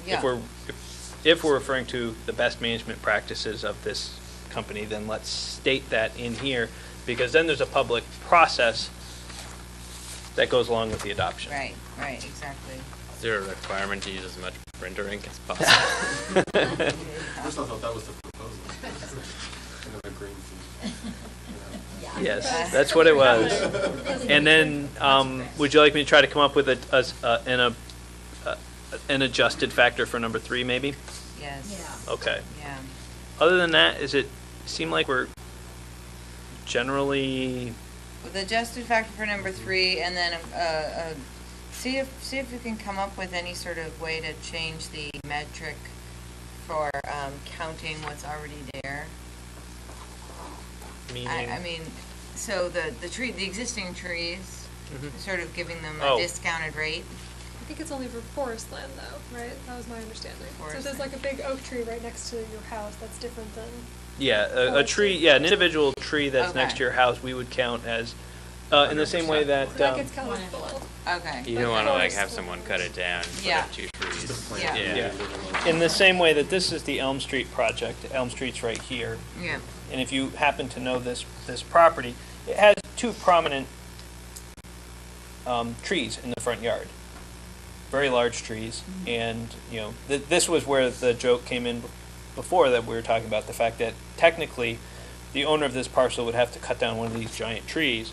Speaker 1: Yeah.
Speaker 3: if we're referring to the best management practices of this company, then let's state that in here, because then there's a public process that goes along with the adoption.
Speaker 1: Right, exactly.
Speaker 2: Is there a requirement to use as much printer ink as possible?
Speaker 5: First I thought that was the proposal. Kind of a green thing.
Speaker 3: Yes, that's what it was. And then, would you like me to try to come up with an adjusted factor for number 3, maybe?
Speaker 1: Yes.
Speaker 6: Yeah.
Speaker 3: Okay.
Speaker 1: Yeah.
Speaker 3: Other than that, does it seem like we're generally,
Speaker 1: With adjusted factor for number 3, and then, see if you can come up with any sort of way to change the metric for, counting what's already there.
Speaker 3: meaning?
Speaker 1: I mean, so the existing trees,
Speaker 3: Mhm.
Speaker 1: sort of giving them
Speaker 3: Oh.
Speaker 1: a discounted rate.
Speaker 8: I think it's only for forest land though, right? That was my understanding. So
Speaker 1: Forest
Speaker 8: if there's like a big oak tree right next to your house, that's different than,
Speaker 3: Yeah, a tree, yeah, an individual tree that's next
Speaker 1: Okay.
Speaker 3: to your house, we would count as, in the same way that,
Speaker 8: that gets counted as full.
Speaker 1: Okay.
Speaker 2: You
Speaker 8: But
Speaker 2: don't want to like
Speaker 8: forest
Speaker 2: have someone cut it down, put
Speaker 1: Yeah.
Speaker 2: up 2 trees.
Speaker 1: Yeah.
Speaker 3: yeah. In the same way that this is the Elm Street project, Elm Street's right here.
Speaker 1: Yeah.
Speaker 3: And if you happen to know this property, it has 2 prominent trees in the front yard. Very large trees. And, you know, this was where the joke came in before, that we were talking about the fact that technically the owner of this parcel would have to cut down one of these giant trees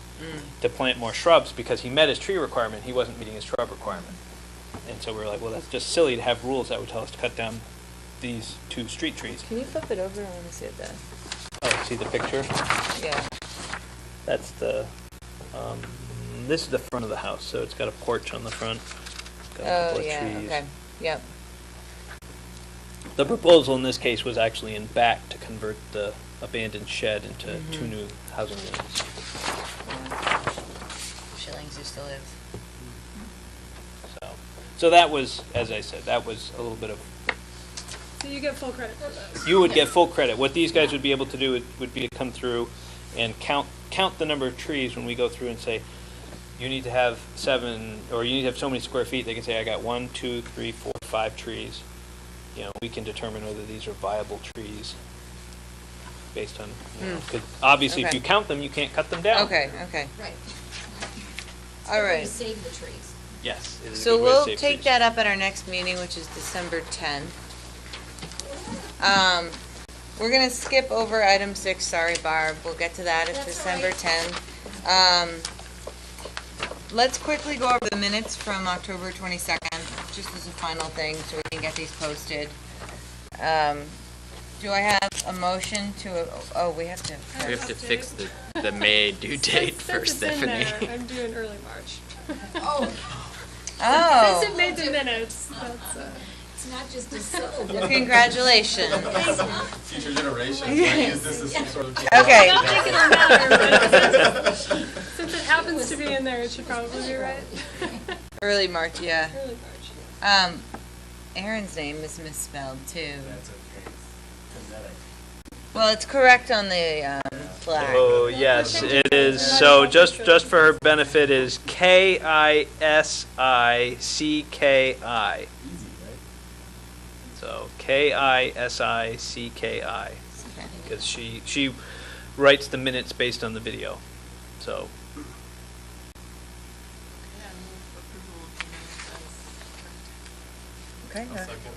Speaker 3: to plant more shrubs, because he met his tree requirement, he wasn't meeting his shrub requirement. And so we were like, well, that's just silly to have rules that would tell us to cut down these 2 street trees.
Speaker 1: Can you flip it over? I want to see it then.
Speaker 3: Oh, see the picture?
Speaker 1: Yeah.
Speaker 3: That's the, this is the front of the house, so it's got a porch on the front. Got a
Speaker 1: Oh,
Speaker 3: couple of
Speaker 1: yeah,
Speaker 3: trees.
Speaker 1: okay. Yep.
Speaker 3: The proposal in this case was actually in back to convert the abandoned shed into 2 new housing units.
Speaker 1: Shillings used to live.
Speaker 3: So that was, as I said, that was a little bit of,
Speaker 8: So you get full credit for those.
Speaker 3: you would get full credit. What these guys would be able to do would be to come through and count the number of trees when we go through and say, you need to have 7, or you need to have so many square feet. They can say, I got 1, 2, 3, 4, 5 trees. You know, we can determine whether these are viable trees. based on, you know, 'cause obviously if
Speaker 1: Okay.
Speaker 3: you count them, you can't cut them down.
Speaker 1: Okay.
Speaker 6: Right.
Speaker 1: All right.
Speaker 6: Save the trees.
Speaker 3: Yes, it is a
Speaker 1: So
Speaker 3: good way to
Speaker 1: we'll
Speaker 3: save
Speaker 1: take
Speaker 3: trees.
Speaker 1: that up at our next meeting, which is December 10th. We're gonna skip over item 6, sorry Barb, we'll get to that at
Speaker 6: That's
Speaker 1: December
Speaker 6: all right.
Speaker 1: 10th. Let's quickly go over the minutes from October 22nd, just as a final thing, so we can get these posted. Do I have a motion to, we have to.
Speaker 2: We have to fix the May due date for
Speaker 8: Since it's in
Speaker 2: Stephanie.
Speaker 8: there, I'm doing early March.
Speaker 6: Oh,
Speaker 1: Oh,
Speaker 8: Since it made the minutes, that's,
Speaker 6: it's not just a syllable.
Speaker 1: congratulations.
Speaker 5: Future generations might use this as some sort of.
Speaker 1: Okay.
Speaker 8: not thinking it'll matter, but since it happens to be in there, it should probably be right.
Speaker 1: Early March, yeah.
Speaker 8: Early March.
Speaker 1: Aaron's name is misspelled too.
Speaker 4: That's okay. Phonetic.
Speaker 1: Well, it's correct on the flag.
Speaker 3: Oh, yes, it is. So just for her benefit is Kisicki.
Speaker 4: Easy, right?
Speaker 3: So Kisicki, because she writes the minutes based on the video. So
Speaker 7: Yeah, I move approval of the minutes as
Speaker 1: Okay.
Speaker 5: I'll second.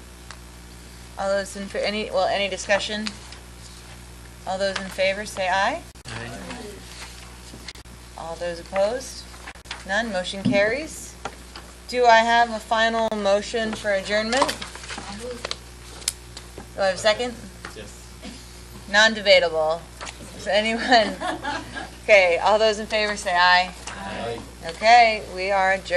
Speaker 1: All those in, any discussion? All those in favor, say aye. All those opposed? None, motion carries. Do I have a final motion for adjournment? Do I have a second?
Speaker 5: Yes.
Speaker 1: Non-debatable. Is anyone? Okay, all those in favor say aye.
Speaker 5: Aye.
Speaker 1: Okay, we are adjourned.